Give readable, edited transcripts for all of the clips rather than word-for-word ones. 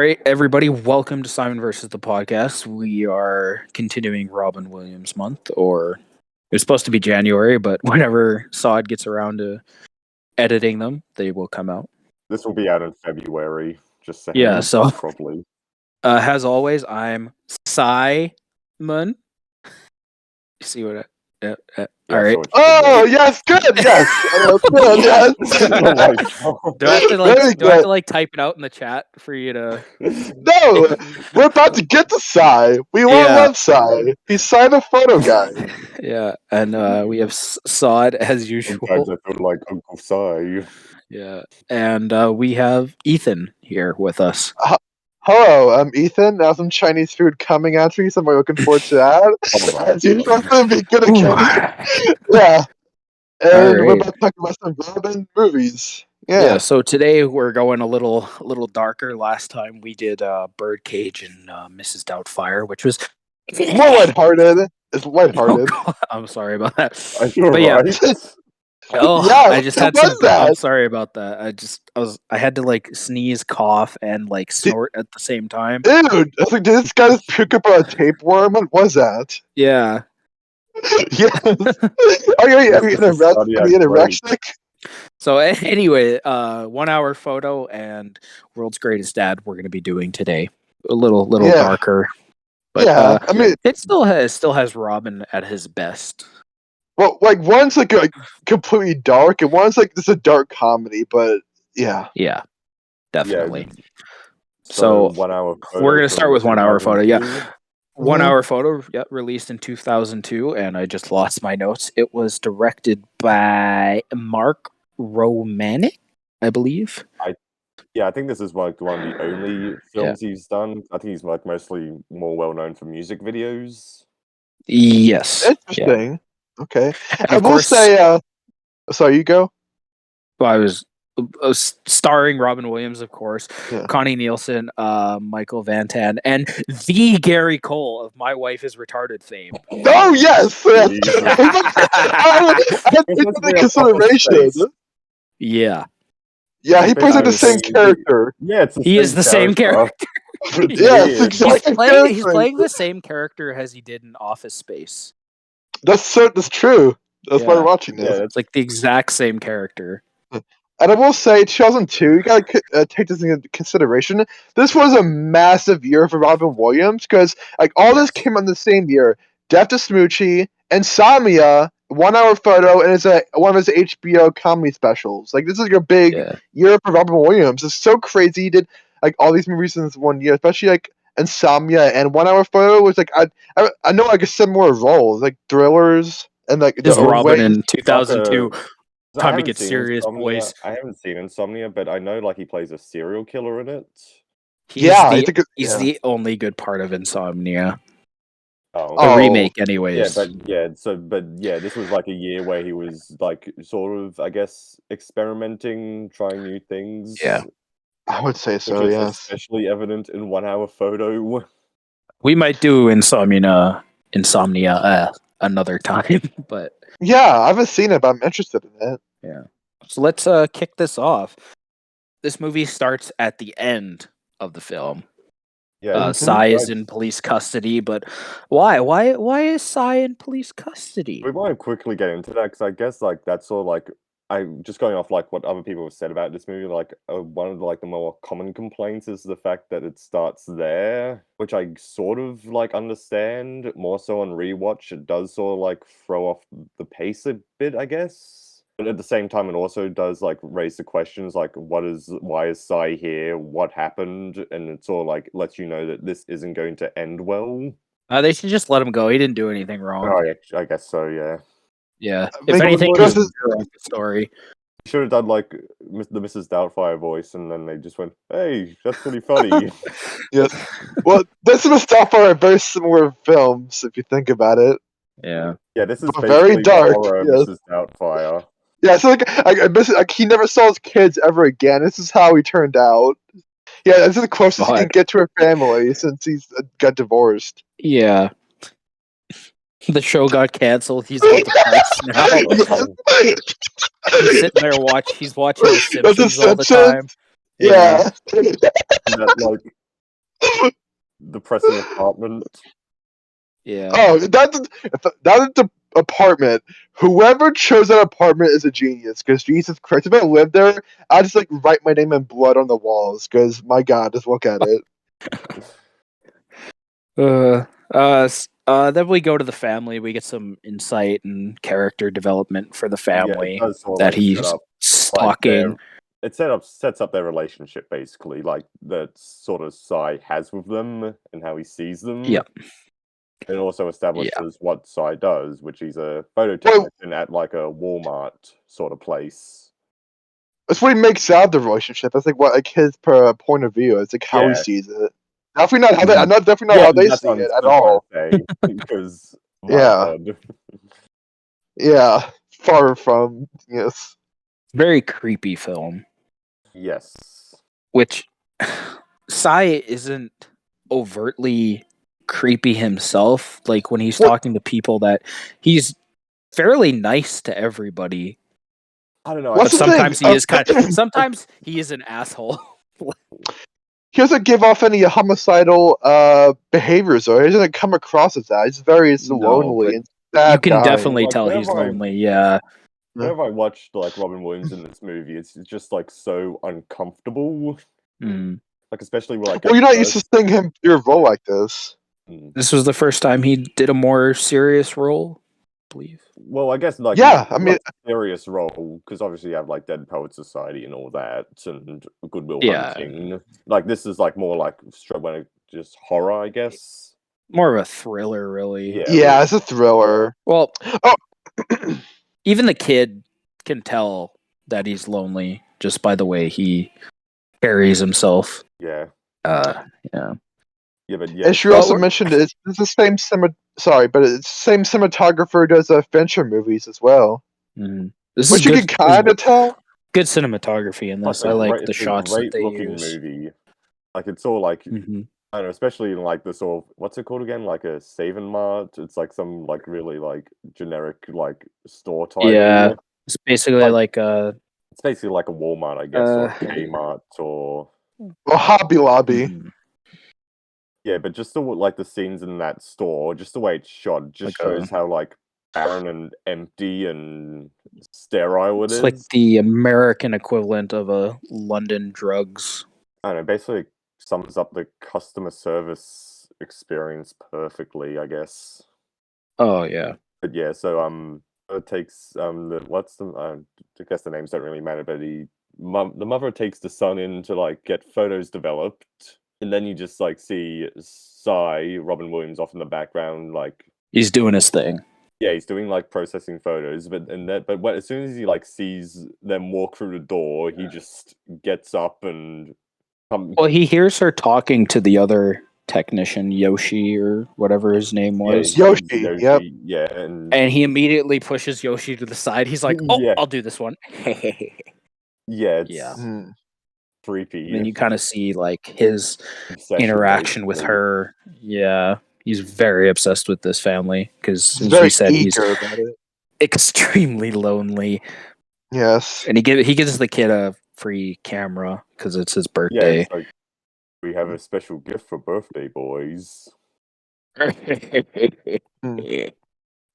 right, everybody, welcome to Simon versus the podcast. We are continuing Robin Williams month, or it's supposed to be January, but whenever Sod gets around to editing them, they will come out. This will be out in February, just saying Yeah, so properly. as always, I'm Simon. You see what all right. Oh yes, good. Yes, good. Yes. Oh my god! Do I have to type it out in the chat for you to? No, we're about to get to Sai. We love Sai. He's Sai the photo guy. Yeah, and we have Sod as usual. Sometimes I feel like Uncle Si. Yeah, and we have Ethan here with us. Hello, I'm Ethan. Now some Chinese food coming at me, so I'm looking forward to that. As usual, it's gonna be good again. Yeah, and we're about to talk about some Robin movies. Yeah. So today we're going a little darker. Last time we did Birdcage and Mrs. Doubtfire, which was more lighthearted. It's lighthearted. Oh, I'm sorry about that. But yeah. Oh, yeah, I just had some. I'm sorry about that. I had to like sneeze, cough, and like snort at the same time. Dude, I was like, did this guy just pick up a tapeworm? What was that? Yeah. Yes. Are you anorexic? So anyway, 1 hour photo and World's Greatest Dad we're going to be doing today. A little darker. But, yeah, I mean, it still has Robin at his best. Well, like one's like completely dark, and one's like it's a dark comedy. But yeah, definitely. Yeah. So 1 hour. We're gonna start with 1 hour photo. Yeah, 1 hour photo. Yeah, released in 2002, and I just lost my notes. It was directed by Mark Romanek, I believe. I think this is like one of the only films he's done. I think he's like mostly more well known for music videos. Yes. Interesting. Yeah. Okay. I will say, sorry, you go. Well, I was starring Robin Williams, of course, Connie Nielsen, Michael Van Tan, and the Gary Cole of My Wife is Retarded fame. Oh, yes! I had to consideration. Yeah. Yeah, he plays like the same character. Yeah, he is the same character. Yeah, exactly. He's playing the same character as he did in Office Space. That's true. That's why we're watching this. Yeah, it's like the exact same character. And I will say, 2002, you gotta take this into consideration. This was a massive year for Robin Williams because like all this came on the same year. Death to Smoochie, Insomnia, 1 hour photo, and it's one of his HBO comedy specials. Like this is like a big year for Robin Williams. It's so crazy. He did like all these movies in this 1 year, especially like Insomnia and 1 hour photo was like I know like a similar roles like thrillers and like the Robin in 2002. Time to get serious, boys. I haven't seen Insomnia, but I know like he plays a serial killer in it. He's the only good part of Insomnia. The remake, anyways. Yeah, this was like a year where he was like sort of, I guess, experimenting, trying new things. Yeah, I would say so. Yes, especially evident in 1 hour photo. We might do Insomnia another time, but yeah, I haven't seen it, but I'm interested in it. Yeah, so let's kick this off. This movie starts at the end of the film. Yeah, Sai is in police custody, but why? Why is Sai in police custody? We might quickly get into that because I guess like that's sort of like I'm just going off like what other people have said about this movie. Like one of the more common complaints is the fact that it starts there, which I sort of like understand. More so on rewatch, it does sort of like throw off the pace a bit, I guess. But at the same time, it also does like raise the questions like, why is Sai here? What happened? And it sort of like lets you know that this isn't going to end well. They should just let him go. He didn't do anything wrong. Oh yeah, I guess so. Yeah. Yeah. If anything, just the story. You should have done like the Mrs. Doubtfire voice, and then they just went, "Hey, that's pretty funny." Yes. Well, this and Mrs. Doubtfire are very similar films if you think about it. Yeah. Yeah, this is very dark. Mrs. Doubtfire. Yeah, so like he never saw his kids ever again. This is how he turned out. Yeah, this is the closest he can get to her family since he's got divorced. Yeah. The show got canceled. He's on the press now. He's sitting there he's watching The Simpsons all the time. Yeah. depressing apartment. Yeah. Oh, that's the apartment. Whoever chose that apartment is a genius. Because Jesus Christ, if I lived there, I'd just like write my name in blood on the walls. Because my God, just look at it. Then we go to the family. We get some insight and character development for the Yeah, family it does sort of that like he's set up stalking. it sets up their relationship basically, like that sort of Sai has with them and how he sees them. Yep. It also establishes what Sai does, which he's a photo Well- technician at like a Walmart sort of place. That's what he makes out of the relationship. That's like what like his point of view. It's like how he Yeah. sees it. Definitely not how they. Mhm. Not definitely not how they that's see what it I'm at all. trying to say, because my Yeah. God. Yeah, far from yes. Very creepy film, Yes. which Sai isn't overtly creepy himself. Like when he's What- talking to people, that he's fairly nice to everybody. I don't know. What's But the thing? sometimes he is kind of, sometimes he is an asshole. He doesn't give off any homicidal behaviors, or he doesn't come across as that. He's very No, lonely but and sad You can guy. definitely Like, tell he's whenever I- lonely. Yeah. Whenever I watched like Robin Williams in this movie, it's just like so uncomfortable. Mm. Like especially with, like Well, you're not used to seeing him do a role like this. This was the first time he did a more serious role, I believe. Well, I guess like Yeah, not I mean- a serious role because obviously you have like Dead Poet Society and all that and Goodwill Yeah. Hunting. Like this is like more like just horror, I guess. More of a thriller, really. Yeah. Yeah, it's a thriller. Well, Oh. even the kid can tell that he's lonely just by the way he carries himself. Yeah. Yeah. Yeah, but yeah. And she also mentioned it's the same but it's the same cinematographer who does Fincher movies as well. Mhm. This Which is you good, can kind of tell. good cinematography in Plus, this. I like the it's shots a that great they looking use. movie. Like it's all like Mhm. I don't know, especially in like the sort of what's it called again? Like a Save and Mart. It's like some like really like generic like store title. Yeah. It's basically like It's basically like a Walmart, I guess, or a Kmart, or Well, Hobby Lobby. mhm. yeah. But just like the scenes in that store, just the way it's shot, just Like shows how like barren and empty and sterile it It's is. like the American equivalent of a London Drugs. I don't know. Basically, sums up the customer service experience perfectly, I guess. Oh yeah. But yeah, so it takes I guess the names don't really matter, but the mother takes the son in to like get photos developed, and then you just like see Sai Robin Williams off in the background, like He's doing his thing. yeah, he's doing like processing photos, but as soon as he like sees them walk through the door, he just gets up and Well, he hears her talking to the other technician, Yoshi or whatever his name was. Yoshi, yep. yeah, And he immediately pushes Yoshi to the side. He's like, "Oh, Yeah. I'll do this one." yeah, it's Yeah. Hmm. creepy. And then you kind of see like his obsession, interaction with basically. her. Yeah, he's very obsessed with this family because, He's as very we said, he's eager about it. extremely lonely. Yes. And he gives the kid a free camera because it's his Yeah, birthday. it's like we have a special gift for birthday boys.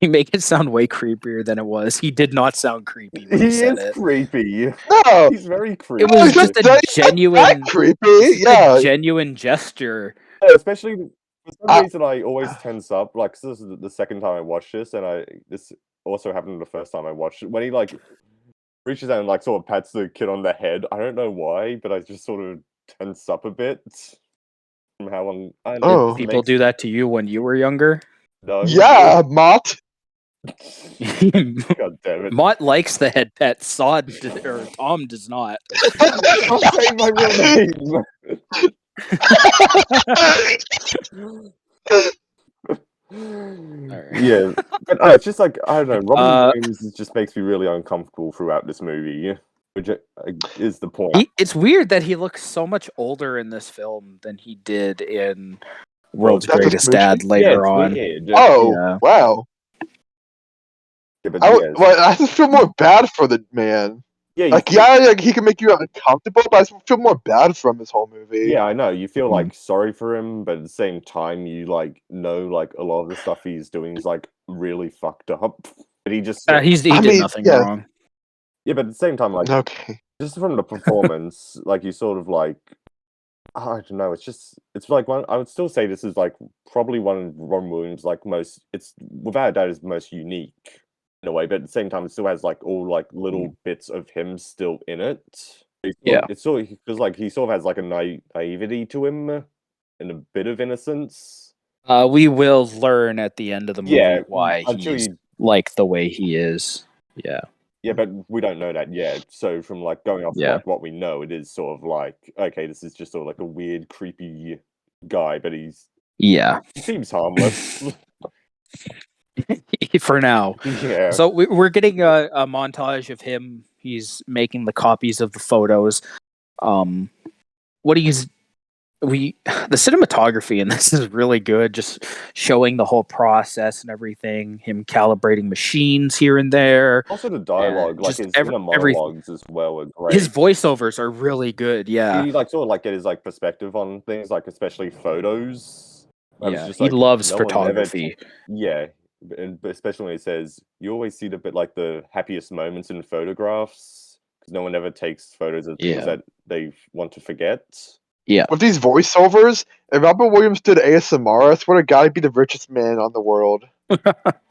He make it sound way creepier than it was. He did not sound creepy when he He said is it. creepy. No, He's very creepy. It was just just a that genuine, creepy. Yeah. genuine gesture. Yeah, especially for some I- reason, I always tense up. Like 'cause this is the second time I watched this, and this also happened the first time I watched it. When he like reaches out and like sort of pats the kid on the head. I don't know why, but I just sort of tense up a bit from how long. I don't know, Oh. it People makes- do that to you when you were younger. No, Yeah, Mott. God damn it! Mott likes the head pet. Or Tom does not. Don't say my real name. Alright. Yeah, but it's just like I don't know. Robin Williams just makes me really uncomfortable throughout this movie, which is the point. It's weird that he looks so much older in this film than he did in World's That's a Greatest smoochie? Dad later on. Weird. Oh, Yeah. wow. Yeah, but I yes. just feel more bad for the man. Yeah, you Like, feel, yeah, like, he can make you uncomfortable, but I feel more bad for him this whole movie. yeah, I know. You feel Mm. like sorry for him, but at the same time, you like know like a lot of the stuff he's doing is like really fucked up. But he just He I did mean, nothing yeah, wrong. yeah, but at the same time, like okay. just from the performance, like you sort of like I don't know. It's like one. I would still say this is like probably one of Ron Williams' like most. It's without a doubt his most unique in a way, but at the same time, it still has like all like little bits of him still in it. Yeah. It's sort of feels like he sort of has like a naivety to him and a bit of innocence. We will learn at the end of the movie Yeah, why until he's you. like the way he is. Yeah. Yeah, but we don't know that yet. So from like going off Yeah. like what we know, it is sort of like okay, this is just sort of like a weird, creepy guy, but Yeah. he seems harmless. For now. Yeah. So we're getting a montage of him. He's making the copies of the photos. What he's the cinematography in this is really good, just showing the whole process and everything, him calibrating machines here and there. Also the dialogue, like Just his inner monologues as well are great. his voiceovers are really good. Yeah. He like sort of like get his like perspective on things, like especially photos. I was Yeah. just He like, loves no one ever photography. yeah, and but especially when it says you always see the bit like the happiest moments in photographs because no one ever takes photos of things Yeah. that they want to forget. Yeah. With these voiceovers, if Robin Williams did ASMR, I swear to God, he'd be the richest man on the world.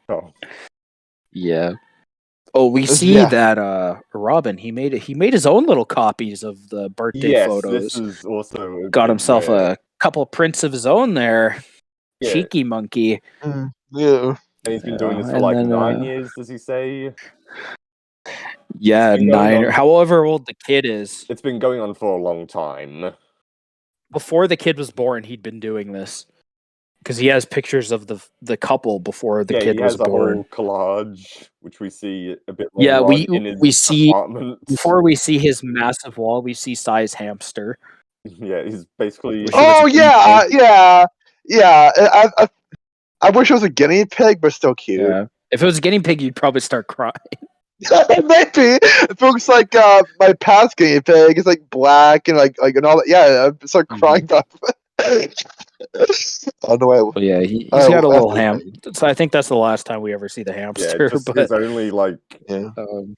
Oh, Yeah. Oh, we see Yeah. that Robin, he made his own little copies of the birthday yes, photos. this is also a Got bit himself where, a couple prints of his own there. yeah, Cheeky monkey. Yeah. and he's been doing this for And like then 9 years. Does he say? yeah, been going 9 on- however old the kid is. It's been going on for a long time. Before the kid was born, he'd been doing this. Because he has pictures of the couple before the Yeah, kid he was has a born. whole collage, which we see a bit Yeah, later on in his we see apartment. before we see his massive wall, we see Sai's hamster. Yeah, he's basically Which- She was Oh a guinea yeah, pig. yeah. I wish it was a guinea pig, but still cute. Yeah. If it was a guinea pig, you'd probably start crying. Maybe it looks like my past guinea pig is like black and like and all that. Yeah, I start crying about it. I don't know why. But yeah, he's Oh, got a little that's ham. So I think that's the last time we ever see the yeah, hamster. just But his only like Yeah.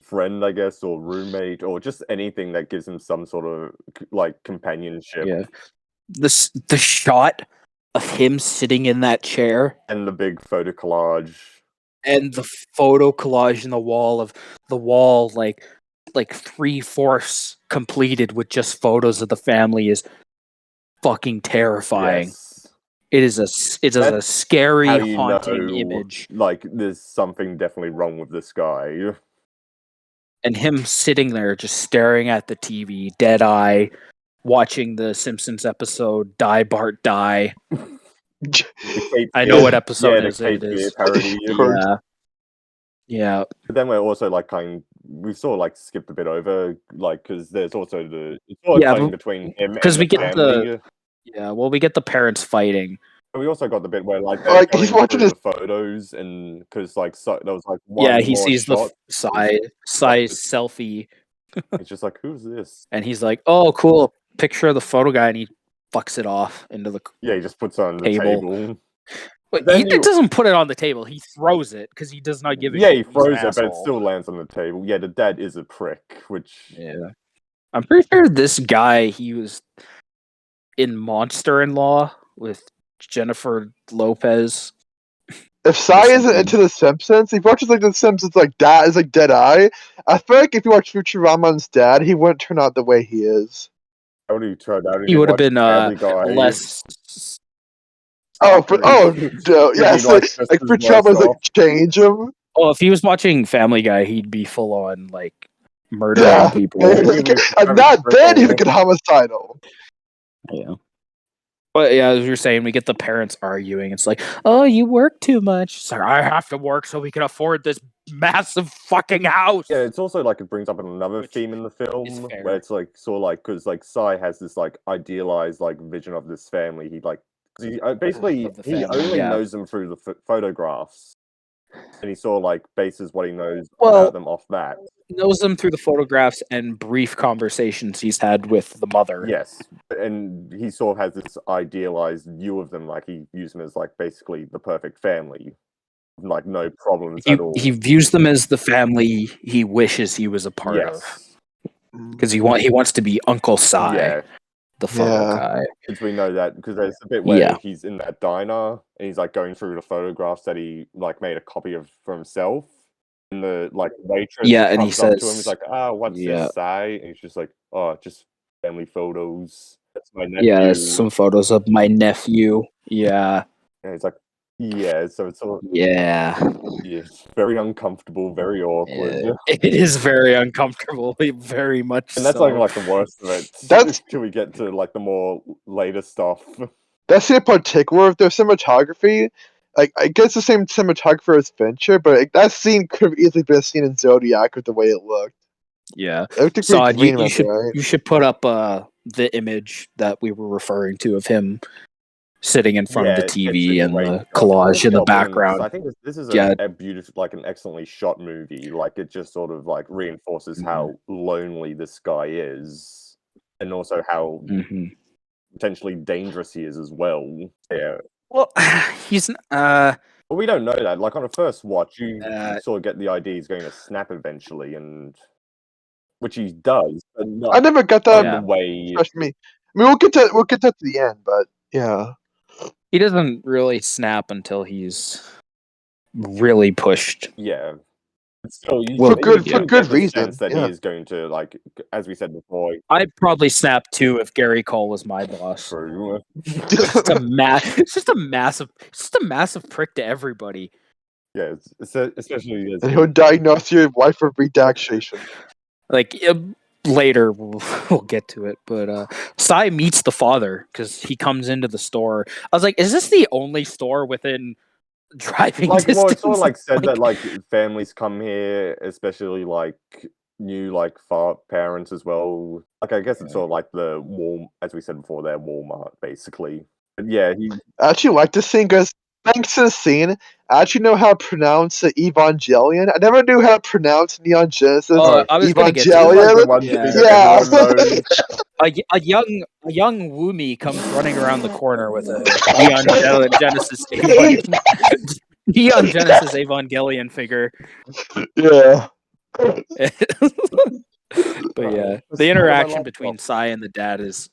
friend, I guess, or roommate, or just anything that gives him some sort of like companionship. yeah, the shot of him sitting in that chair And the big photo collage. and the photo collage in the wall like 3/4 completed with just photos of the family is fucking terrifying. Yes. It is a That's scary, how you haunting know, image. like there's something definitely wrong with this guy. And him sitting there just staring at the TV, dead eye, watching the Simpsons episode "Die Bart Die." The Cape I know Fear- what episode the is Cape it Fear is. parody. Yeah, yeah, But then we're also like we sort of like skipped a bit over like because there's also it's sort of Yeah, playing but- between him and 'cause the we get family. yeah. Well, we get the parents fighting. But we also got the bit where like they're Like, going he's watching through his- the photos and because like there was like one Yeah, he more sees shot. the Psy's selfie, It's just like who's this? and he's like, "Oh, cool, picture of the photo guy," and he fucks it off into the. Yeah, he just puts it on the Table. table. But then he doesn't put it on the table. He throws it because he does not give a Yeah, shit. he He's an throws it, but it asshole. still lands on the table. Yeah, the dad is a prick, which Yeah, I'm pretty sure this guy he was in Monster-in-Law with Jennifer Lopez. If Sai isn't something. into The Simpsons, he watches like The Simpsons like that is like Dead Eye. I feel like if you watch Futurama instead, he wouldn't turn out the way he is. how do you try that? He would have been Family Guy. less. Oh, yes, like, like just as Futurama's worse like off. change him. Oh, if he was watching Family Guy, he'd be full on like murdering Yeah. people. And not then he would get homicidal. Yeah. But yeah, as you're saying, we get the parents arguing. It's like, oh, you work too much. It's like, I have to work so we can afford this massive fucking house. Yeah, it's also like it brings up another Which theme in the film fair. where it's like sort of like because like Sai has this like idealized like vision of this family. He like 'cause he basically Of the he family, only yeah. knows them through the photographs. and he sort of like bases what he knows Well- about them off that. Knows them through the photographs and brief conversations he's had with the mother. Yes, and he sort of has this idealized view of them, like he views them as like basically the perfect family, like no problems at all. He views them as the family he wishes he was a part of. Yes, Because he wants to be Uncle Si, yeah, the photo Yeah. guy. because we know that because there's a bit where Yeah. he's in that diner and he's like going through the photographs that he like made a copy of for himself. And the like waitress Yeah, and he comes up to him, says- he's like, what's Yeah. this say? And he's just like, oh, just family photos. That's my nephew. Yeah, some photos of my nephew. Yeah, And he's like, yeah, so it's all yeah. it's very uncomfortable, very awkward. Yeah. It is very uncomfortable, very much. And that's so. like the worst of it. That's- till we get to like the more later stuff. That's in particular of their cinematography. Like, I guess the same cinematographer as Fincher, but like, that scene could have easily been a scene in Zodiac with the way it looked. Yeah. It looked So pretty green, you should put up the image that we were referring to of him sitting in front of the it's TV a and great the shot. collage in the Well, I background. think this is Yeah. a beautiful, like an excellently shot movie. Like it just sort of like reinforces how lonely this guy is, and also how Hmm. potentially dangerous he is as well. Yeah. Well, he's Well, we don't know that. Like on a first watch, you Uh, sort of get the idea he's going to snap eventually, and which he does, but not I never got in that. Yeah. the way. Trust me. I mean, we'll get that to the end, but yeah. he doesn't really snap until he's really pushed. Yeah. But still, you, For you good- do for get good the reason, sense that yeah. he is going to, like, as we said before, I'd probably snap too if Gary Cole was my boss. true. It's just a massive prick to everybody. Yeah, especially as And he'll diagnose your wife with redaxation. Like later we'll get to it, but Sai meets the father because he comes into the store. I was like, is this the only store within driving like, distance? well, it's sort of like said that like families come here, especially like new like parents as well. Like I guess it's sort of like the as we said before, their Walmart basically. But yeah, he I actually like this scene because thanks to the scene, I actually know how to pronounce the Evangelion. I never knew how to pronounce Neon Genesis. Oh, I was gonna get to he's like the Evangelion. one Yeah. thing that Yeah. everyone knows. a young Woomy comes running around the corner with a Neon Genesis Neon Genesis Evangelion figure. Yeah. But yeah, Just the my interaction laptop. between Sai and the dad is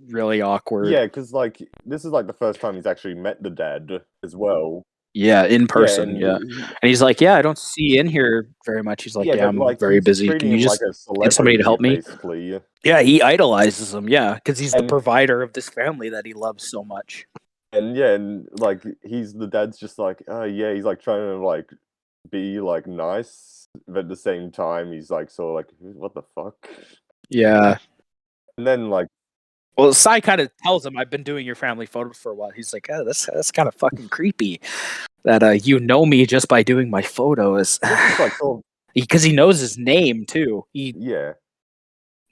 really awkward. Yeah, because like this is like the first time he's actually met the dad as well. Yeah, in person. and Yeah, and he's like, "Yeah, I don't see you in here very much." He's like, "Yeah, but, I'm like, very he's busy. treating Can you him just?" like a somebody to help me? celebrity, basically. Yeah, he idolizes him. Yeah, because he's the And- provider of this family that he loves so much. And yeah, and like the dad's just like, oh yeah, he's like trying to like be like nice, but at the same time he's like sort of like, what the fuck? Yeah. And then like Well, Sai kind of tells him, "I've been doing your family photos for a while." He's like, "Oh, that's kind of fucking creepy." That you know me just by doing my photos, it's like sort of because he knows his name too. He yeah.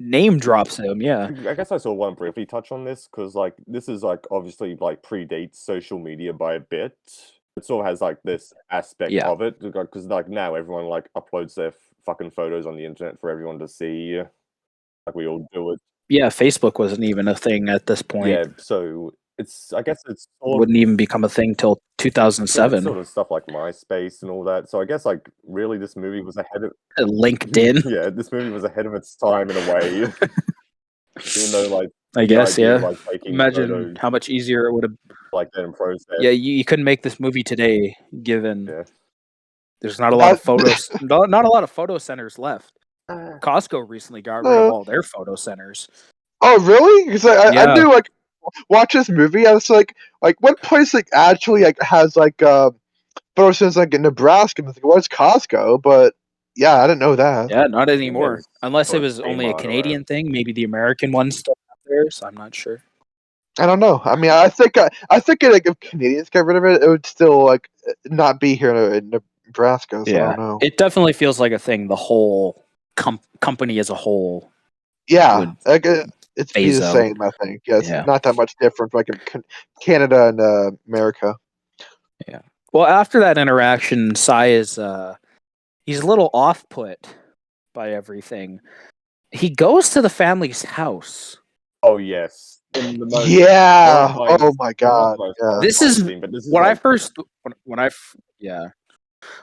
name drops him. Yeah, I guess I sort of want to briefly touch on this because like this is like obviously like predates social media by a bit. It sort of has like this aspect Yeah. of it because like now everyone like uploads their fucking photos on the internet for everyone to see. Like we all do it. yeah. Facebook wasn't even a thing at this point. Yeah, so I guess it's sort Wouldn't even become a thing till yeah, 2007. it's sort of stuff like MySpace and all that. So I guess like really this movie was ahead of LinkedIn, yeah, this movie was ahead of its time in a way. Even though like I the guess. idea Yeah. of, like taking Imagine photos how much easier it would have. like that in process. Yeah, you couldn't make this movie today, given Yeah. there's not a lot of That- photos. Not a lot of photo centers left. Costco recently got rid of all their photo centers. Oh, really? Because I Yeah. knew like watch this movie. I was like what place like actually like has like photo centers like in Nebraska? And I was like, what's Costco? But yeah, I didn't know that. Yeah, not anymore. it's Unless it sort of was only a Kmart Canadian around. thing. Maybe the American one's still out there, so I'm not sure. I don't know. I mean, I think like if Canadians got rid of it, it would still like not be here in Nebraska. So I don't know. It definitely feels like a thing. The whole company as a whole. Yeah, would like it's be phase the out. same. I think. Yeah, it's Yeah. not that much different like in Canada and America. Well, after that interaction, Sai is he's a little off put by everything. He goes to the family's house. Oh yes. In the most Yeah. horrifying- Oh my god. not the most Yeah. This horrifying is scene, but this is when I like, first when I f- yeah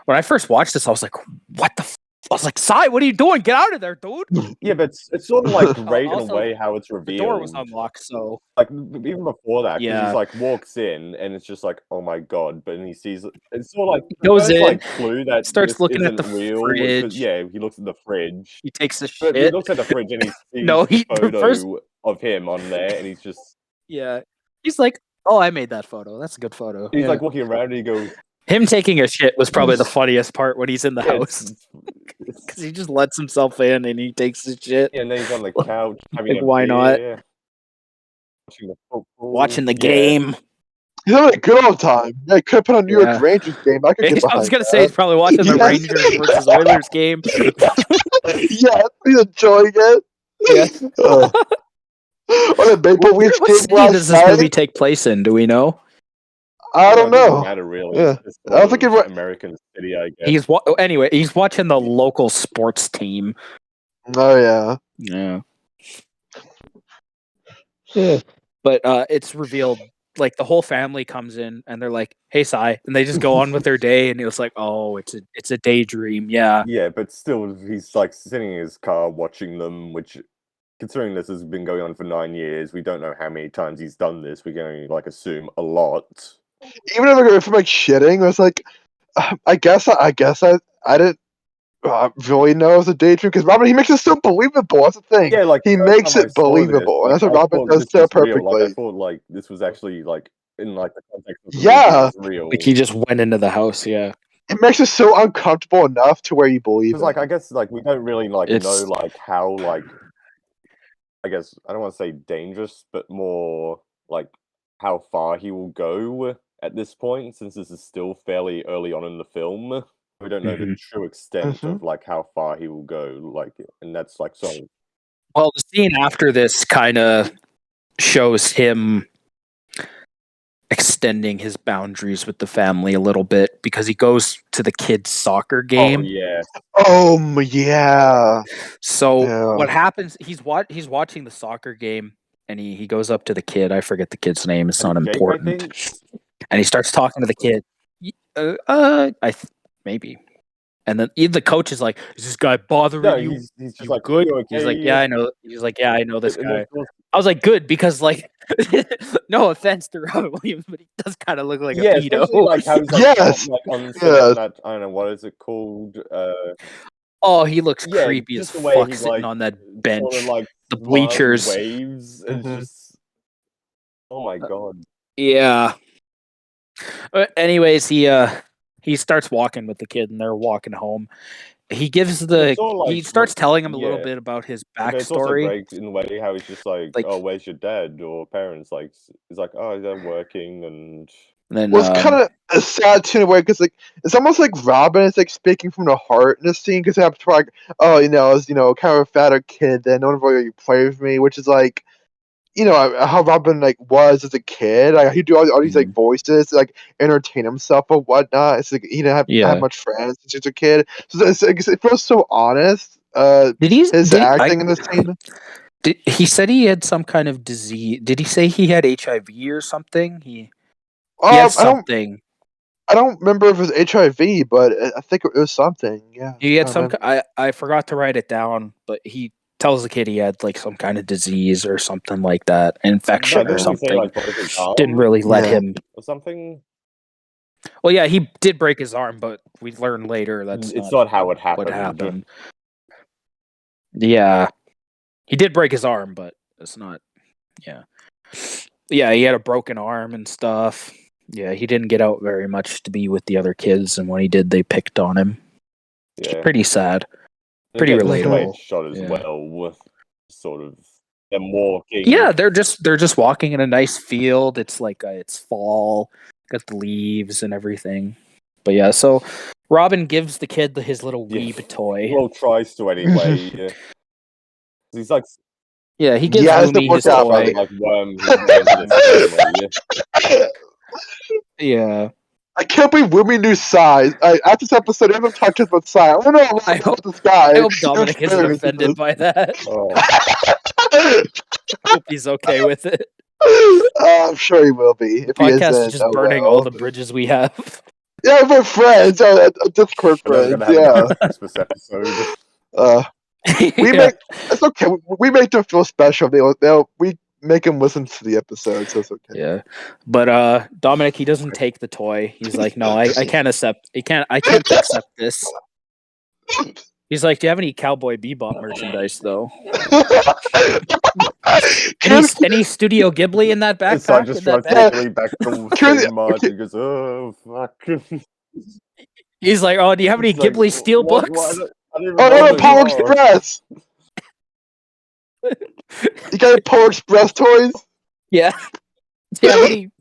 when I first watched this, I was like, "What the?" I was like, "Sai, what are you doing? Get out of there, dude!" yeah, but it's sort of like great in a Also, way how it's The revealed. door was unlocked, so Like even before that, because Yeah. he's like walks in and it's just like, oh my god, but then he sees it's sort of like He goes the first, in, like clue that starts this looking at isn't the real. fridge. Yeah, he looks at the fridge. he takes the But he shit. looks at the fridge and he sees No, the the photo first of him on there, and he's just yeah, he's like, "Oh, I made that photo. That's a good photo." he's Yeah. like walking around and he goes, Him taking a shit was probably the funniest part when he's in the yeah, house because he just lets himself in and he takes the shit, yeah, and then he's on the couch having Like, a why not? beer, watching the football, watching the yeah. game. He's having a good old time. Yeah, he could have put on New Yeah. York Rangers game. I could get I behind was gonna say he's that. probably watching the Yes. Rangers versus Oilers game. Yeah, he's enjoying it. Yeah. On a Maple Leafs What game city last does this night? movie take place in? Do we know? I don't It doesn't know. matter really. Yeah. It's I don't think sort it of wa- American City, I guess. Anyway. He's watching the local sports team. Oh yeah. Yeah. But it's revealed like the whole family comes in and they're like, "Hey, Sai," and they just go on with their day. And it was like, "Oh, it's a daydream." Yeah. Yeah, but still, he's like sitting in his car watching them, which, considering this has been going on for 9 years, we don't know how many times he's done this. We can only like assume a lot. Even if I'm like shitting, I was like, I guess I didn't really know it was a daydream because Robin he makes it so believable. That's the thing. Yeah, like He the first makes time I it saw this, believable, and like, that's what I Robin thought does this so was real. Like I perfectly. thought, like this was actually like in like the context of the Yeah. movie, it's real. Like he just went into the house. Yeah. It makes it so uncomfortable enough to where you believe Because it. like I guess like we don't really like It's- know like how like I guess I don't want to say dangerous, but more like how far he will go at this point, since this is still fairly early on in the film. We don't know the Mhm. true extent Mhm. of like how far he will go, like, and that's like so. Well, the scene after this kind of shows him extending his boundaries with the family a little bit because he goes to the kids' soccer game. Oh yeah, Yeah. So Yeah. what happens? He's watching the soccer game, and he goes up to the kid. I forget the kid's name. It's not Jake, I important. think. And he starts talking to the kid. Maybe. And then the coach is like, "Is this guy bothering No, you? he's just You like good?" "You He's like, okay?" "Yeah, I know." He's like, "Yeah, I know this And guy." of course- I was like, "Good," because like, no offense to Robin Williams, but he does kind of look like yeah, a pedo. especially like how he's like, Yes. like on set Yes. on that. I don't know what is it called. Oh, he looks Yeah, creepy as just the way fuck he, sitting like, on that sort bench. of like The smiles and bleachers. waves. It's Mhm. just, oh my god. Yeah. Anyways, he starts walking with the kid, and they're walking home. He gives It's all, he like, starts telling him a little yeah. bit about his But it's also backstory. great in the way how he's just like, Like- oh, where's your dad or parents? Like, he's like, oh, they're working, and And then Well, it's kind of a sad too in a way because like it's almost like Robin is like speaking from the heart in this scene because they have to like, oh, I was kind of a fatter kid that no one really played with me, which is like, how Robin like was as a kid. Like he'd do all these like voices, to, like entertain himself or whatnot. It's like he didn't have much friends since he was a kid, so it feels so honest. did he His acting in this scene. He said he had some kind of disease. Did he say he had HIV or something? He had something. I don't remember if it was HIV, but I think it was something. Yeah. He had I some. remember. I forgot to write it down, but he tells the kid he had like some kind of disease or something like that, infection or didn't he say, something. like, broke his arm Didn't really let Yeah. him. or something? Well, yeah, he did break his arm, but we learned later that's It's not how it happened. what happened. Yeah, he did break his arm, but it's not. Yeah, yeah, he had a broken arm and stuff. Yeah, he didn't get out very much to be with the other kids, and when he did, they picked on him. Yeah. Pretty sad. And Pretty again, the way relatable. it's shot as Yeah. well, with sort of them walking. Yeah, they're just walking in a nice field. It's like it's fall, got the leaves and everything. But yeah, so Robin gives the kid his little Yeah. weeb toy. Well, tries to anyway. Yeah. He's like, Yeah, he gives Yeah, it's the Lumi his workout, toy. buddy. like worm his way into this family. Yeah. I can't believe Wumi knew Psy. After this episode, I haven't talked to us about Psy. I don't know a lot I about this guy. I hope Dominic isn't offended by that. Oh, I hope he's okay with it. I'm sure he will be. If he Podcast isn't, is just oh burning well. all the bridges we have. Yeah, we're friends. Discord we're never friends. gonna have Yeah. a Christmas episode. We Yeah. make it's okay. We make them feel special. We make them listen to the episode, so it's okay. Yeah, but Dominic, he doesn't take the toy. He's like, no, I can't accept. I can't accept this. He's like, do you have any Cowboy Bebop merchandise though? Any Studio Ghibli in that And so I backpack? just In that drives bag? quickly back to Curious- March and goes, oh fuck. He's like, oh, do you have any It's like, Ghibli steel what- books? what- I don't even Oh know no, what Polar they are. Express! You got Polar Express toys? Yeah. Do you have any?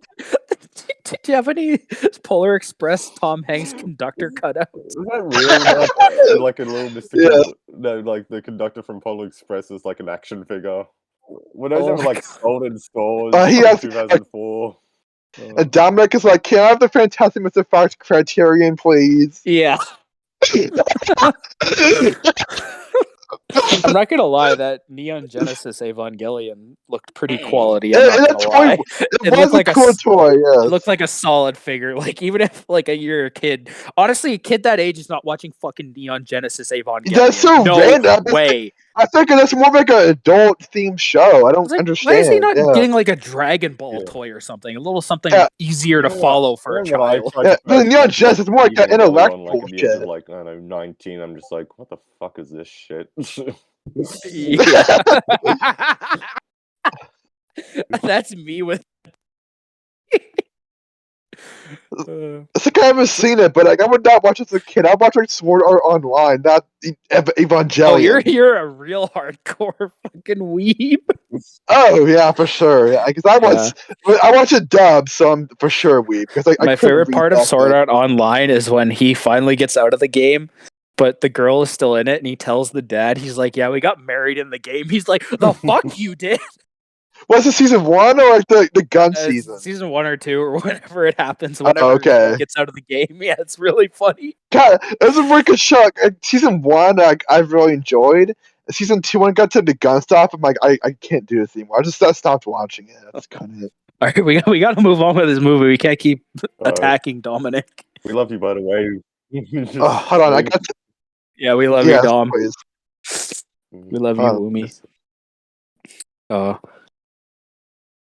Do you have any Polar Express Tom Hanks conductor cutouts? Is that real? Like a little mystical. Yeah. No, like the conductor from Polar Express is like an action figure. When those Oh ever my like sold in stores He in has- 2004. And Dominic is like, can I have the Fantastic Mr. Fox Criterion, please? Yeah. I'm not gonna lie, that Neon Genesis Evangelion looked pretty quality. I'm And not that gonna lie. toy, It it was looked a like a cool s- toy, yeah. It looked like a solid figure. Like even if like you're a kid, honestly, a kid that age is not watching fucking Neon Genesis Evangelion. That's so no random. way. I think that's more like an adult themed show. I I don't was like, understand. why is he not yeah. getting like a Dragon Ball Yeah. toy or something? A little something Yeah. easier to Yeah, follow for a Remember when I child. tried Yeah, to the purchase, Neon like, Genesis is more like Evangelion an intellect on, like, at the age of, bullshit. like, I don't know, 19. I'm just like, what the fuck is this shit? Yeah. That's me with. It's like I haven't seen it, but like I would not watch it as a kid. I'd watch like Sword Art Online, not Evangelion. Oh, you're a real hardcore fucking weeb. Oh yeah, for sure. Yeah, because I watch it dubbed, so I'm for sure weep. Because I My couldn't favorite read part of that Sword stuff. Art Online is when he finally gets out of the game, but the girl is still in it, and he tells the dad, he's like, "Yeah, we got married in the game." He's like, "The fuck you did." Was it season 1 or like the gun It's season? season 1 or 2 or whenever it happens. Oh, Whenever okay. he gets out of the game, yeah, it's really funny. God, it was a really good show. Season 1, I really enjoyed. Season 2, when it got to the gun stuff, I'm like, I can't do this anymore. I stopped watching it. That's kind of it. All right, we got to move on with this movie. We can't keep attacking Dominic. We love you, by the way. Oh, hold on, I got to. Yeah, we love Yes, you, Dom. please. We love you, Oh, Umi.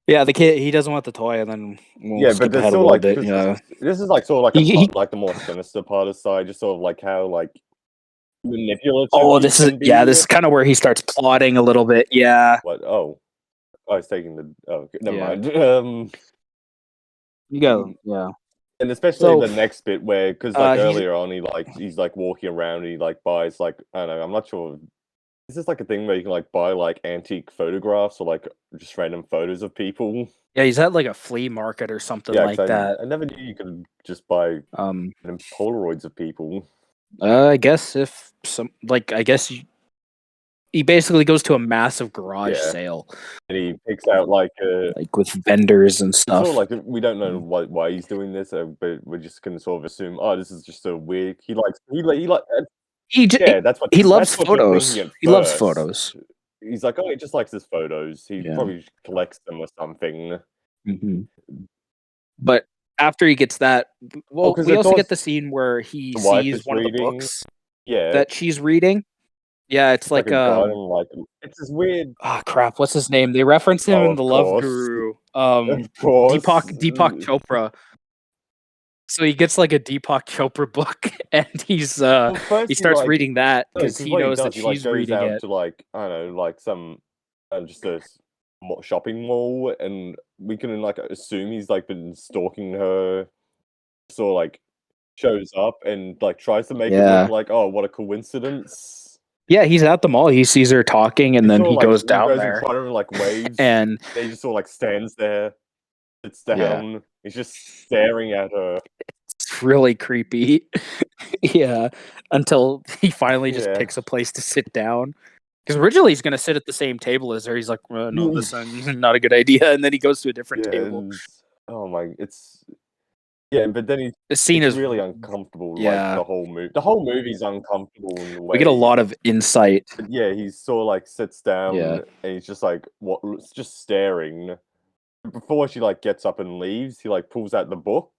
Yeah, the kid, he doesn't want the toy, and then we'll Yeah, skip but there's ahead a still little like bit. Yeah. this is like sort of like He- like the more sinister part of side, just sort of like how like manipulative. Oh, he this is can be. this is kind of where he starts plotting a little bit. Yeah. What? Oh, I was taking the. Oh, never Yeah. mind. You go. Yeah. And especially So, the next bit where, because like he's- earlier on, he's like walking around and he like buys like, I don't know, I'm not sure. Is this like a thing where you can like buy like antique photographs or like just random photos of people? Yeah, he's at like a flea market or something Yeah, like 'cause that. I never knew you could just buy random Polaroids of people. I guess if he basically goes to a massive garage Yeah. sale, And he picks out like like with vendors and stuff. sort of like we don't know why he's doing this, but we're just gonna sort of assume, oh, this is just a weird. He like He that's what he loves that's what you're photos. thinking at He loves first. photos. He's like, oh, he just likes his photos. He Yeah. probably collects them or something. Mhm. But after he gets that, well, 'cause we it's also always- get the scene where he The wife sees is one of the reading. books Yeah, that she's reading. Yeah, it's like a garden, like it's this weird. oh crap, what's his name? They reference him Oh, in of the Love course. Guru. Of course, Deepak Chopra. So he gets like a Deepak Chopra book, and he's Well, first he starts like, reading that no, because 'cause he what knows does, that he, like, she's goes reading out it. to like I don't know, like some just a shopping mall, and we can like assume he's like been stalking her. So like shows up and like tries to make it Yeah. look like, oh, what a coincidence. Yeah, he's at the mall. He sees her talking, and then Sort of, he like, goes down in there, front of him, like waves, and he just sort of like stands there, sits Yeah. down. He's just staring at her. it's really creepy. Yeah, until he finally just Yeah. picks a place to sit down. Because originally he's gonna sit at the same table as her. He's like, no, this is not a good idea, and then he goes to a different Yeah, table. and, oh my, it's Yeah, but then The scene it's is really uncomfortable. yeah. Like the whole movie. The whole movie's uncomfortable in the way. We get a lot of insight. But yeah, he sort of like sits down Yeah. and he's just like just staring. Before she like gets up and leaves, he like pulls out the book.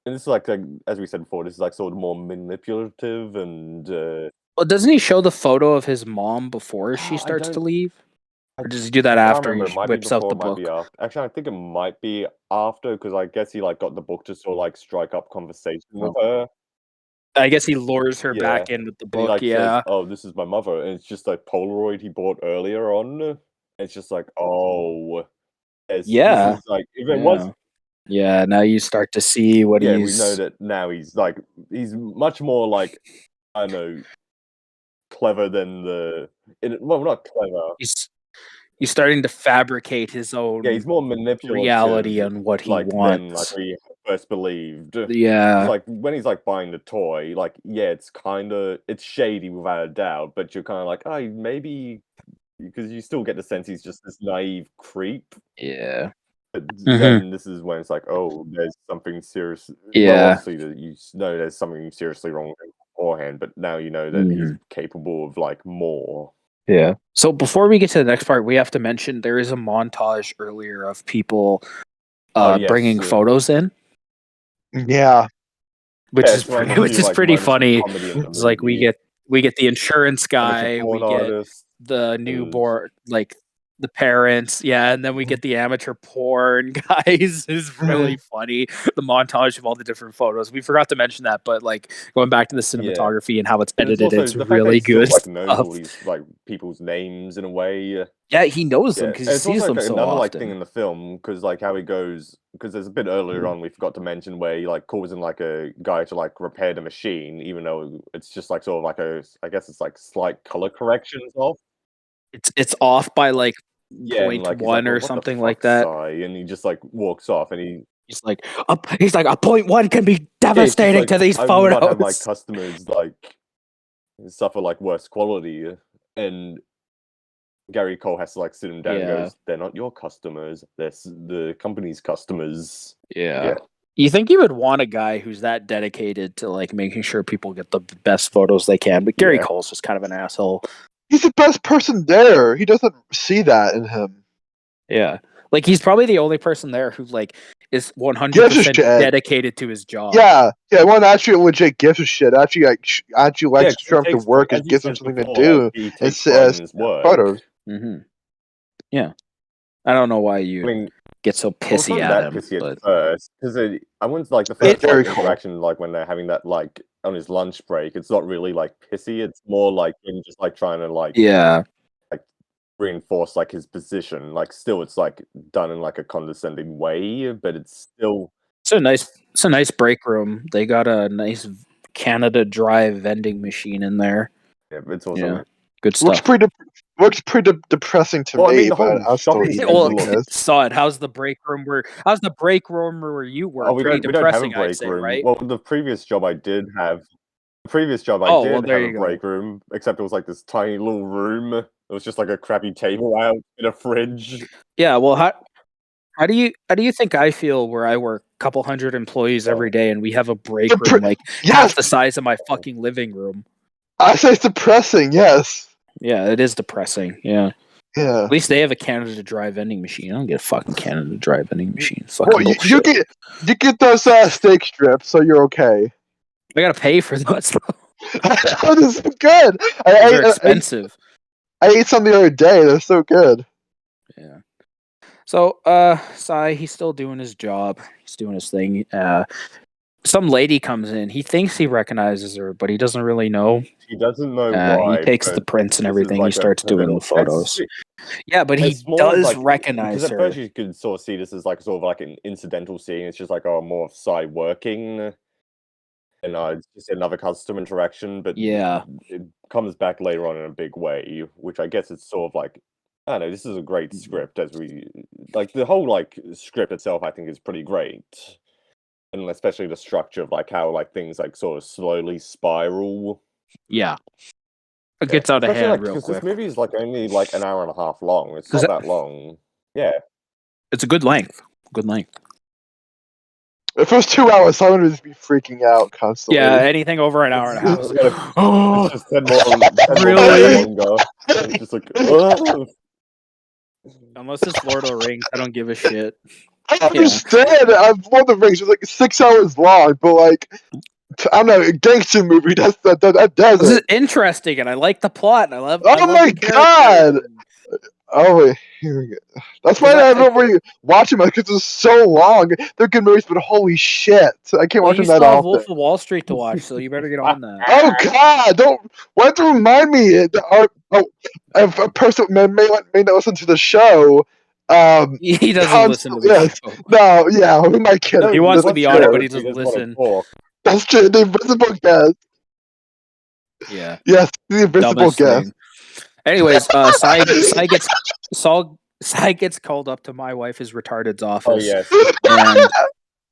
And this is like as we said before, this is like sort of more manipulative and Well, doesn't he show the photo of his mom before she I starts to don't leave? I Or does he do that can't after remember. he It might be whips out before, the it might be book? after. Actually, I think it might be after because I guess he like got the book to sort of like strike up conversation with her. I guess he lures her Yeah. back in with the And he book. like says, Yeah. "Oh, this is my mother," and it's just like Polaroid he bought earlier on. It's just like, oh, Yeah. This is like if it was, Yeah. Now you start to see what yeah, he's. we know that now he's much more like I don't know, clever than well, not clever. He's starting to fabricate his own Yeah, he's more manipulative reality on what he than like wants. we first believed. Yeah. It's like when he's like buying the toy, like yeah, it's shady without a doubt, but you're kind of like, oh, maybe because you still get the sense he's just this naive creep. Yeah. But Mhm. then this is when it's like, oh, there's something serious. Yeah. Well, obviously, you know there's something seriously wrong with him beforehand, but now you know that he's capable of like more. Yeah. So before we get to the next part, we have to mention there is a montage earlier of people Yes. bringing photos in, Yeah. which Yeah, is it's one of the which few, is like, pretty moments of funny. comedy in the It's like we movie. get the insurance guy, Amateur we porn get artist, the newborn, like the parents, yeah, and then we get the amateur porn guys. Is really funny. The montage of all the different photos. We forgot to mention that, but like going back to the cinematography and how it's And it's edited, also it's the fact that really he still, good like, knows stuff. all these like people's names in a way. Yeah, he knows them Yeah, because and he it's sees also them like so another often. like thing in the film because like how he goes because there's a bit earlier on we forgot to mention where he like calls in like a guy to like repair the machine even though it's just like sort of like I guess it's like slight color corrections off. It's off by like Yeah, and like he's 0.1 like, well, or what the something fuck, like that. Si? And he just like walks off and He's like a 0.1 can be yeah, it's just, devastating like, to these I would not have like photos. customers like suffer like worse quality and Gary Cole has to like sit him down and Yeah. goes, they're not your customers, they're the company's customers. Yeah. You think you would want a guy who's that dedicated to like making sure people get the best photos they can, but Gary Yeah. Cole's just kind of an asshole. He's the best person there. He doesn't see that in him. Yeah. Like he's probably the only person there who like is 100% Gives a shit. dedicated to his job. Yeah, one actually legit gives a shit. Actually, actually likes to show him to work and gives him something to do. Like, he And takes pride in his work. photos. Yeah. I don't know why you I mean, get so well, it's pissy not at that him. pissy But at first because I wouldn't like the It's first like, very cool. interaction like when they're having that like on his lunch break. It's not really like pissy. It's more like him just like trying to like yeah. reinforce like his position. Like still, it's like done in like a condescending way, but it's still It's a nice break room. They got a nice Canada Dry vending machine in there. yeah, it's also Yeah. Good stuff. Looks pretty depressing to Well, I me, mean, the but whole I'll still shopping eat center Well, look- it. saw it. How's the break room where you were? Oh, we Pretty don't have a depressing, I'd break say, room. right? Well, the previous job I did have there have you a go. break room, except it was like this tiny little room. It was just like a crappy table out in a fridge. Yeah. Well, how do you think I feel where I work a couple hundred employees every day and we have a break room like half the size of my fucking living room? I say it's depressing. Yes. Yeah, it is depressing. Yeah. Yeah. At least they have a Canada Dry vending machine. I don't get a fucking Canada Dry vending machine. Fucking Well, you bullshit. get those steak strips, so you're okay. I gotta pay for those. Oh, this is good. They're expensive. I ate some the other day. They're so good. Yeah. So, Sai, he's still doing his job. He's doing his thing. Some lady comes in. He thinks he recognizes her, but he doesn't really know. He doesn't know why. He takes the prints and everything. He starts doing the photos. Yeah, but he does recognize because her. at first you could sort of see this as like sort of like an incidental scene. It's just like more of Sai working, and it's just another customer interaction. But Yeah, it comes back later on in a big way, which I guess it's sort of like I don't know. This is a great script as we like the whole like script itself. I think is pretty great. And especially the structure of like how like things like sort of slowly spiral. yeah. It gets out of Especially, hand like, real because quick. this movie is like only like an hour and a half long. It's not that long. Yeah. It's a good length. Good length. The first 2 hours, Simon would just be freaking out constantly. Yeah, anything over an hour and a half. It's Is like, oh, It's just 10 more, 10 more Really? minutes longer. It's just like, oh. unless it's Lord of the Rings, I don't give a shit. I understand. I've Lord of the Rings is like 6 hours long, but like, I don't know, a gangster movie that does This is it. interesting, and I like the plot, and I love. Oh I love my the characters, God! and- Oh, wait, here we go. That's why Because I don't really watch them because it's so long. They're good movies, but holy shit, I can't Well, watch you them that still have often. Wolf of Wall Street to watch, so you better get on that. Oh God! Don't. Why have to remind me? If a person may not listen to the show. He doesn't listen to the yes. show. No, yeah, who am I kidding? He wants to That's be on it, true. but he doesn't doesn't want to listen. talk. That's true. The Invisible Guest. Yeah, Yes, the Invisible dumbest Guest. thing. Anyways, Sai gets called up to my wife, his retarded's Oh, office, yes.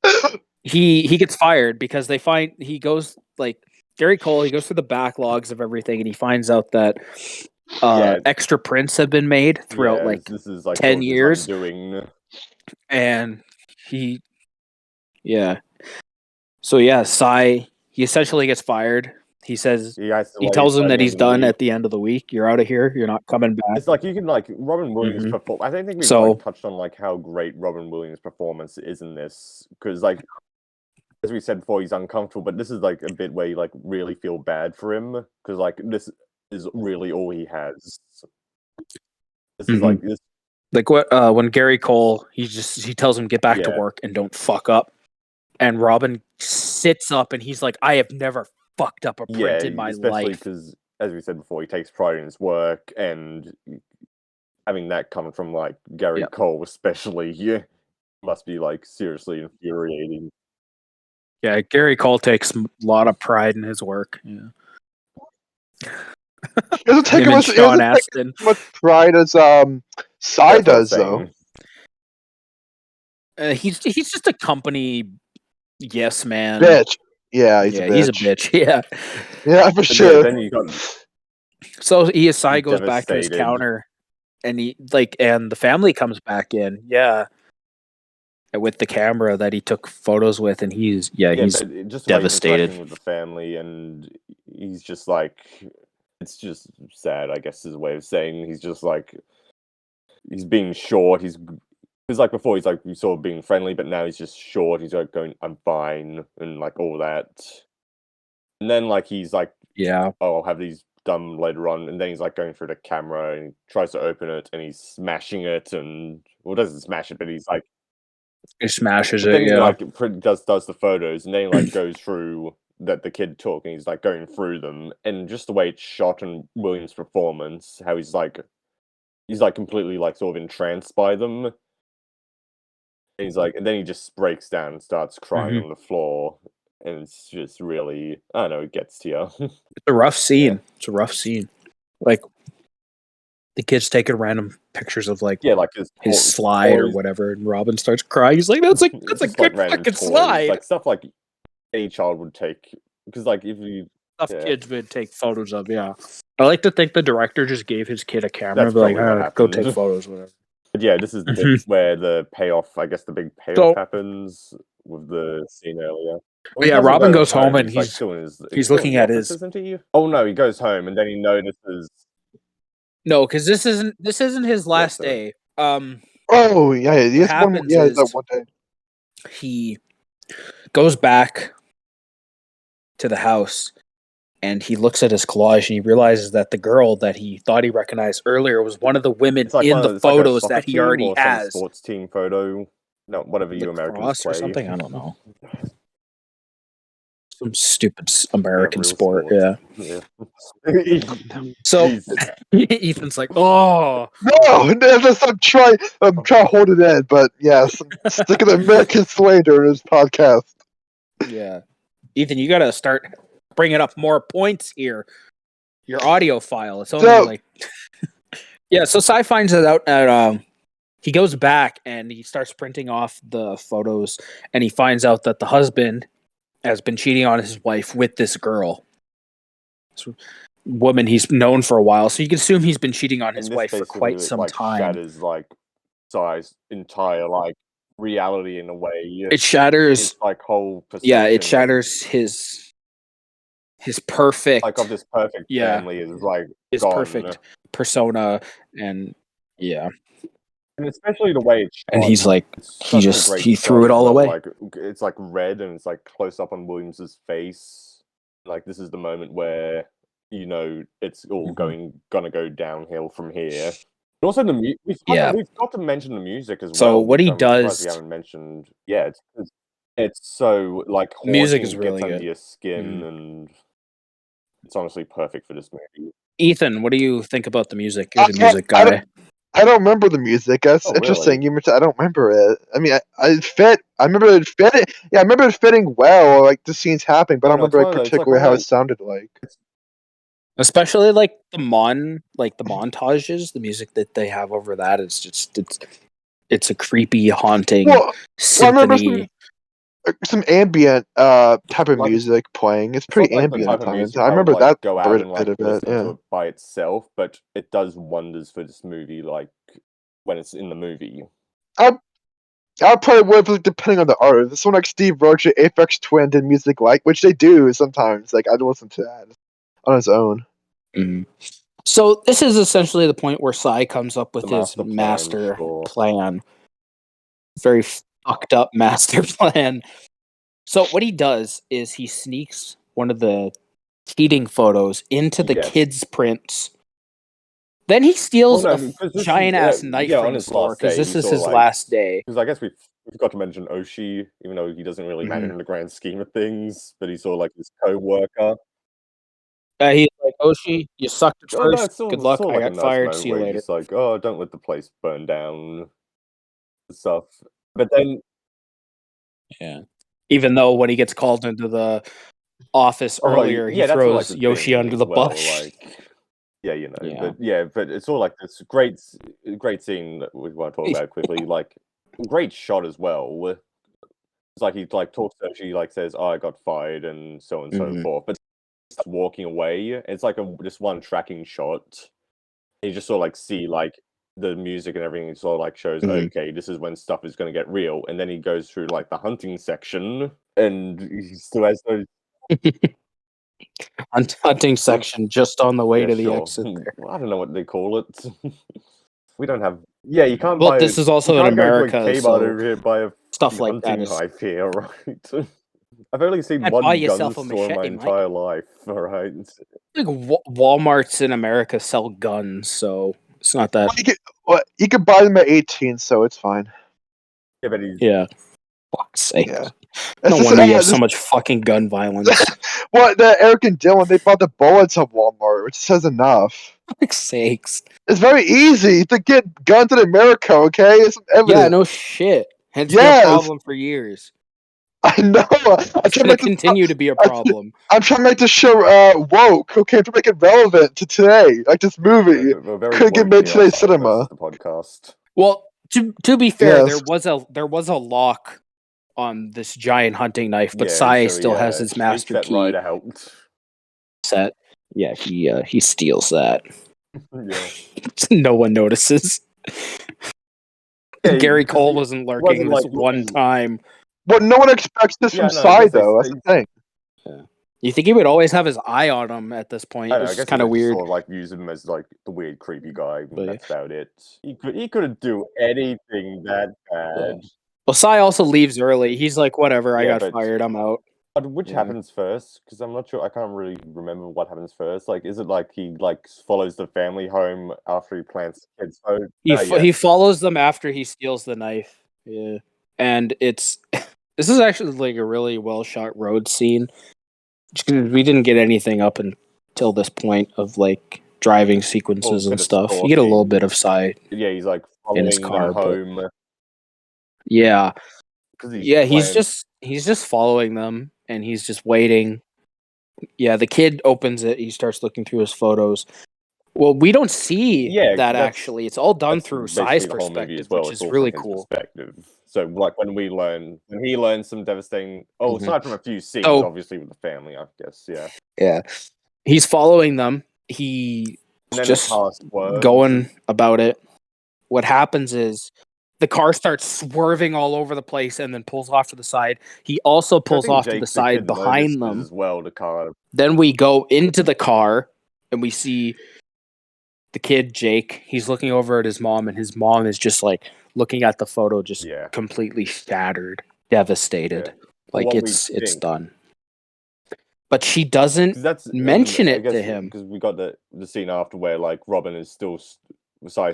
and he gets fired because he goes like Gary Cole. He goes through the backlogs of everything, and he finds out that Yeah. extra prints have been made throughout Yeah, like this is like 10 sort of his years. undoing. and so yeah, Sai, he essentially gets fired. He says He has to he leave tells him by that the he's end of the done week. at the end of the week. You're out of here. You're not coming back. It's like you can like Robin Williams Mhm. perform. I don't think we've So- like touched on like how great Robin Williams' performance is in this because like as we said before, he's uncomfortable. But this is like a bit where you like really feel bad for him because like this is really all he has. This is like this. Like what when Gary Cole, he tells him get back to Yeah. work and don't fuck up. And Robin sits up and he's like, I have never fucked up a print Yeah, in my especially life. because as we said before, he takes pride in his work and having that coming from like Gary Yep. Cole, especially, yeah, must be like seriously infuriating. Yeah, Gary Cole takes a lot of pride in his work. Yeah. It doesn't take Him and much. It Sean doesn't take Astin. as much pride as Sai That's what I'm does, though. saying. He's just a company yes man. Bitch. Yeah, he's a bitch. He's a bitch. Yeah. Yeah, for But sure. yeah, then you got So Sai goes back to his Devastated. counter, and and the family comes back in. Yeah. With the camera that he took photos with, and he's but just the way he's devastated. interacting with the family, and he's just like, it's just sad, I guess is a way of saying. He's just like, he's being short. He's like before, he's like sort of being friendly, but now he's just short. He's like going, "I'm fine," and like all that. And then like he's like, Yeah. "Oh, I'll have these done later on," and then he's like going through the camera and he tries to open it, and he's smashing it, and well, doesn't smash it, but he's like. He smashes But then it. he Yeah. like does the photos, and then he like goes through that the kid talking. He's like going through them, and just the way it's shot and Williams' performance, how he's like completely like sort of entranced by them. And he's like, and then he just breaks down and starts crying on the floor, and it's just really, I don't know, it gets to you. It's a rough scene. It's a rough scene. Like the kid's taking random pictures of like Yeah, like his slide or toys. whatever, and Robin starts crying. He's like, "That's a It's that's a just, like, good random fucking toys, slide." like stuff like any child would take. Because like if you Stuff yeah. kids would take photos of. Yeah. I like to think the director just gave his kid a camera, That's and be like, probably what "Go happened. take photos, whatever." But yeah, this is the bit where the payoff, I guess the big payoff So- happens with the scene earlier. Yeah, He doesn't Robin go goes home and like, he's- still in his, he's still in looking the at office, his- isn't he? Oh no, he goes home and then he notices. No, because this isn't his last sir. day. Oh yeah, he has one. happens Yeah, is- that one day. He goes back to the house and he looks at his collage and he realizes that the girl that he thought he recognized earlier was one of the women It's like in one the of- it's like a photos soccer that he team already or some has. sports team photo. No, whatever you Americans Lacrosse play or something. I don't know. Some stupid American real sport. sports. Yeah. Yeah. So Jesus. Ethan's like, "Oh, No, I'm trying to hold it in, but yes, I'm sticking the American slang during this podcast. yeah." Ethan, you got to start bringing up more points here. Your audio file. It's only So- like. Yeah. So Sai finds it out at he goes back and he starts printing off the photos and he finds out that the husband has been cheating on his wife with this girl. This woman he's known for a while. So you can assume he's been cheating on his And this wife for basically, quite some like, time. shatters like Sai's entire like reality in a way. It shatters. His like whole Yeah, it perception shatters his perfect. like of this perfect Yeah. family is like his gone. perfect persona, and yeah, And especially the way it's shot. and he's like, It's he such a just great he shot threw it as all well, away. Like it's like red and it's like close up on Williams's face. Like this is the moment where you know it's all Mhm. gonna go downhill from here. But also the Yeah. we've got to mention the music as So well. what which he I'm surprised we does- haven't mentioned. Yeah, it's so like Music haunting, is really gets under good. your skin, Mhm. and it's honestly perfect for this movie. Ethan, what do you think about the music? You're the I, music I, guy. I don't remember the music. That's Oh, interesting. really? You mentioned I don't remember it. I mean, it fit. I remember it fitting. Yeah, I remember it fitting well, like the scenes happening, but I Oh don't no, it's remember one like of those. It's like particularly one how of it those. sounded like. Especially like the montages, the music that they have over that is just it's a creepy, haunting Well, I remember symphony. some ambient type of Like music playing. It's It's not pretty like the ambient type at of times. music I I would remember like that go out and bit like of it. listen Yeah. to it by itself, but it does wonders for this movie. Like when it's in the movie. I probably would, like, depending on the artist. If someone like Steve Roach or Aphex Twin did music like, which they do sometimes. Like I'd listen to that on his own. Mhm. So this is essentially the point where Sai comes up with The his master plan, master sure. plan. Very fucked up master plan. So what he does is he sneaks one of the cheating photos into the Yes. kids' prints. Then he steals Well, a no, 'cause this is- giant ass knife yeah, from on the his store last because day, this he is saw, his like- last day. Because I guess we forgot to mention Oshi, even though he doesn't really matter Mhm. in the grand scheme of things. But he saw like his co-worker. He's like, Oshi, you sucked at Oh no, first. it's still, Good luck. still I like a got nice fired. moment See you where he's later. just like, oh, don't let the place burn down, and stuff. But then Yeah. Even though when he gets called into the office earlier, he yeah, that's all, like, throws the Yoshi thing under as the well, bus. like, yeah, you know, Yeah. but it's all like this great scene that we want to talk about quickly, like great shot as well. It's like he like talks to her, she like says, "Oh, I got fired," and so Mhm. forth. But starts walking away. It's like just one tracking shot. You just sort of like see like the music and everything. Sort of like shows, Mhm. okay, this is when stuff is going to get real. And then he goes through like the hunting section, and he still has those. Hunting section just on the way Yeah, to the sure. exit there. Well, I don't know what they call it. We don't have. Yeah, you can't Well, buy. this is also you in can't go to a America, Kmart so over here and buy a stuff like that hunting is knife here, right? I've only seen buy one gun yourself a store in my machete, Mike. entire life. All right. like Walmarts in America sell guns, so it's not that. You could buy them at 18, so it's fine. Yeah, but he's, Yeah. Fuck's sake. Yeah. No wonder you have so much fucking gun violence. Well, Eric and Dylan, they bought the bullets at Walmart, which says enough. Fuck's sakes. It's very easy to get guns in America, okay? It's evident. Yeah, no shit. It's been Yes. a problem for years. I know. It's going to continue to be a problem. I'm trying to make this show woke, okay? To make it relevant to today, like this movie. we're very Could get woke made here on today's Simon cinema. versus the podcast. Well, to be fair, Yes. there was a lock on this giant hunting knife, but Yeah, Sai so still he, has his takes master that key right out. set. Yeah, he steals that. Yeah. No one notices. Yeah, Gary because Cole he wasn't lurking wasn't, this like, one looking- time. But no one expects this Yeah, from no, I Psy, guess they- though. That's the thing. You think he would always have his eye on him at this point? I don't know, I It's guess kind of they just weird. sort of like use him as like the weird, creepy guy. But yeah. That's about it. He couldn't do anything that bad. Well, Sai also leaves early. He's like, whatever, I Yeah, got but- fired, I'm out. But which Yeah. happens first? Because I'm not sure. I can't really remember what happens first. Like, is it like he like follows the family home after he plants the kids' food? He follows them after he steals the knife. Yeah, and it's this is actually like a really well shot road scene. We didn't get anything up until this point of like driving sequences bit and of stuff. You get a little stalking. bit of Sai. Yeah, he's like In his following car, them but- home. Yeah, Because he's just following them, and he's just waiting. Yeah, the kid opens it. He starts looking through his photos. Well, we don't see Yeah, that that's- actually. It's all done That's through basically Sai's the whole movie perspective, as well. which It's is all really from his cool. perspective. So, like when he learns some devastating. Oh, Mhm. aside from a few scenes, So- obviously with the family, I guess. Yeah. Yeah, he's following them. He's And then just the past words. going about it. What happens is the car starts swerving all over the place and then pulls off to the side. He also I pulls think off to the Jake side kid behind notices them. as well to kind of Then we go into the car and we see the kid, Jake. He's looking over at his mom, and his mom is just like looking at the photo, just yeah. completely shattered, devastated. Yeah. Like What we it's think. done. But she doesn't 'Cause that's mention I it to guess him. because we got the scene after where like Robin is still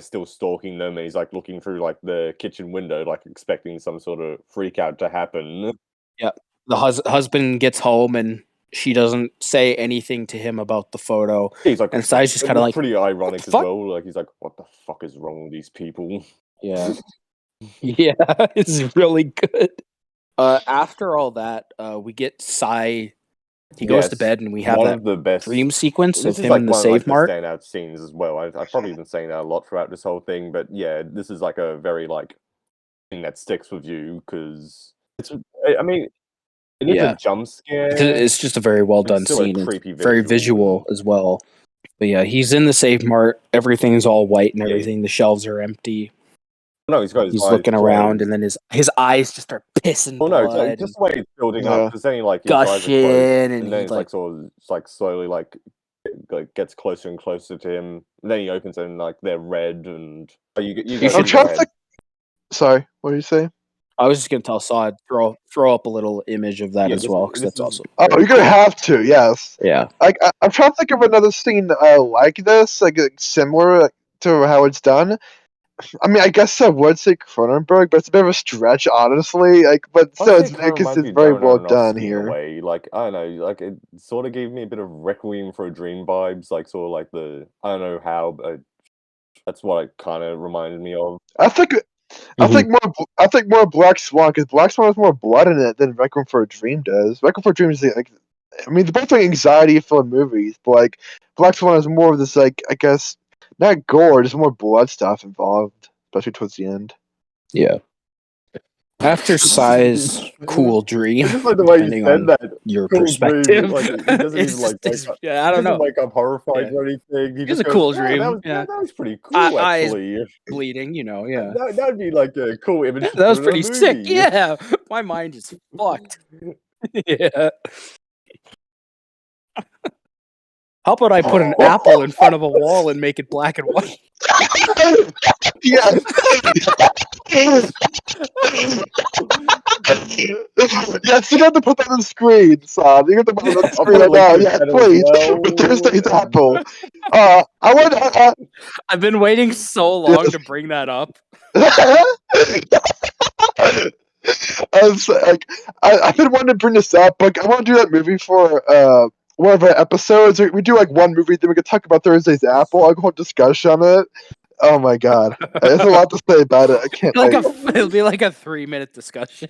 still stalking them, and he's like looking through like the kitchen window, like expecting some sort of freak out to happen. The husband gets home and she doesn't say anything to him about the photo. He's like, And Sai's just it kind of was like, pretty ironic as fuck? well. Like he's like, what the fuck is wrong with these people? yeah. Yeah, it's really good. After all that, we get Sai. He goes to Yes, bed and we have one that of the best dream sequence This of is him like in the one of save like the mart. standout scenes as well. I've probably been saying that a lot throughout this whole thing, but yeah, this is like a very like thing that sticks with you because it's. I mean, it is Yeah. a jump scare. It's just a very well but it's done still a scene. It's creepy very visual as well. But yeah, he's in the save mart. Everything's all white and Yeah. everything. The shelves are empty. No, he's got his He's eyes looking around, closed. and then his eyes just start pissing Well, no, blood, just the way it's building Yeah. up. Because then, like, his eyes are gushing, closed, and and then he's it's like, like sort of, it's like slowly like gets closer and closer to him. And then he opens it, and like they're red, and you You go should- I'm through trying your to head. think. Sorry, what did you say? I was just gonna tell Saad throw up a little image of that Yeah, as this well is- because this that's is- awesome. Oh, you're gonna have to. Yes. Yeah, I'm trying to think of another scene like this, like similar to how it's done. I mean, I guess I would say Cronenberg, but it's a bit of a stretch, honestly. Like, but I'd still, say it's it kinda reminds me of very Darren well done Aronofsky in a here. way. Like, I don't know, like it sort of gave me a bit of Requiem for a Dream vibes, like sort of like the I don't know how, but that's what it kind of reminded me of. I think more Black Swan because Black Swan has more blood in it than Requiem for a Dream does. Requiem for a Dream is like, I mean, they're both like anxiety-filled movies, but like Black Swan has more of this like I guess not gore, just more blood stuff involved, especially towards the end. yeah. After Sai's cool dream, It's just like the way you depending said on that. your Cool perspective, dream, like he doesn't it's even like just- wake up. yeah, I He don't doesn't know. wake up horrified Yeah. or anything. He It was just a goes, cool "Yeah, dream, That was, yeah. that was pretty cool, Eyes actually. Bleeding, yeah. That would be like a cool image. Yeah, to that was put in a pretty sick. movie. Yeah, my mind is fucked. Yeah. How about I put an apple in front of a wall and make it black and white? Yes. Yes, you got to put that on the screen, Sam. You got to put that on the I'll screen put a right link now. to Yes, that as please. well. With Thursday's Apple. I want. I've been waiting so long to bring that up. I've been wanting to bring this up. Like, I want to do that movie for one of our episodes. We do like one movie, then we can talk about Thursday's Apple. Like a whole discussion on it. Oh my god, there's a lot to say about it. I can't wait. It'll be like a 3-minute discussion.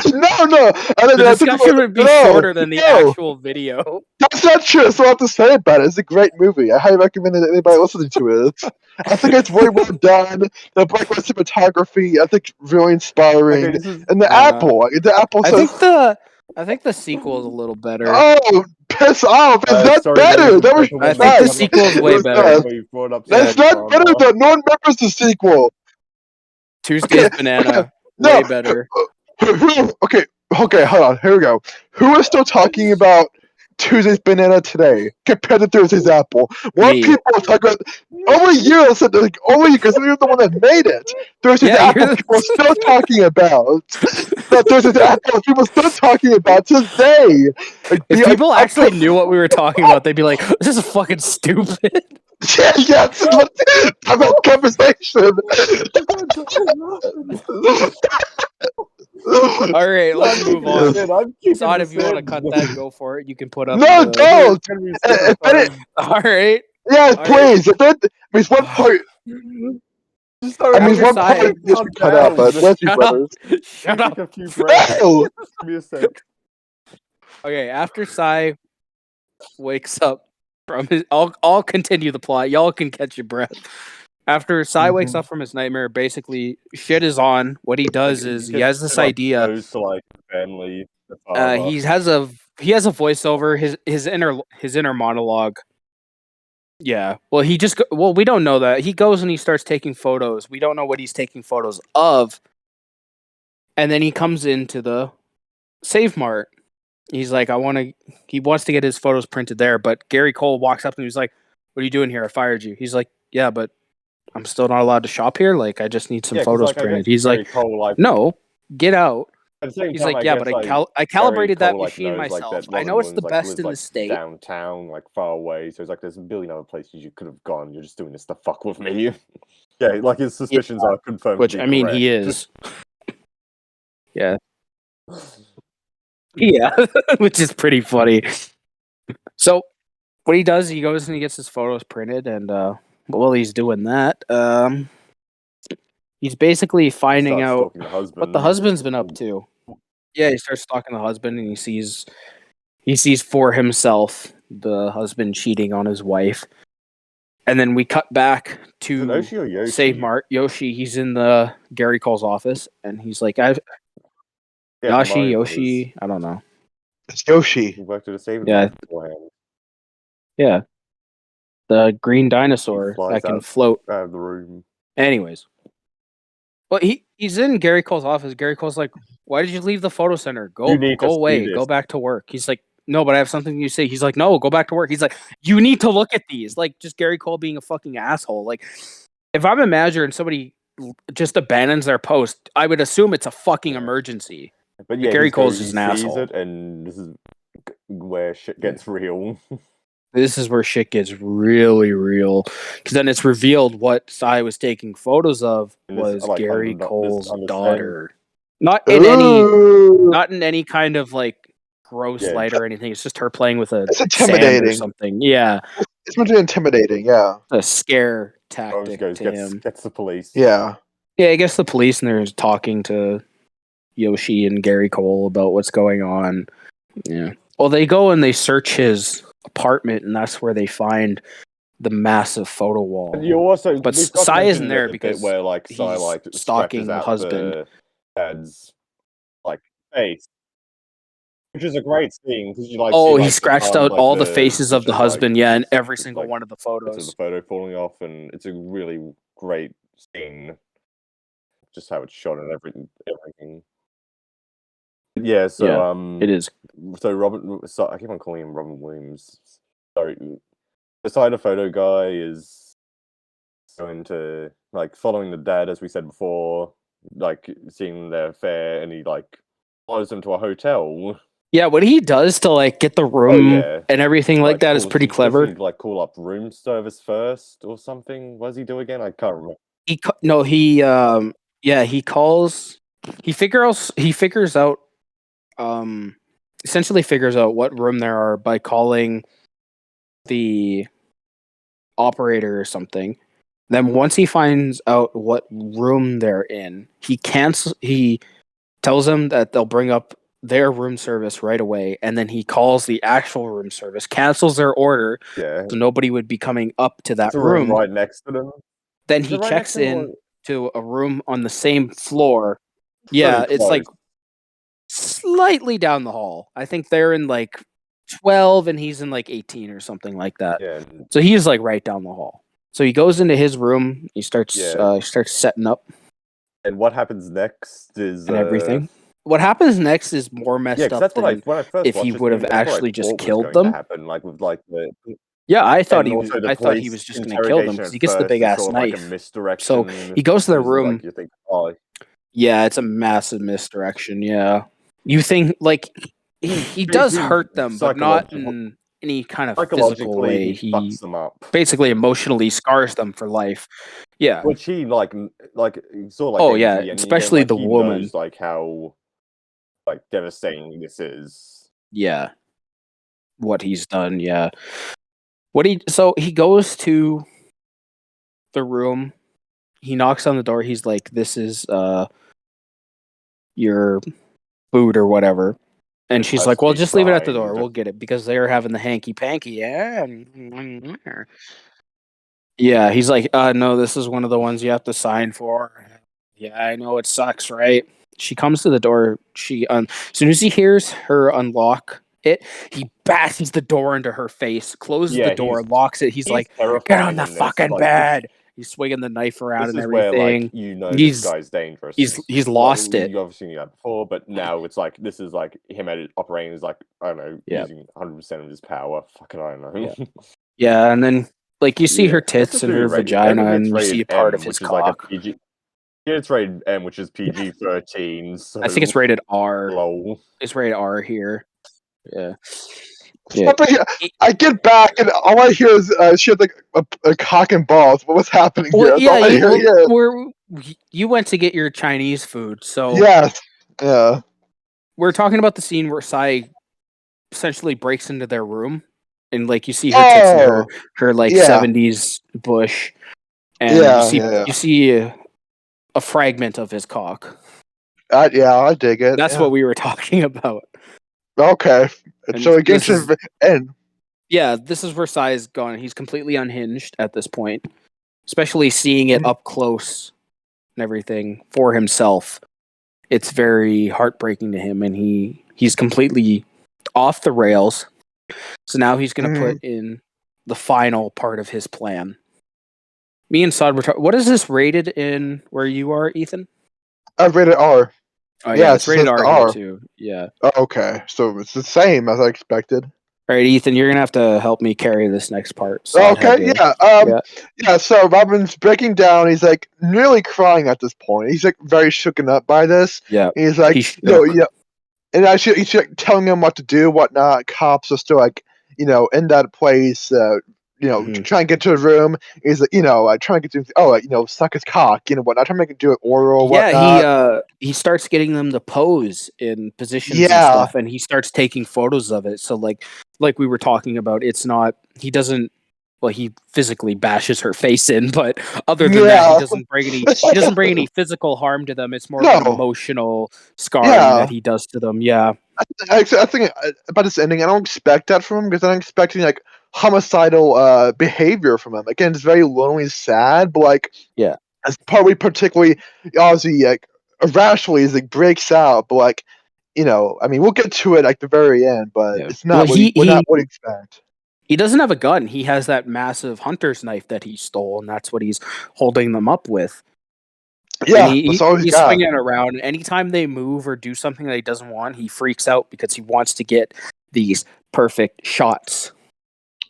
No, I don't The know. discussion would be No, shorter than the no. actual video. That's not true. That's a lot to say about it. It's a great movie. I highly recommend it to anybody listening to it. I think it's really well done. The black and white cinematography, I think, really inspiring. Okay, this is And the apple. I think the sequel is a little better. Oh, piss off! It's not sorry, better. ladies and That was gentlemen, I think nice. the sequel's way It was better. nice. We've brought up That's some not better. drama. Though. No one remembers the sequel. Tuesday's Okay, Banana, no. way better. Okay, hold on. Here we go. Who is still talking about Tuesday's Banana today compared to Thursday's Apple? More Me. people are talking about. Over years, like over years, because you're the one that made it. Thursday's Yeah, Apple, you're people are still talking about. That Thursday's Apple, people are still talking about today. Like, If people actually knew what we were talking about, they'd be like, "This is fucking stupid." yeah, about conversation. All right, let's move on. I'm keeping Sod, this if you want to in. cut that, go for it. You can put up. No, the- don't. It's gonna be If super it- fun. All right. Yeah, All please. If it means one part, Just start I mean, After one Sai- part just calm cut out, but down. let's be Shut up. brothers. Shut up. Take a few breaths. No! Give me a sec. Okay, after Sai wakes up from his, I'll continue the plot. Y'all can catch your breath. After Sai wakes up from his nightmare, basically shit is on. What he does is he has this idea. Goes to like family. the Uh, father. he has a voiceover. His inner monologue Yeah. Well, we don't know that. He goes and he starts taking photos. We don't know what he's taking photos of. And then he comes into the Save Mart. He's like, he wants to get his photos printed there, but Gary Cole walks up and he's like, "What are you doing here? I fired you." He's like, "Yeah, but I'm still not allowed to shop here. Like, I just need some 'cause, photos like, I printed." guess He's Gary like, Cole, like, "No, get out." at the same He's time, like, I "Yeah, guess, but like, I Gary calibrated that Cole, like, machine knows, like, myself. that I know it's Robin the Williams, like, best lives, in the like, state." downtown, like, far away, so he's like, "There's a billion other places you could have gone. You're just doing this to fuck with me." Yeah, like, his suspicions are confirmed Which to be I mean, correct. he is. Yeah. Yeah, which is pretty funny. So what he does, he goes and he gets his photos printed, and while he's doing that, he's basically finding Starts out stalking the what husband. the husband's been up to. Yeah, he starts stalking the husband, and he sees for himself the husband cheating on his wife. And then we cut back Is it to Oshi or Yoshi? Save Mart. Yoshi, he's in the Gary Cole's office, and he's like, Yeah, Yoshi, Yoshi. I don't know. It's Yoshi. He worked at a saving Yeah. mart beforehand. Yeah. The green He dinosaur flies that can out float. of the room. Anyways. Well, he's in Gary Cole's office. Gary Cole's like, "Why did you leave the photo center? You need Go to see away. this. Go back to work." He's like, "No, but I have something to say." He's like, "No, go back to work." He's like, "You need to look at these." Like, just Gary Cole being a fucking asshole. Like, if I'm a manager and somebody just abandons their post, I would assume it's a fucking emergency. But yeah, Gary he Cole's sees just an asshole. it, and this is where shit gets real. This is where shit gets really real, because then it's revealed what Sai was taking photos of And this, was like, Gary this Cole's understand- daughter. Not in any Ooh, not in any kind of like gross Yeah. light or anything. It's just her playing with a It's sand or intimidating. something. Yeah, It's meant to be intimidating. Yeah. a scare Rose tactic goes, to him. gets the police. Yeah. Yeah, I guess the police and they're talking to Yoshi and Gary Cole about what's going on. Yeah. Well, they go and they search his apartment, and that's where they find the massive photo wall. And you also, But we've got to Sai mention isn't there the bit because where like Sai he's like stalking stretches the out husband. the dad's like face, which is a great scene because you like. Oh, see, he like, the scratched tongue, out like, all the faces of the pictures, husband, like, yeah, in just, every single like, one of the bits photos. of the photo falling off, and it's a really great scene. Just how it's shot and everything. Yeah, so It is. So I keep on calling him Robin Williams. So the side of photo guy is going to like following the dad, as we said before, like seeing their affair, and he like follows them to a hotel. Yeah, what he does to like get the room yeah. and everything like that is pretty clever. Doesn't he, like call up room service first or something? What does he do again? I can't remember. He calls. He figures out essentially figures out what room there are by calling the operator or something. Then once he finds out what room they're in, he tells them that they'll bring up their room service right away, and then he calls the actual room service, cancels their order, Yeah. so nobody would be coming up to that It's a room. right next to them. Then Is he it right checks next to them in to a room on the same floor. Pretty Yeah, it's like close. slightly down the hall. I think they're in like 12 and he's in like 18 or something like that. Yeah. So he's like right down the hall. So he goes into his room. He starts setting up And what happens next is and everything. What happens next is more messed Yeah, 'cause up that's what I than when I first if watched he this would have movie, that's what I actually just thought was killed going to them. happen, like with like the Yeah, I thought and also the I thought he police was just going to kill them interrogation because at he gets the first big is ass sort of like a knife. misdirection. So he goes to their It's room. Like you think, oh, Yeah, it's a massive misdirection. Yeah, you think like he does hurt them, but not in any kind of physical psychologically way. he He fucks them up, basically emotionally scars them for life. Yeah. which he like sort of like Oh, getting yeah, to the end especially again, like, the he woman. knows like how like devastating this is. Yeah. What he's done, yeah. So he goes to the room. He knocks on the door. He's like, "This is your food or whatever." And she's Has like, to "Well, be just leave it at the door. signed. We'll get it," because they're having the hanky panky. Yeah. Yeah, he's like, no, this is one of the ones you have to sign for. Yeah, I know it sucks, right? She comes to the door. As soon as he hears her unlock it, he bashes the door into her face, closes the door, locks it. He's like, "Get on the fucking bed." He's swinging the knife around and everything. Where, like, this guy's dangerous. He's lost it. You obviously knew that before, but now it's like this is like him operating as like, I don't know, using 100% of his power. Fucking I don't know. Yeah, and then like you see her tits and her vagina, and you see part of his cock. It's rated M, which is PG-13. So I think it's rated R. Lol. It's rated R here. Yeah. I get back and all I hear is she had like a cock and balls. What's happening here? You went to get your Chinese food, so yes, yeah. We're talking about the scene where Sai essentially breaks into their room, and like you see her tits in her like 70s bush, and you see a fragment of his cock. I dig it. That's what we were talking about. Okay, so it gets to the end. Yeah, this is where Sai's gone. He's completely unhinged at this point, especially seeing it up close and everything for himself. It's very heartbreaking to him, and he's completely off the rails. So now he's going to put in the final part of his plan. Me and Saad were talking. What is this rated in where you are, Ethan? I've rated R. Oh yeah, it's rated R here too. Yeah. Okay, so it's the same as I expected. All right, Ethan, you're gonna have to help me carry this next part. So So Robin's breaking down. He's like nearly crying at this point. He's like very shooken up by this. Yeah. He's like, and he's like, telling him what to do, whatnot. Cops are still like, in that place. Try and get to the room. He's like, trying to get to, suck his cock, whatnot. Trying to make it do it oral, whatnot. Yeah, he starts getting them to pose in positions and stuff, and he starts taking photos of it. So like we were talking about, it's not, he doesn't, well, he physically bashes her face in, but other than that, he doesn't bring any physical harm to them. It's more of an emotional scarring that he does to them. Yeah. I think about this ending, I don't expect that from him, because I'm expecting like homicidal behavior from him. Again, it's very lonely, sad, but like, as probably particularly obviously like irrationally as it breaks out, but like, I mean, we'll get to it at the very end, but it's not what we expect. He doesn't have a gun. He has that massive hunter's knife that he stole, and that's what he's holding them up with. Yeah, he's swinging it around. Anytime they move or do something that he doesn't want, he freaks out because he wants to get these perfect shots.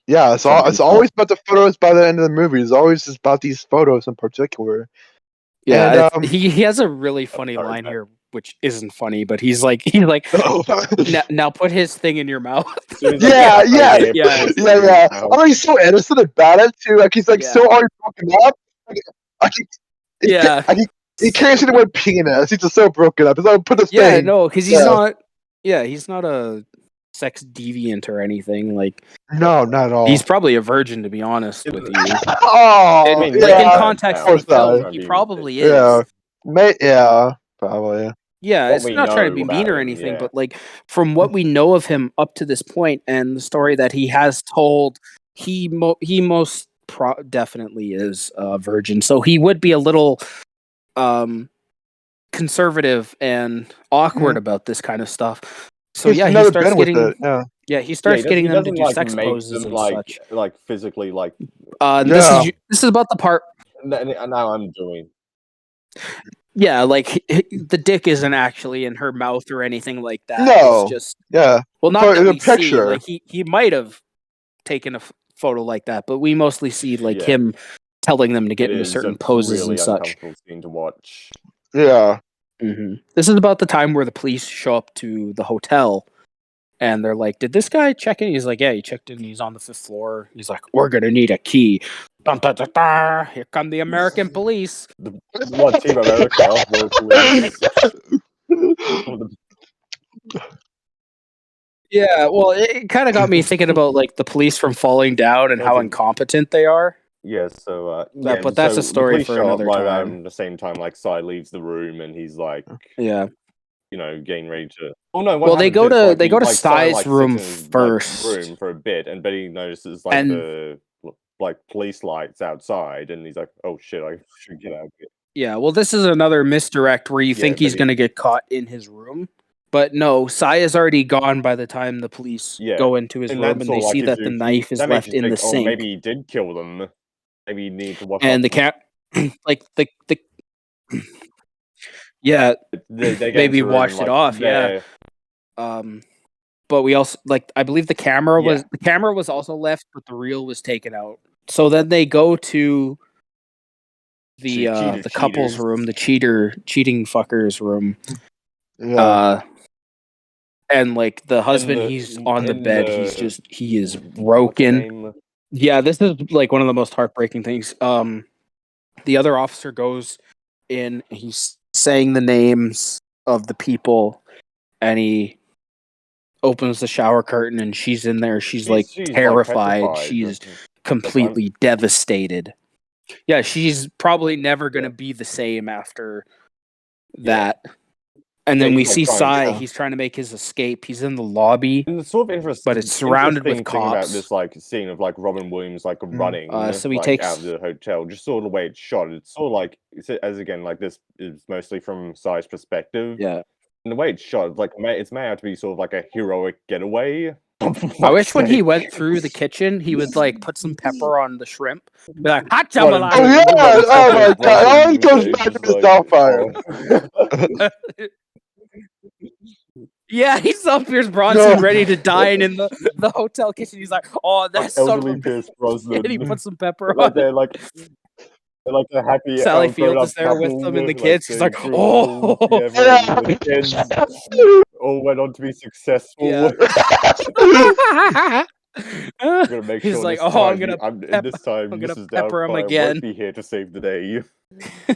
Yeah, it's always about the photos by the end of the movie. It's always just about these photos in particular. Yeah, and, he has a really funny line here, which isn't funny, but he's like, now put his thing in your mouth. Yeah. Oh, he's so innocent about it too. Like he's like so already broken up. He can't see the word penis. He's just so broken up. He's like, put this thing. Yeah, no, because he's not. Yeah, he's not a sex deviant or anything. Like, no, not at all. He's probably a virgin, to be honest with you. In context of the film, he probably is. Probably. Yeah, it's not trying to be mean or anything, but like from what we know of him up to this point and the story that he has told, he most definitely is a virgin. So he would be a little conservative and awkward about this kind of stuff. So he starts getting he starts getting them to do sex poses and such, like physically, like. This is about the part. Now I'm doing. Yeah, like the dick isn't actually in her mouth or anything like that. No, it's just well, not in the picture. Like he might have taken a photo like that, but we mostly see like him telling them to get into certain poses really and such. Scene to watch. Yeah. Mm-hmm. This is about the time where the police show up to the hotel, and they're like, "Did this guy check in?" He's like, "Yeah, he checked in. He's on the 5th floor." He's like, "We're gonna need a key." Dun, dun, dun, dun. Here come the American police. What Team America? Yeah, well, it kind of got me thinking about like the police from Falling Down and how incompetent they are. Yeah, so but that's a story for another time. Around the same time, like Sai leaves the room and he's like, getting ready to. Oh no! Well, they go to Sai's room first. Room for a bit, and Betty notices like the police lights outside, and he's like, "Oh shit, I should get out." Yeah, well, this is another misdirect where you think he's gonna get caught in his room, But no, Sai is already gone by the time the police Yeah, go into his and room that's and sort they of like see if that the you- knife is that makes left you in the think, oh, sink. maybe he did kill them. Maybe you need to watch. And the cat, like the yeah, They get maybe into the room washed and, it like, off, yeah. they're- But we also I believe the camera Yeah. was also left, but the reel was taken out. So then they go to the couple's cheaters. room, the cheating fuckers room. Yeah. And like the husband, the- he's on the in bed. the- He is what's her broken. name? Yeah, this is like one of the most heartbreaking things. The other officer goes in, he's saying the names of the people, and he opens the shower curtain, and she's in there. She's like terrified. petrified. She's completely devastated. Yeah, she's probably never gonna be the same after that. And then Yeah, we he's, like, see trying- Sai. yeah. He's trying to make his escape. He's in the lobby. And the sort of But it's surrounded with interesting thing about cops. this like scene of like Robin Williams like running So he like, takes- out of the hotel, just sort of the way it's shot. It's sort of like as again like this is mostly from Sai's perspective. Yeah. And the way it's shot, like it's made out to be sort of like a heroic getaway. I wish when he went through the kitchen, he would like put some pepper on the shrimp. Be like, hot jambalaya. Oh, yeah! Oh, my God. It always goes back to the Doubtfire. Yeah, he saw Pierce Bronson ready to dine in the hotel kitchen. He's like, oh, that's son of elderly a Pierce bitch. Brosnan. And he put some pepper like on it. they're like a happy Sally grown-up Field is there with couple, them and the like, kids. She's they like, grew oh. old together, and the kids all went on to be successful. Yeah. I'm gonna make He's sure like, this oh, I'm time, gonna this time I'm gonna Mrs. pepper him Doubtfire again. won't be here to save the day.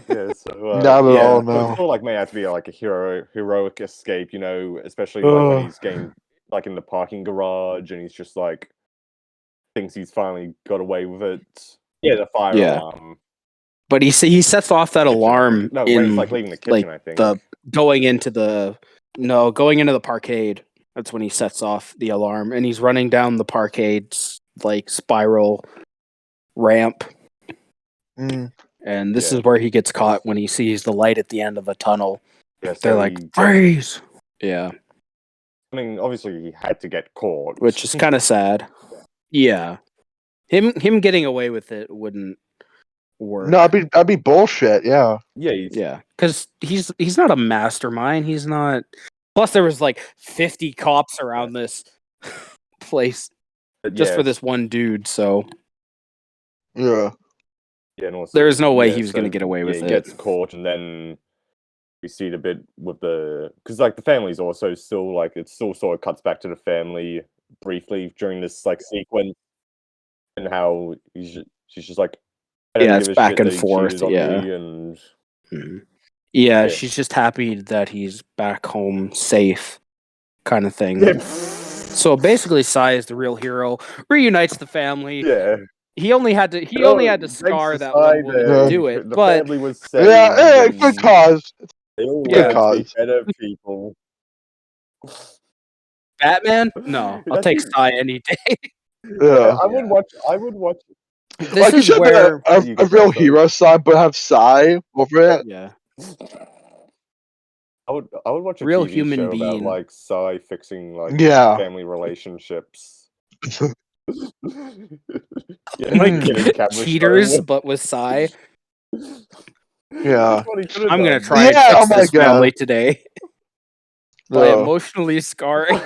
Yeah, so Not at yeah. all, so no. it's all like may have to be like a heroic escape, you know, especially like when he's getting like in the parking garage and he's just like thinks he's finally got away with it. Yeah, the fire Yeah. alarm. But he sets off that Kitchen, I alarm think. No, in when he's like leaving the kitchen, like I think. going into the parkade. That's when he sets off the alarm, and he's running down the parkade's like spiral ramp. Mm. And this Yeah. is where he gets caught when he sees the light at the end of a tunnel. Yeah, so They're like, he- freeze! Yeah, I mean, obviously he had to get caught, which is kind of sad. Yeah. Him getting away with it wouldn't work. No, that'd be bullshit. Yeah. yeah, Yeah, because he's not a mastermind. He's not. Plus, there was like 50 cops around this place just for this one dude. So Yeah. Yeah, and also, there is no way yeah, he was going to so, get away yeah, with he it. gets caught, and then we see it a bit with the because like the family's also still like it still sort of cuts back to the family briefly during this like sequence, and how she's just like I don't Yeah, give it's a back shit and that he forth, cheated on yeah. me, and Mhm. Yeah, Yeah. she's just happy that he's back home safe, kind of thing. So basically, Sai is the real hero. Reunites the family. yeah. He only had to Thanks scar to that Sai one woman there, to do it. The But family was saved. Yeah. Good and cause. They all Yeah. learned to be Cause. better people. Batman? No, I'll That's take true. Sai any day. Yeah. I would watch. I would watch. This Like you is should where a You go real first, sorry. hero side, but have Psy over it. yeah. I would watch a Real TV human show being. about like Psy fixing like Yeah. family relationships. Yeah, Like getting camera cheaters, show. but with Sai. Yeah. That's what he could've I'm gonna done. try and Yeah, fix oh my this God. family today by Yeah. emotionally scarring.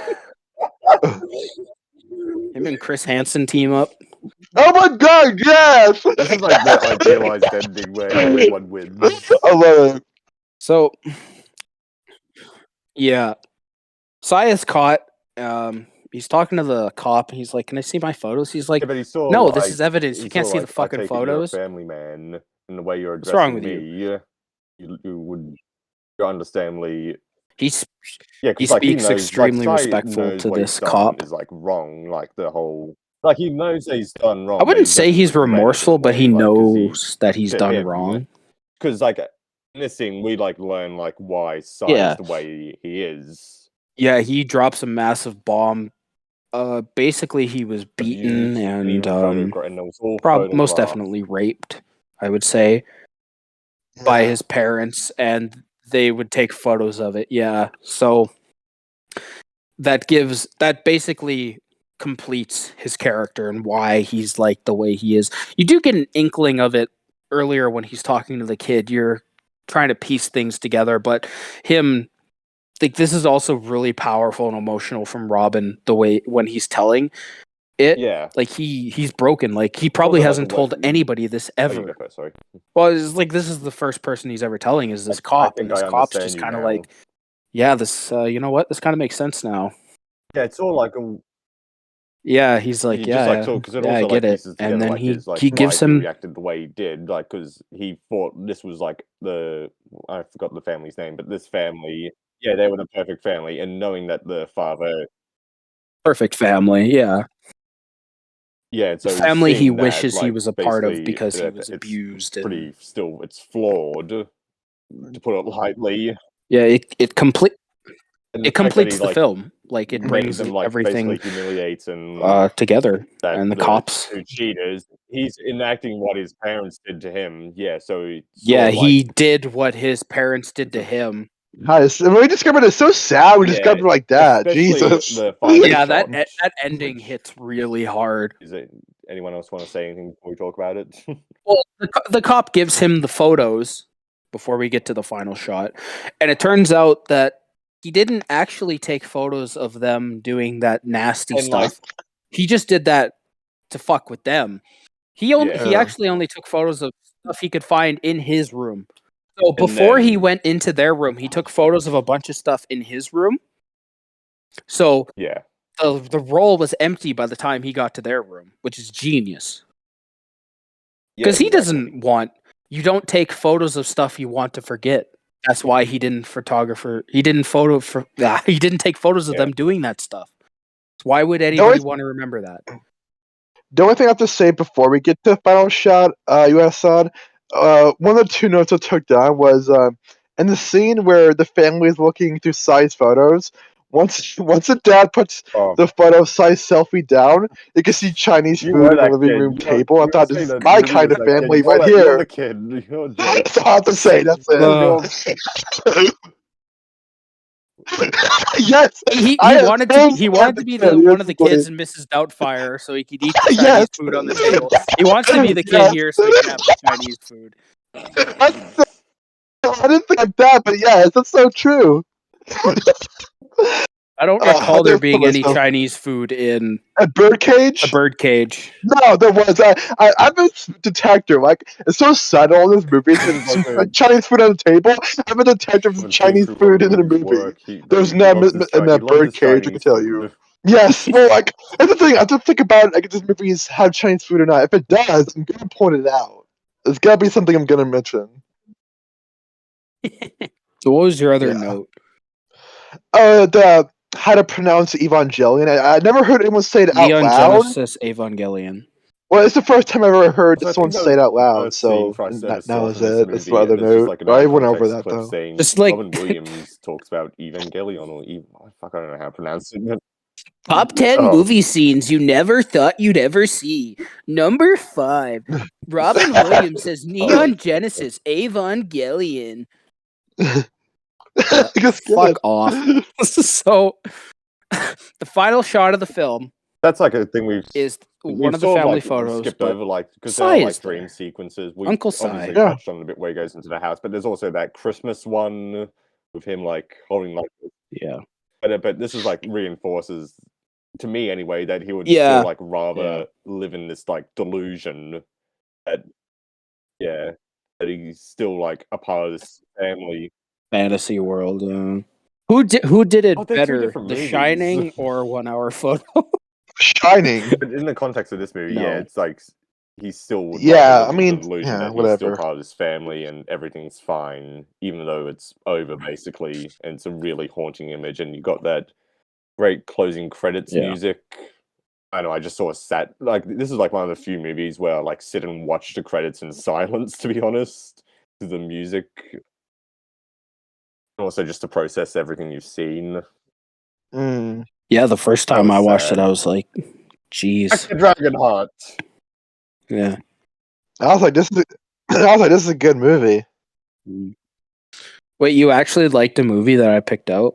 Him and Chris Hansen team up. Oh my God! Yes. This is like the idealized ending where everyone wins. I love it. So, yeah, Sai is caught. He's talking to the cop. He's like, "Can I see my photos?" He's like, Yeah, but he's sort of "No, like, this is evidence. You he's can't sort see of the like, I fucking take it you're a photos." family man, and the way you're What's wrong addressing with me, you would you're understandably He's yeah. He 'cause, like, speaks knows, extremely like, Sai respectful knows to what this he's done cop. is like wrong, like the whole like he knows that he's done wrong. I wouldn't say he's remorseful, but he knows that he's to done him, wrong. because like in this scene we like learn like why Sai Yeah. is the way he is. Yeah, he drops a massive bomb. Basically, he was beaten Abused, and even and it was all most photographed. definitely raped. I would say by his parents, and they would take photos of it. Yeah, so that basically completes his character and why he's like the way he is. You do get an inkling of it earlier when he's talking to the kid. You're trying to piece things together, but him, like, this is also really powerful and emotional from Robin, the way when he's telling it. Yeah. Like he's broken. Like he probably Also, like, hasn't told anybody this Oh, you go ever. first, sorry. Well, it's like this is the first person he's ever telling is this cop, think and this I cop's understand just you kind of now. like, yeah, this you know what, this kind of makes sense now. Yeah, it's all like Yeah, he's like, he yeah, just like so because it yeah, also I get like it. pieces together And then like his like he why gives he him reacted the way he did, like because he thought this was like I forgot the family's name, but this family, yeah, they were the perfect family, and knowing that the father, perfect family. Yeah, yeah, the so family he seeing that, wishes he like was a part of basically because he that was it's abused and pretty still it's flawed, to put it lightly, yeah, and the it fact that he completes the like film. Like it made brings them like everything basically humiliate and together, that and the the cops. two cheaters, he's enacting what his parents did to him. Yeah, so he sort Yeah, of like he did what his parents did to him. Guys, when we discovered it's so sad we Yeah, discovered it like that. especially Jesus. the final Yeah, shot. that ending which- hits really hard. Is it anyone else want to say anything before we talk about it? Well, the cop gives him the photos before we get to the final shot, and it turns out that he didn't actually take photos of them doing that nasty And, like- stuff. He just did that to fuck with them. He Yeah. actually only took photos of stuff he could find in his room. So And before he then- went into their room, he took photos of a bunch of stuff in his room. So Yeah, the roll was empty by the time he got to their room, which is genius. Because he doesn't want, you don't take photos of stuff you want to forget. That's why he didn't he didn't take photos of Yeah. them doing that stuff. Why would anybody want to remember that? The only thing I have to say before we get to the final shot, USAD, one of the two notes I took down was in the scene where the family is looking through Sai's photos. Once the dad puts Oh. the photo of Sai's selfie down, you can see Chinese You food were on the that living kid. room You table. I were thought this saying is that my you kind were of that kid. family You're right You're here. the kid. You're That's all I have to say. That's it. Yes, He I wanted told to be you one of the yesterday. kids in Mrs. Doubtfire so he could eat the Chinese Yes. food on the table. He wants to be the kid Yes. here so he can have the Chinese food. I didn't think like that, but yes, that's so true. I don't Oh, recall I there just being put any myself- Chinese food in A birdcage? a birdcage. No, there was. I'm a detective. Like, it's so subtle in this movie. Like Chinese food on the table. I'm a detective Haven't with seen Chinese through food in the Robin Williams' movie. work. There's He none loves in his that he loves his birdcage, I can Chinese tell food. you. Yes, well, like, that's the thing. I have to think about, like, if this movie have Chinese food or not. If it does, I'm gonna point it out. It's gotta be something I'm gonna mention. So what was your other Yeah. note? The how to pronounce Evangelion. I never heard anyone say it out Neon loud. Genesis Evangelion. Well, it's the first time I've ever heard So I someone think that say it was out the loud. first scene So Christ and ever that saw was from this it. That's movie, my other and it's just note. like an I out of went over context that clip though. saying Just like- Robin Williams talks about Evangelion or fuck, I don't know how to pronounce it. Top 10 Oh. movie scenes you never thought you'd ever see. Number 5. Robin Williams says Neon Genesis Evangelion. Just Fuck good. off. So, the final shot of the film That's like a thing we've one of the sort of, family like, photos. skipped But over, like because Sai there are like is dream there. sequences. We Uncle Sai. obviously Yeah. touched on it a bit where he goes into the house, but there's also that Christmas one with him like holding like. Yeah. But this is like reinforces to me anyway that he would Yeah. still like rather live in this like delusion that that he's still like a part of this family. Fantasy world. Who did it Oh, they're two better? different The movies. Shining or 1 Hour Photo? Shining. But in the context of this movie, No. yeah, it's like he's still would Yeah, like to live I in mean, the delusion yeah, that he's whatever. still part of his family and everything's fine, even though it's over basically, and it's a really haunting image. And you got that great closing credits Yeah. music. I know. I just sort of sat like this is like one of the few movies where I like sit and watch the credits in silence. To be honest, to the music, also just to process everything you've seen. Mm. Yeah, the first That time was I watched sad. it, I was like, "Jeez." Dragonheart. Yeah. I was like, this is a good movie. Wait, you actually liked a movie that I picked out?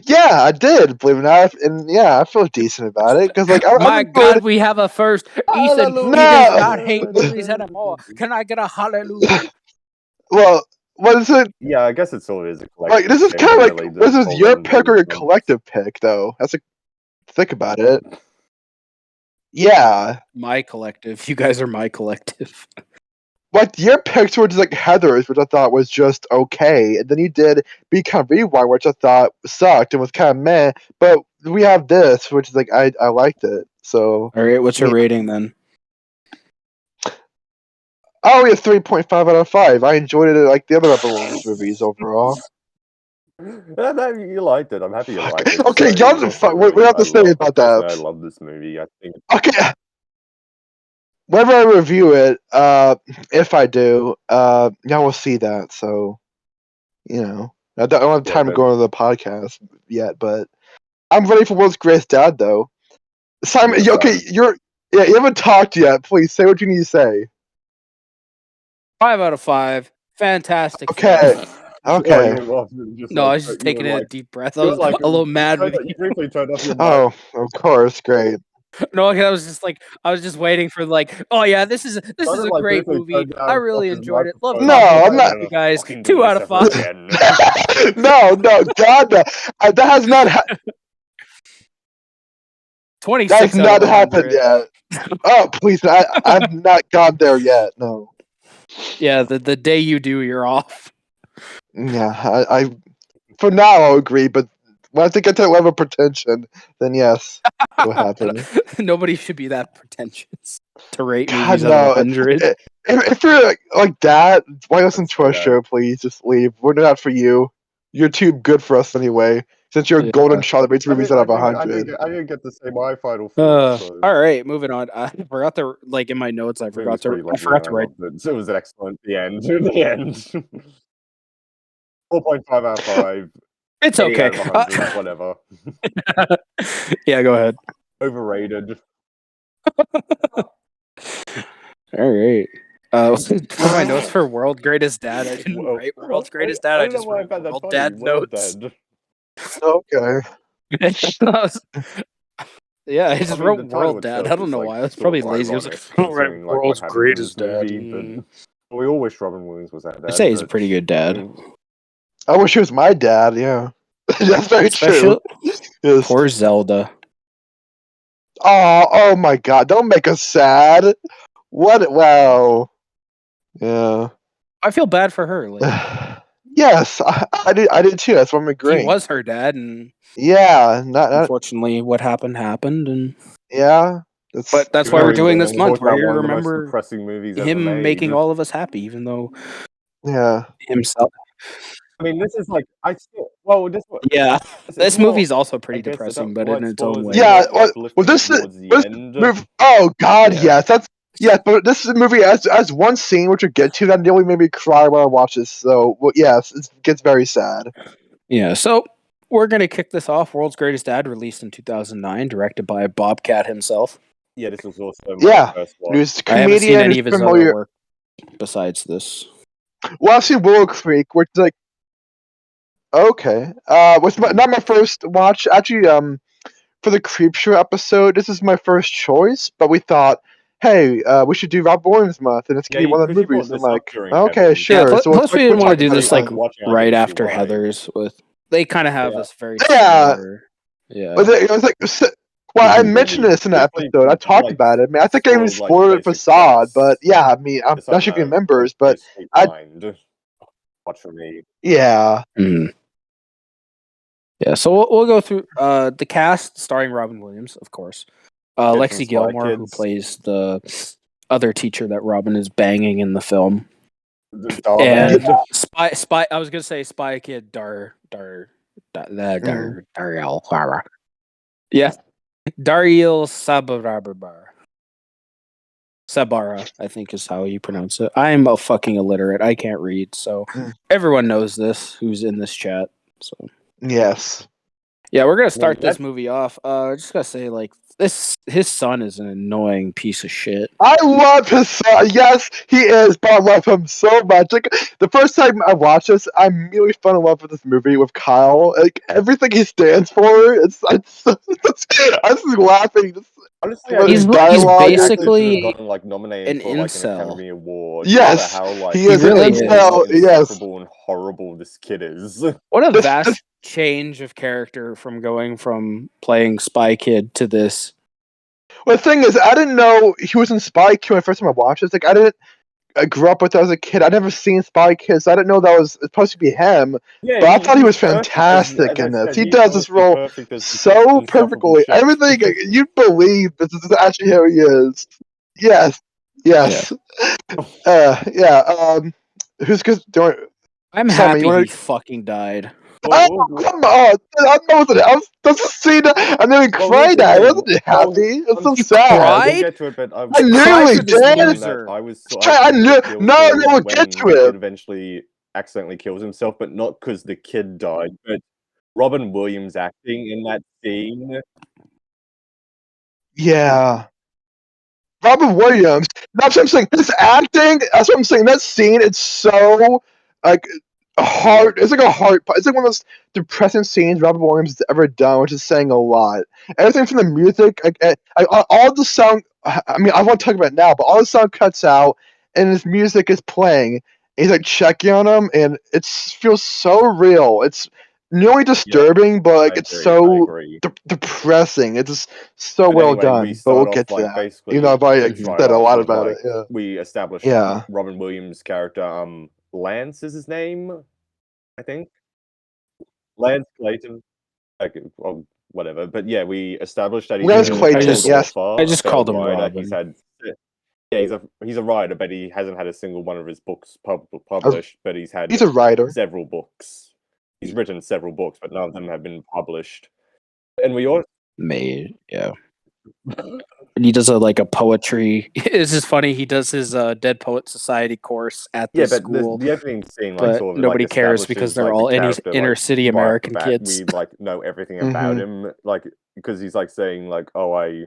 Yeah, I did, believe it or not, and yeah, I feel decent about it because like My I'm God, we have a first. Ethan, Hallelujah. he does No. not hate movies anymore. Can I get a hallelujah? Well, what is it? Yeah, I guess it sort of is a Like collective this is thing, kind of like really. this is whole your Robin pick or Williams your month. collective pick, though. That's a think about it. Yeah, My collective. You guys are my collective. like your picks were just like Heather's, which I thought was just okay, and then you did Become Rewind, which I thought sucked and was kind of meh. But we have this, which is like I liked it. So All right, what's your Yeah. rating then? oh, we have 3.5 out of 5. I enjoyed it like the other Robin Williams movies overall. Yeah, no, you liked it. I'm happy you liked it. Okay, So, y'all it was can also what do you have to say about that? personally, I love this movie. I think Okay, whenever I review it, if I do, y'all will see that. So I don't have Yeah, time to but- go into the podcast yet, but I'm ready for World's Greatest Dad, though. Simon, Yeah, Simon. you haven't talked yet. Please say what you need to say. 5 out of 5. Fantastic. Okay. film. Okay. you were just No, like, I was just you were taking in a like, deep breath. I you were was like, a little mad with you. you briefly turned off your mic. Oh, of course, great. No, I was just like, I was just waiting for like, oh yeah, this is a Sounded like great briefly movie. turned down I really off his enjoyed it. Love microphone. No, talking I'm about not- it with you guys. Fucking 2 do out of this ever 5. again. no, God, no. That has not. That 26 has out not of happened 100. yet. Oh, please! I've not gone there yet. No. Yeah, the day you do, you're off. Yeah, I for now I'll agree, but when I think I get to that level of pretension, then yes, it'll happen. Nobody should be that pretentious to rate God, movies out no. of 100. If you're like that, why listen That's to our bad. show, please? Just leave. We're not for you. You're too good for us anyway. Since you're a Yeah. golden shot that rates movies out of I 100. didn't get to say my final thoughts. So All right, moving on. I forgot to like in my notes. I it forgot was to. pretty I lovely forgot and to I write. loved it. So it was an excellent the end. The end. 4.5 out of 5. It's 80 okay. out of 100, whatever. Yeah, go ahead. Overrated. All right. For my notes for World Greatest Dad, I didn't write World's Greatest Dad. I don't know just why I wrote found that World funny. Dad World notes. Dad. Okay. Yeah, I just mean, wrote the title World Dad. itself I don't is, know like, why. I was sort probably of lazy. I was like, ironic, I don't write considering, like, what World's happens in Greatest this Dad. movie, but we all wish Robin Williams was that dad. I say he's a but, pretty good I dad. mean, I wish he was my dad. Yeah, that's very Especially true. Yes. poor Zelda. Oh my God! Don't make us sad. What? Wow. Yeah. I feel bad for her. Like Yes, I did. I did too. That's what I'm he agreeing. was her dad, and Yeah. Not. unfortunately, what happened, and Yeah. but that's why we're very doing this important. month. Talk about We're here to one of the most remember depressing movies ever him made. making all of us happy, even though Yeah. himself. I mean, this is like Yeah, it's this more- movie's also pretty I guess depressing, without, but in its own spoilers, way. it's Yeah. more Well, uplifting this towards the this end. move. Oh God, Yeah. yes. That's yes. But this movie has one scene which we'll get to that nearly made me cry when I watched this. So yes, it gets very sad. Yeah, so we're gonna kick this off. World's Greatest Dad, released in 2009, directed by Bobcat himself. Yeah, this was also my Yeah. first He one. was a I haven't seen comedian any who's of his familiar. other work besides this. Well, I've seen Willow Creek, which is like okay. Was not my first watch. Actually, for the Creepshow episode, this is my first choice. But we thought, hey, we should do Rob Williams month, and it's gonna be one of the because you brought movies. I'm this up like, during okay, Heather's. sure. Yeah, So plus we we'll didn't want talk to do about this it like then. watching, I right didn't see after why. Heather's. With they kind of have Yeah. this very Yeah. similar. Yeah. It was like, well, I Mhm. mentioned this in the Definitely, episode. I talked like, about it. I mean, I think I even spoiled, like, spoiled it for basic Sod, premise. but yeah, I mean, I'm It's not sure if he remembers, but sweet I- mind. Watch for me. yeah, Mhm. Yeah, so we'll go through the cast starring Robin Williams, of course. Get some Lexi Spy Gilmore, who Kids. plays the other teacher that Robin is banging in the film. Dar And Man. Spy. I was gonna say Spy Kid Dariel Clara. Yeah, Dariel Sabara, I think is how you pronounce it. I'm a fucking illiterate. I can't read, so Mm. everyone knows this who's in this chat. So yes. yeah, we're gonna start this that's- movie off. Just gotta say, like, his son is an annoying piece of shit. I love his son. Yes, he is, but I love him so much. Like the first time I watched this, I immediately fell in love with this movie with Kyle. Like everything he stands for, it's I was just laughing. Honestly, But He's his dialogue he's is- basically should have gotten like nominated an for like an incel. Academy Award. Yes, for how, like, he is really an is. incel. Yes. insufferable and horrible this kid is. what a This- vast change of character from going from playing Spy Kid to this. Well, the thing is, I didn't know he was in Spy Kids when the first time I watched it. Like I grew up with it as a kid. I'd never seen Spy Kids. So I didn't know that was supposed to be him. Yeah, But I thought he was he's perfect fantastic as I in this. said, He he's does this honestly role perfect as this so insufferable perfectly. shit. Everything you believe this is actually how he is. Yes, yes, yeah. Who's good? I'm Simon, happy you wanna- he fucking died. Oh, come on! I wasn't. That's a scene I nearly Well, cried here's the at. I thing. wasn't happy. It's so You sad. cried? We'll get to it, but I Cry nearly for this did. loser. I was so I knew- I feel no, for no, we'll get to when the it. kid eventually accidentally kills himself, but not because the kid died, but Robin Williams acting in that scene. Yeah. Robin Williams. That's what I'm saying. His acting. That's what I'm saying. That scene. It's so like hard. It's like a hard. It's like one of those depressing scenes Robin Williams has ever done, which is saying a lot. Everything from the music, all the sound. I mean, I won't talk about it now, but all the sound cuts out, and his music is playing. And he's like checking on him, and it feels so real. It's nearly disturbing, but like I it's agree, I so agree. depressing. It's just so But well anyway, done. we But we'll start get off, to like, that. basically Even though I've already just right said a off lot with, about like, it. Yeah. we established Yeah. Robin Williams' character, Lance is his name, I think. Lance Clayton. Like, well, whatever. But yeah, we established that he's Lance a Clayton, failed yes. author, I just a failed called him writer. Robin. He's a writer, but he hasn't had a single one of his books published. But he's had He's a writer. several books. He's written several books, but none of them have been published. And we also Made, yeah. And he does a poetry. It's just funny. He does his Dead Poet Society course at the but school, the opening scene, but sort of, nobody cares because establishes, they're the all character, inner city right off the American bat. kids. We know everything about him, because he's saying oh, I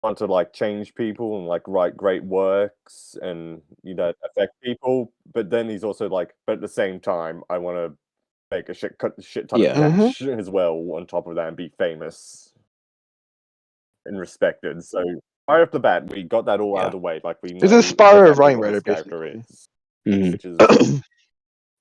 want to change people and write great works and affect people. But then he's also but at the same time, I want to make a shit ton Yeah. of cash as well on top of that and be famous and respected. So right off the bat, we got that all out of the way. We He's know an aspiring exactly writing what writer, this character basically. is, Mhm. which is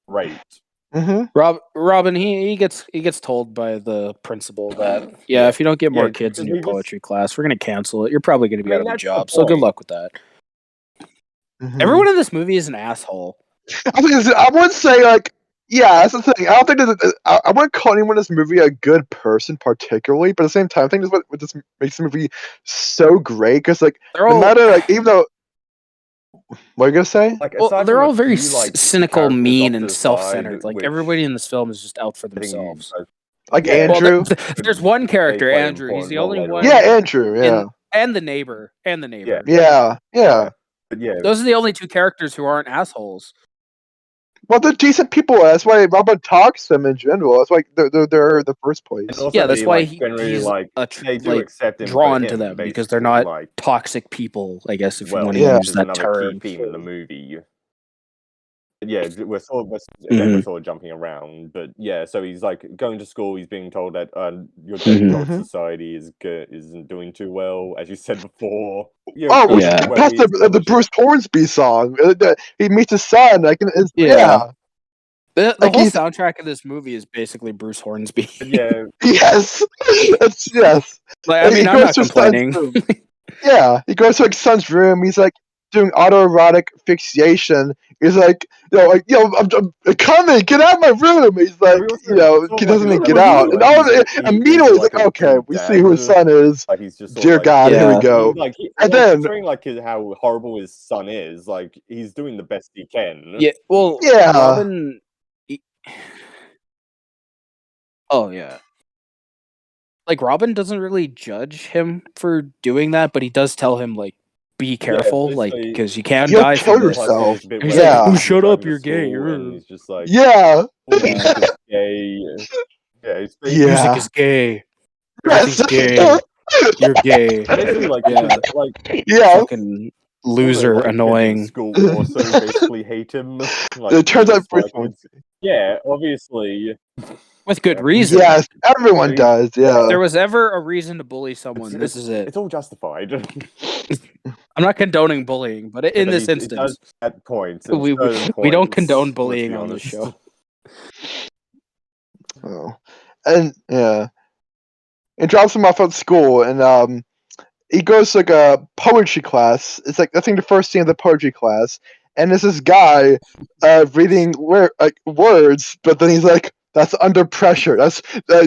great. Robin, he gets told by the principal that if you don't get more kids in your poetry class, we're gonna cancel it. You're probably gonna be out of a that's the job. So good point. luck with that. Everyone in this movie is an asshole. I would say that's the thing. I don't think I wouldn't call anyone in this movie a good person particularly, but at the same time, I think that's what just makes the movie so great. Because They're no all matter even though, what are you gonna say? well, they're all very few, cynical, characters mean, off to and the self-centered. side, which Everybody in this film is just out for I think you themselves. guys- Like Yeah. Andrew. Well, there's one character, play an Andrew. He's the important only role one. later Yeah, on. Andrew. Yeah, And the neighbor. yeah. But yeah, Those are the only two characters who aren't assholes. Well, they're decent people. That's why Robin talks to them in general. That's why they're the first place. and also Yeah, that's they, why generally, he's they do accept him for drawn to him, them because they're basically, not toxic people. I guess if you want to Yeah. use which is that another term. key theme in the movie. But yeah, we're Mhm. sort of jumping around, but yeah. So he's going to school. He's being told that your Mhm. Dead Poet Society isn't doing too well, as you said before. Oh, Yeah. that's the Bruce Hornsby song. He meets his son. Yeah. The Like whole he's- soundtrack of this movie is basically Bruce Hornsby. Yeah, Yes, yes. I mean, He I'm goes not to his son's complaining. room. Yeah, he goes to his son's room. He's doing autoerotic fixation. He's I'm coming. Get out of my room. He's we also- he doesn't even we get also out. see, And all of it, he's immediately, like a okay, good we see who his dad. son is. He's just sort Dear of God, here we Yeah. go. And then- considering how horrible his son is, he's doing the best he can. Yeah, well, Yeah. Robin. Oh yeah. Robin doesn't really judge him for doing that, but he does tell him be careful, basically- because you can You'll die kill from this. yourself. He's Yeah. like, "Oh, shut up, driving to you're gay." school, and he's just Yeah. music is gay. Yeah, Yeah. Music is gay. Yes. Everything's gay. You're gay. Basically, like, Yeah. like Yeah. Fucking loser, all the, like, kids in annoying. school also basically hate him. Like, It turns out like, Bruce yeah, obviously. With good Yeah. reason. Yes, everyone He- does. If Yeah. there was ever a reason to bully someone, this is it. It's all justified. I'm not condoning bullying, but in But this it instance, does at points. at we certain don't points, condone let's bullying be on this honest. show. Oh. And yeah. It drops him off at school, and he goes to like a poetry class. It's like I think the first scene of the poetry class, and there's this guy reading words, but then he's like, "That's under pressure." That's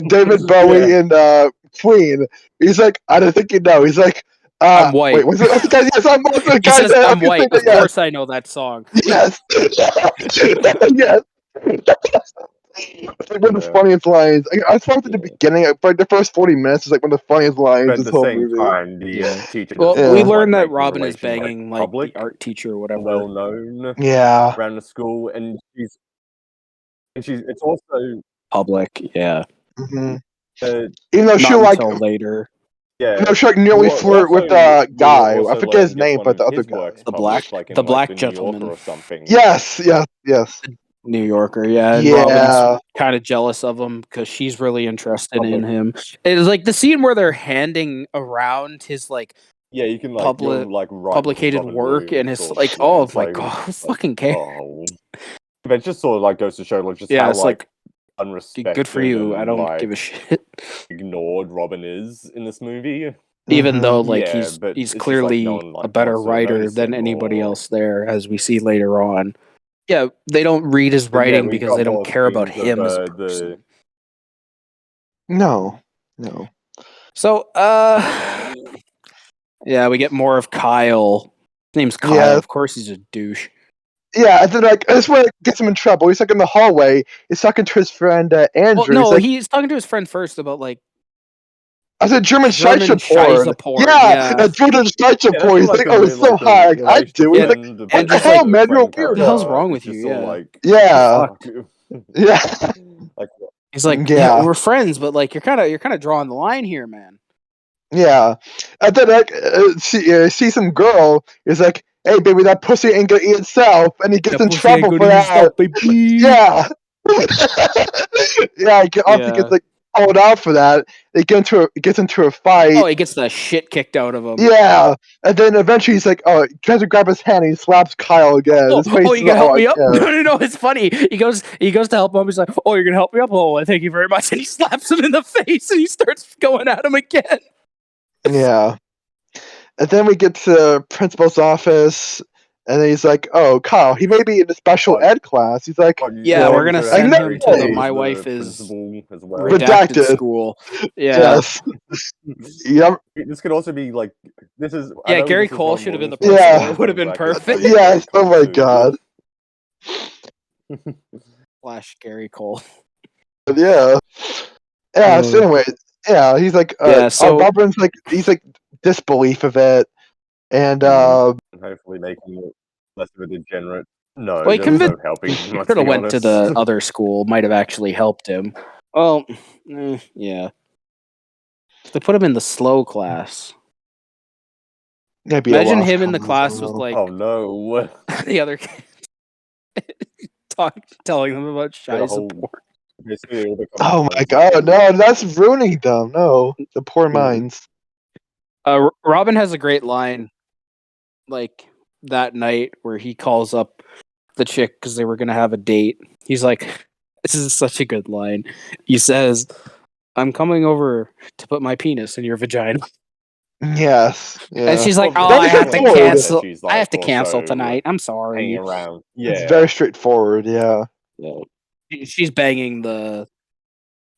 David Bowie Yeah. and Queen. He's like, "I don't think you know." He's like, I'm white. Wait, what's the guy? Yes, I'm white. The He guy says, that- "I'm okay, white." say Of that, yes. course, I know that song. Yes. Yes. It's like one of the Yeah. funniest lines. I thought at the beginning, like the first 40 minutes is like one of the funniest lines But in at this the whole same movie. time, the Yeah. teacher. Well, doesn't we Yeah. like learned that making Robin is relations, like, banging like public, the art teacher or whatever. well known Yeah. around the school, and she's it's also Public, yeah. hmm uh, Even though she Not like, until later. even though she like nearly Well, flirt with also, the guy. also I forget his Logan gets name, one but of the other his guy. works The published, black- like in, the like, black the New gentleman. Yorker or something. Yes. Yes. New Yorker, yeah. And Yeah. Robin's kind of jealous of him because she's really interested in him. It's like the scene where they're handing around his like Yeah, you can like Public- you're, like write publicated Robin work and Williams his or- like, yeah, oh it's my like- god, who like, fucking cares? oh. But it just sort of like goes to show like just Yeah, how it's like like unrespected good for you. I and, don't like, give a shit. ignored Robin is in this movie. Even Mhm. though like Yeah, he's but it's he's just, like, clearly no one, like, a better wants to writer notice than him anybody or- else there, as we see later on. Yeah, they don't read his But yeah, writing we because got they don't more care about scenes of, him as a the person. No. So, yeah, we get more of Kyle. His name's Kyle. Yeah. Of course, he's a douche. Yeah, and then like that's where it gets him in trouble. He's like in the hallway. He's talking to his friend Andrew. Well, no, he's like, he's talking to his friend first about like I said German German Scheiße Scheisse porn, Yeah, yeah. German Scheiße Yeah, porn. He's like, oh, it's so high. I do it. Like, what the hell, man, you're a What the hell's wrong with you? Yeah. Like, Yeah. fuck. yeah, Like, He's like, Yeah. yeah, we're friends, but like you're kind of drawing the line here, man. yeah. And then like see some girl. He's like, hey, baby, that pussy ain't gonna eat itself, and he gets in trouble for that. Yeah. Yeah, he obviously Yeah. gets like called out for that. They gets into a fight. Oh, he gets the shit kicked out of him. Yeah, and then eventually he's like, oh, he tries to grab his hand and he slaps Kyle again. Oh, His face you is gonna all help me like, up? yeah. No, it's funny. He goes to help him. He's like, oh, you're gonna help me up? Oh, thank you very much. And he slaps him in the face, and he starts going at him again. Yeah. And then we get to principal's office, and then he's like, oh, Kyle, he may be in the special ed class. He's like, Yeah, we're gonna send him to the My Wife Is Redacted. Redacted school. Yeah, yes. Yep. This could also be like this is. Yeah, I know Gary this is Cole Ron should have been the Williams, principal. but It would have been like, perfect. it's Yes, oh my too. god. Flash Gary Cole. Yeah. Yeah, so anyway, yeah, he's like, Yeah, so- Robin's like, he's like disbelief of it. And, Hopefully making it less of a degenerate. No, Well, he there's no convinced- helping. let's Could have be went to honest. the other school. Might have actually helped him. Well, yeah. They put him in the slow class. maybe a Imagine lost him in the cause, class I with don't know. like Oh no! the other kids telling them about Get a Scheisse whole- porn. Basically, all the Oh my comments god, like- no, that's ruining them. No, the poor minds. Robin has a great line, like that night where he calls up the chick because they were gonna have a date. He's like, "This is such a good line." He says, "I'm coming over to put my penis in your vagina," Yes. Yeah. and she's like, Well, "Oh, That I is have to straightforward. cancel. She's, I like, have to cancel also tonight. I'm hanging sorry." around. It's Yeah, very straightforward, yeah. She's banging the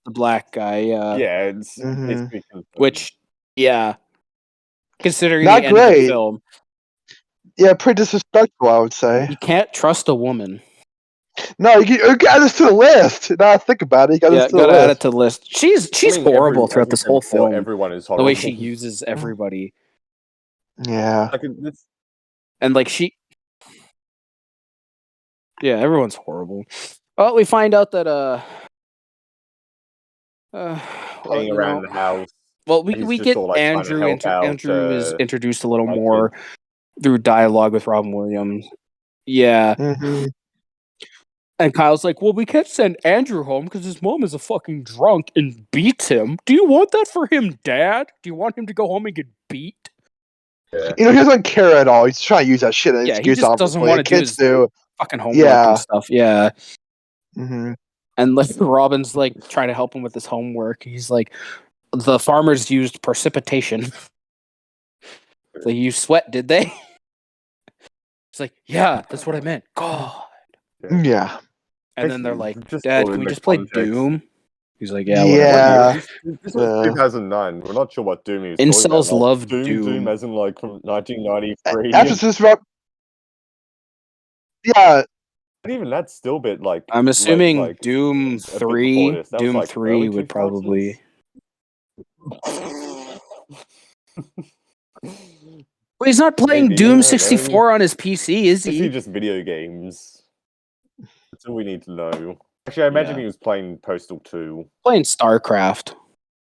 black guy. yeah. It's Mhm. basically confirmed. Which, yeah, considering Not the end of great. the film, Yeah, pretty disrespectful, I would say. you can't trust a woman. No, you add this to the list. Now think about it, you got Yeah, this to the gotta add it list. to the list. She's I mean, horrible as throughout we this said whole before, film. Everyone is The horrible. way she uses everybody, Yeah. Like, it's, and like yeah, everyone's horrible. Well, we find out that well, hanging you around know, the house. Well, we He's we just get all, like, trying to Andrew. help out, Andrew is introduced a little my more through dialogue with Robin Williams. Yeah, Mhm. and Kyle's like, "Well, we can't send Andrew home because his mom is a fucking drunk and beats him. Do you want that for him, Dad? Do you want him to go home and get beat?" He doesn't care at all. He's trying to use that shit as an Yeah, he excuse, just obviously. doesn't want to do Kids his do. fucking homework Yeah. and stuff. Yeah. Hmm. And like Robin's like trying to help him with his homework. He's like, the farmers used precipitation. So you sweat, did they? It's like, yeah, that's what I meant. God. Yeah. And then they're like, Just Dad, all can in we the just play context. Doom? He's like, Yeah. yeah, whatever. This was 2009. We're not sure what Doom he was talking Incels about. Like, love Doom Doom. as in like from 1993. Emphasis, Rob. Yeah. And even that's still a bit like. I'm assuming like, Doom a bit before 3, this. That was, Doom like, 3 early would 2000s? probably... Well, he's not playing Maybe, Doom I don't 64 on his PC, is Is he he? just video games? That's all we need to know. Actually, I imagine Yeah. he was playing Postal 2. Playing StarCraft.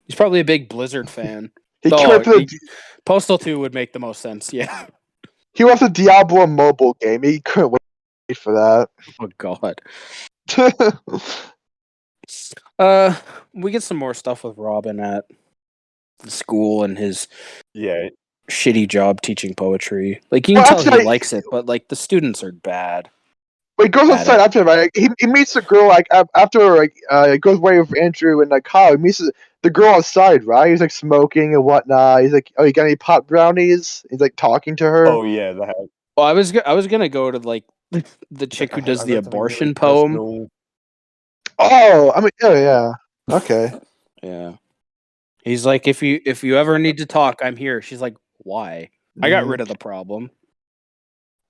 He's probably a big Blizzard fan. He Oh, came up with Postal 2 would make the most sense, yeah. he wants a Diablo mobile game. He couldn't wait for that. Oh, God. We get some more stuff with Robin at the school and his Yeah, shitty job teaching poetry. Like, you can Well, tell he actually, likes it, but, like, the students are bad. But he goes Got outside it. after, right? He meets the girl like after like he goes away with Andrew and like Kyle. He meets the girl outside, right? He's like smoking and whatnot. He's like, "Oh, you got any pot brownies?" He's like talking to her. Oh yeah, that. Well, I was gonna go to, like, the chick who does the abortion poem. Oh, I mean, oh yeah, okay. Yeah. He's like, if you ever need to talk, I'm here. She's like, why? I got rid of the problem.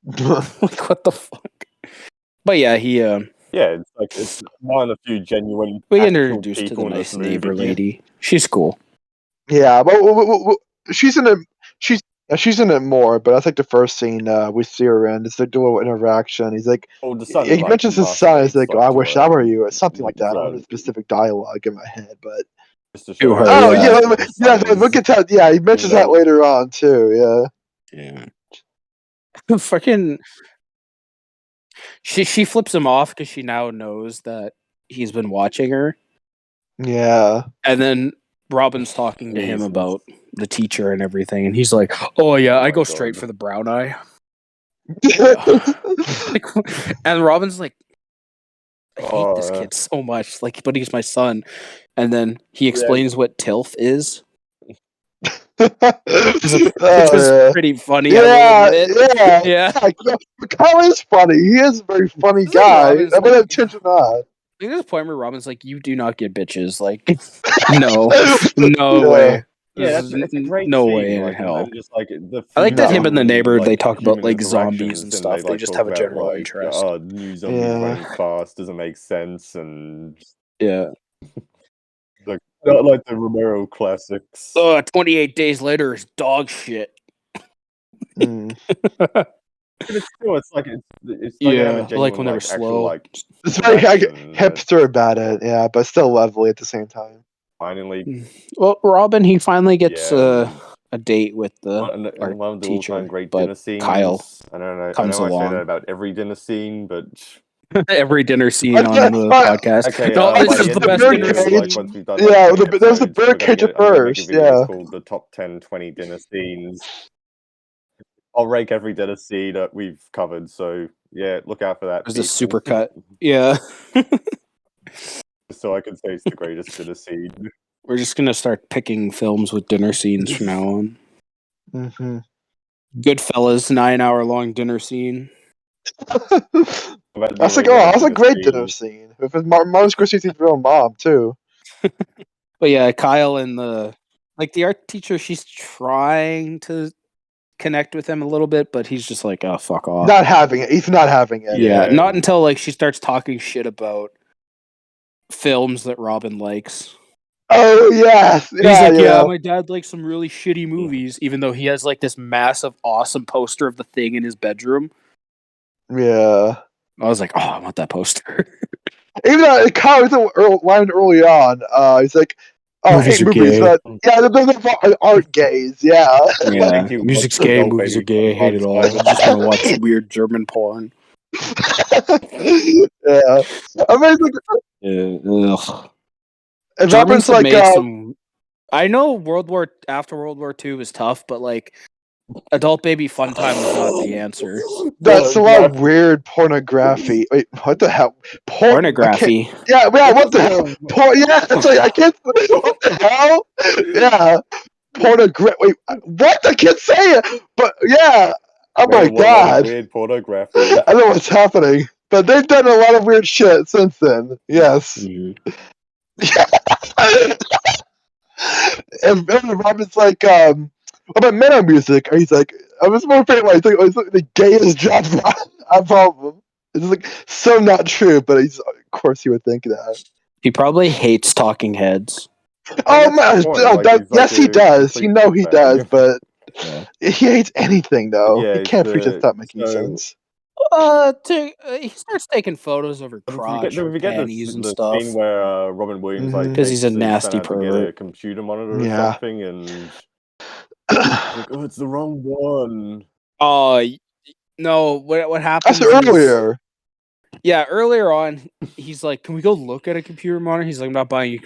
Like, what the fuck? But yeah, he Yeah, it's like it's one of the few genuine. we actual introduced to people the in this nice neighbor movie. lady. She's cool. Yeah, but she's in it. She's in it more, but that's like the first scene we see her in. It's like the little interaction. He's like, Oh, the son. he like, mentions his son. He's masturbates, like, "Oh, I wish to I her. were you," or something like that. I don't Right. know the specific dialogue in my head, but Just to To show her, oh yeah. yeah, that his yeah. son Look is- at that. Yeah, he mentions that know- later on too. Yeah. Yeah. Fucking. She flips him off because she now knows that he's been watching her, Yeah. and then Robin's talking to him Jesus. about the teacher and everything, and he's like, "Oh yeah, Oh I my go God. straight for the brown eye." Like, and Robin's like, I hate this kid so much. Like, but he's my son. And then he explains what TILF is, which is Oh, pretty funny. yeah. I will admit. Yeah. Yeah. Kyle is funny. He is a very funny It's like guy. Robin's I like- would attention not. I think there's a point where Robin's like, "You do not get bitches." Like, no Yeah. way. Yeah, This it's a is great no scene, way in like, and hell. just like the. I like that No. him and the neighbor, they like, talk about, human like, zombies interactions, and stuff. They like, just talk have a about, general like, interest. New zombies Yeah. running fast doesn't make sense, and Yeah. like not like the Romero classics. 28 days later is dog shit. Mm. But it's still, it's like it's like, Yeah, having like genuine, when they were actual, slow. like, It's very interaction that's hipster about it, yeah, but still lovely at the same time. finally. Well, Robin, he finally gets Yeah. a date with the And our one of the teacher, all-time great but dinner scenes. Kyle I don't know. comes I know I say along. that about every dinner scene, but every dinner scene Okay, on the alright. podcast. okay. No, by this the is end the of best video, dinner birdcage. scene. once we've done, Yeah, like, 20 there was the episodes, we're gonna birdcage get- at I'm gonna make a first, video, yeah. It's called the top 10, 20 dinner scenes. I'll rank every dinner scene that we've covered. So yeah, look out for that. There's a people. super cut. Yeah. So I can say it's the greatest dinner scene. We're just gonna start picking films with dinner scenes from now on. Mm-hmm. Goodfellas, 9-hour-long dinner scene. That's like, that's a great dinner scene. With Martin Scorsese's real mom too. But yeah, Kyle and the art teacher, she's trying to connect with him a little bit, but he's just like, oh, fuck off. Not having it. He's not having it. Yeah, Yeah. not until like she starts talking shit about films that Robin likes. Oh yes. And Yeah, he's like, yeah. my dad likes some really shitty movies, even though he has like this massive, awesome poster of The Thing in his bedroom. Yeah. I was like, oh, I want that poster. Even Kyle was line early on. He's like, Oh, I Movies hate are movies, gay. but yeah, they're art gays. Yeah. Yeah, Make you music's watch gay, adult movies are baby gay, I hate it all. I Simon. just want to watch weird German porn. Yeah. I mean, like, Ugh. if Germans happens have like made some. I know after World War II was tough, but like adult baby fun time was not the answer. that's a lot of No, weird pornography. Wait, what the hell? Pornography. Yeah, what the hell? Yeah, it's like I can't. What the hell? Yeah, pornography. Wait, what? I can't say it. But yeah. Oh my man, what a lot of god. weird pornography. I don't know what's happening, but they've done a lot of weird shit since then. Yes. Mm. And Robin's like, what about metal music? And he's like, I was more afraid like it's like the gayest genre album. It's like so not true, but of course he would think that. He probably hates Talking Heads. Oh that's man, the point, like, he's like yes he a does. You know complete he fag. does, but Yeah. he hates anything though. Yeah, he can't it's, preach stop making so- sense. He starts taking photos of her crotch or We get panties and the stuff. scene where Robin Williams like Mhm. 'Cause he's a takes his son nasty out to get a pervert. computer monitor or Yeah. something, and he's like, oh, it's the wrong one. Oh no! What happens? That's is- earlier. Yeah, earlier on, he's like, "Can we go look at a computer monitor?" He's like, "I'm not buying you."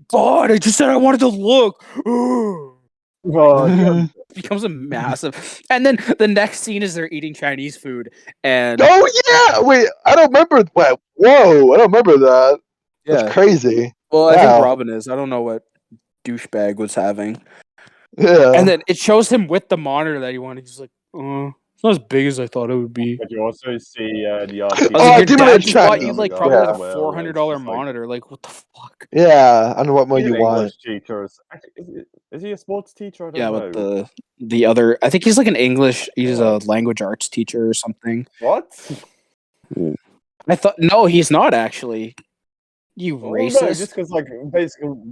God, I just said I wanted to look. Oh, yeah. Becomes a massive. And then the next scene is they're eating Chinese food, and Oh yeah, wait, I don't remember. Whoa, I don't remember that. yeah. That's crazy. Well, I Wow. think Robin is. I don't know what douchebag was having. Yeah. And then it shows him with the monitor that he wanted. He's like, it's not as big as I thought it would be. But you also see the I was Oh, like, I your do remember dad just bought Chinese. you like Yeah. probably like Yeah. a $400 monitor. Like, what the fuck? Yeah, I don't know what more He's you an want. English teacher. Is he a sports teacher? I don't Yeah, know. but the other, I think he's like an English. He's a What? language arts teacher or something. What? I thought no, he's not actually. You Oh, racist. no, just because like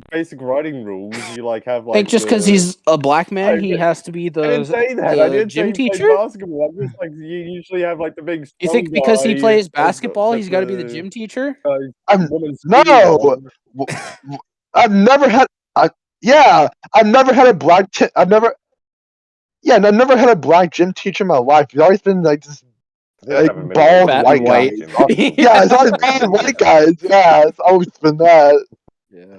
basic writing rules, you like have I like. think just because he's a black man, No, he but has to be I didn't say that. I the didn't gym say he played teacher. basketball. I'm just like you usually have like the big. You strong think because he guy, plays like, basketball, that's he's got to be the gym teacher? I'm woman's no. skinny one. I've never had. Yeah, I've never had a black. I've never. Yeah, and I've never had a black gym teacher in my life. It's always been like this Just like, have a middle-aged bald Fat and white white. guys. Yeah, it's always bald white guys. Yeah, it's always been that. Yeah.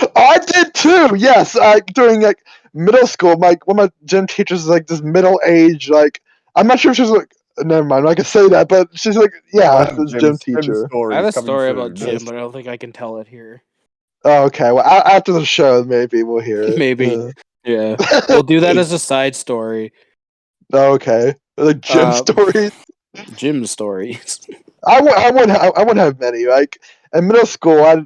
Oh, I did too. Yes, during like middle school, one of my gym teachers is like this middle age. Like I'm not sure if she's like. Never mind, I can say that, but she's like, yeah, this gym teacher. I have a stories coming story about soon. Jim, but I don't think I can tell it here. Oh, okay. Well, after the show, maybe we'll hear it. Maybe. Yeah, we'll do that as a side story. Oh, okay. Like gym Um, stories. Jim stories. I wouldn't have many. Like in middle school,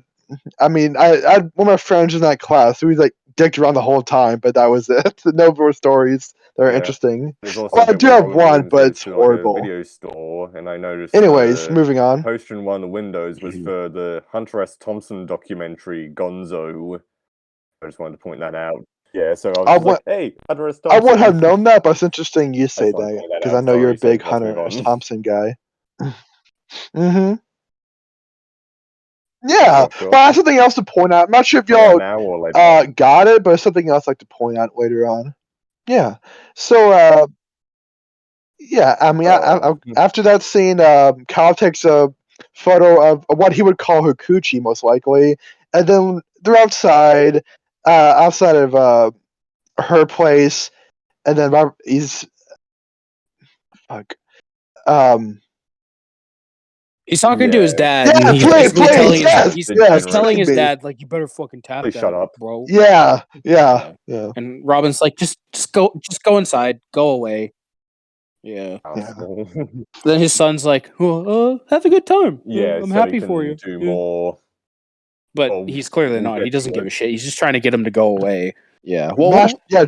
I mean, I had one of my friends in that class who was like dicked around the whole time, but that was it. No more stories that are Yeah. interesting. There's also Well, I a bit do where have Robin one, Williams but goes it's to, like, horrible. a video store, and I noticed. Anyways, moving on. Poster in one of the windows was for the Hunter S. Thompson documentary Gonzo. I just wanted to point that out. Yeah, so I was I just wa- like, "Hey, Hunter S. I Thompson." would have known that, but it's interesting you say just wanted to that point that because I out. know you're a Sorry, big so let's move Hunter S. on. Thompson guy. Mm-hmm. Yeah. Sure. Well, I have something else to point out. I'm not sure if Yeah, y'all now or later. got it, but it's something else I'd like to point out later on. Yeah. So, yeah, I mean, after that scene, Kyle takes a photo of what he would call her coochie, most likely, and then they're outside of her place, and then he's fuck. He's talking to his Yeah. dad. Yeah, and he's please, basically please, telling yes, he's, yes, he's telling his me. dad like, you better fucking tap Please that, shut up. bro. Yeah. Yeah. And Robin's like, just go inside, go away. Yeah. Asshole. Then his son's like, well, have a good time. Yeah, I'm so happy he for can you. do Yeah. more. But Oh, he's clearly we'll not. get He doesn't to give it. a shit. He's just trying to get him to go away. Yeah.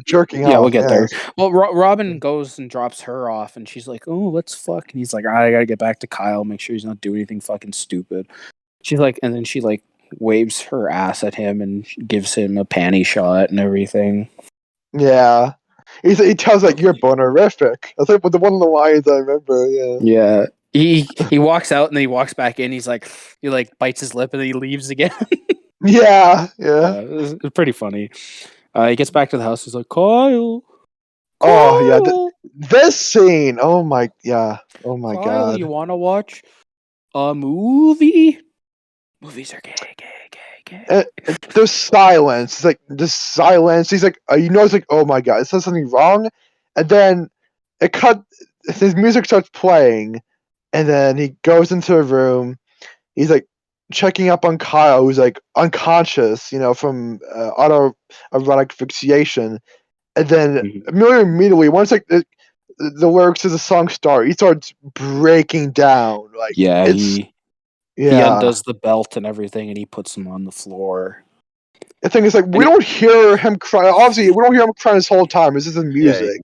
Jerking off. Yeah, we'll get there. yes. Well, Robin goes and drops her off, and she's like, "Oh, let's fuck." And he's like, "I gotta get back to Kyle, make sure he's not doing anything fucking stupid." She's like, and then she like waves her ass at him and gives him a panty shot and everything. Yeah. He tells like you're bonerific. That's like one of the lines I remember. Yeah. Yeah. He walks out and then he walks back in. He like bites his lip and then he leaves again. Yeah. It's pretty funny. He gets back to the house. He's like, Kyle. Oh yeah. Kyle, This scene. Oh my. Yeah. Oh my Kyle, god. you want to watch a movie? Movies are gay. There's silence. It's like this silence. He's like, it's like, oh my god, is there something wrong? And then it cut. His music starts playing, and then he goes into a room. He's like checking up on Kyle, who's like unconscious, from autoerotic asphyxiation. And then immediately, once like the lyrics of the song start, he starts breaking down. Like Yeah, it's he yeah. undoes the belt and everything, and he puts him on the floor. The thing is, like, we don't hear him cry. Obviously, we don't hear him crying this whole time. It's just his music.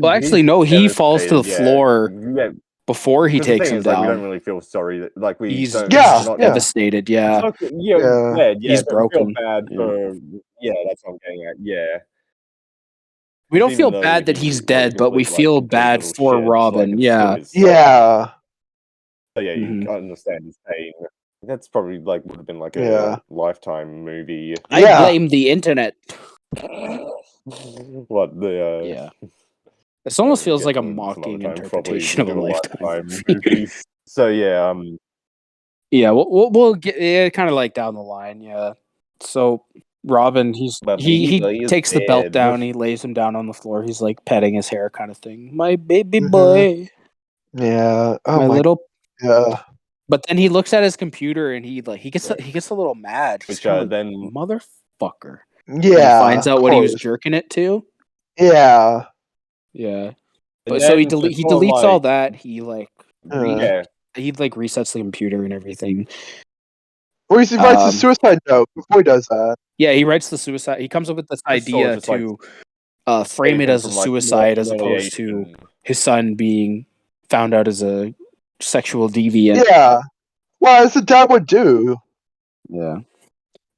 Well, actually, no. He falls to the floor Yeah. before he 'Cause the takes thing him is, like, we down. don't really feel sorry that, like, we He's don't. Yeah, not yeah. devastated. Yeah, It's not, Yeah. yeah, He's but we feel broken. bad Yeah. for. Yeah, that's what I'm getting at. Yeah. we don't Even feel though bad that he he's was, like, dead, but we complete, like, feel complete bad little for shit, Robin. like, it's still Yeah, his son. Yeah. So yeah, you Mhm. understand his pain. That's probably like would have been like a Yeah. Lifetime movie. I Yeah. blame the internet. What the? Yeah, this almost we'll feels get like a to it some other mocking time, probably. interpretation We'll of a do Lifetime movie. movies. So yeah, Yeah, we'll get kind of like down the line. Yeah, so Robin, But he lays takes the belt dead. down. He lays him down on the floor. He's like petting his hair, kind of thing. My baby Mhm. boy, Yeah. Oh my my. little. Yeah. But then he looks at his computer and he gets a little mad. He's Which kinda like, then motherfucker. And Yeah. he finds out of what he was course. jerking it to. Yeah. Yeah, and but so he then he before, deletes all like, that. He like yeah, he like resets the computer and everything. Or he writes a Um, suicide note before he does that. Yeah, he writes the suicide. He comes up with this Just sort of idea just, like, to frame save it him as a from, like, suicide as opposed to humiliation. his son being found out as a sexual deviant. Yeah. Well, as a dad would do. Yeah.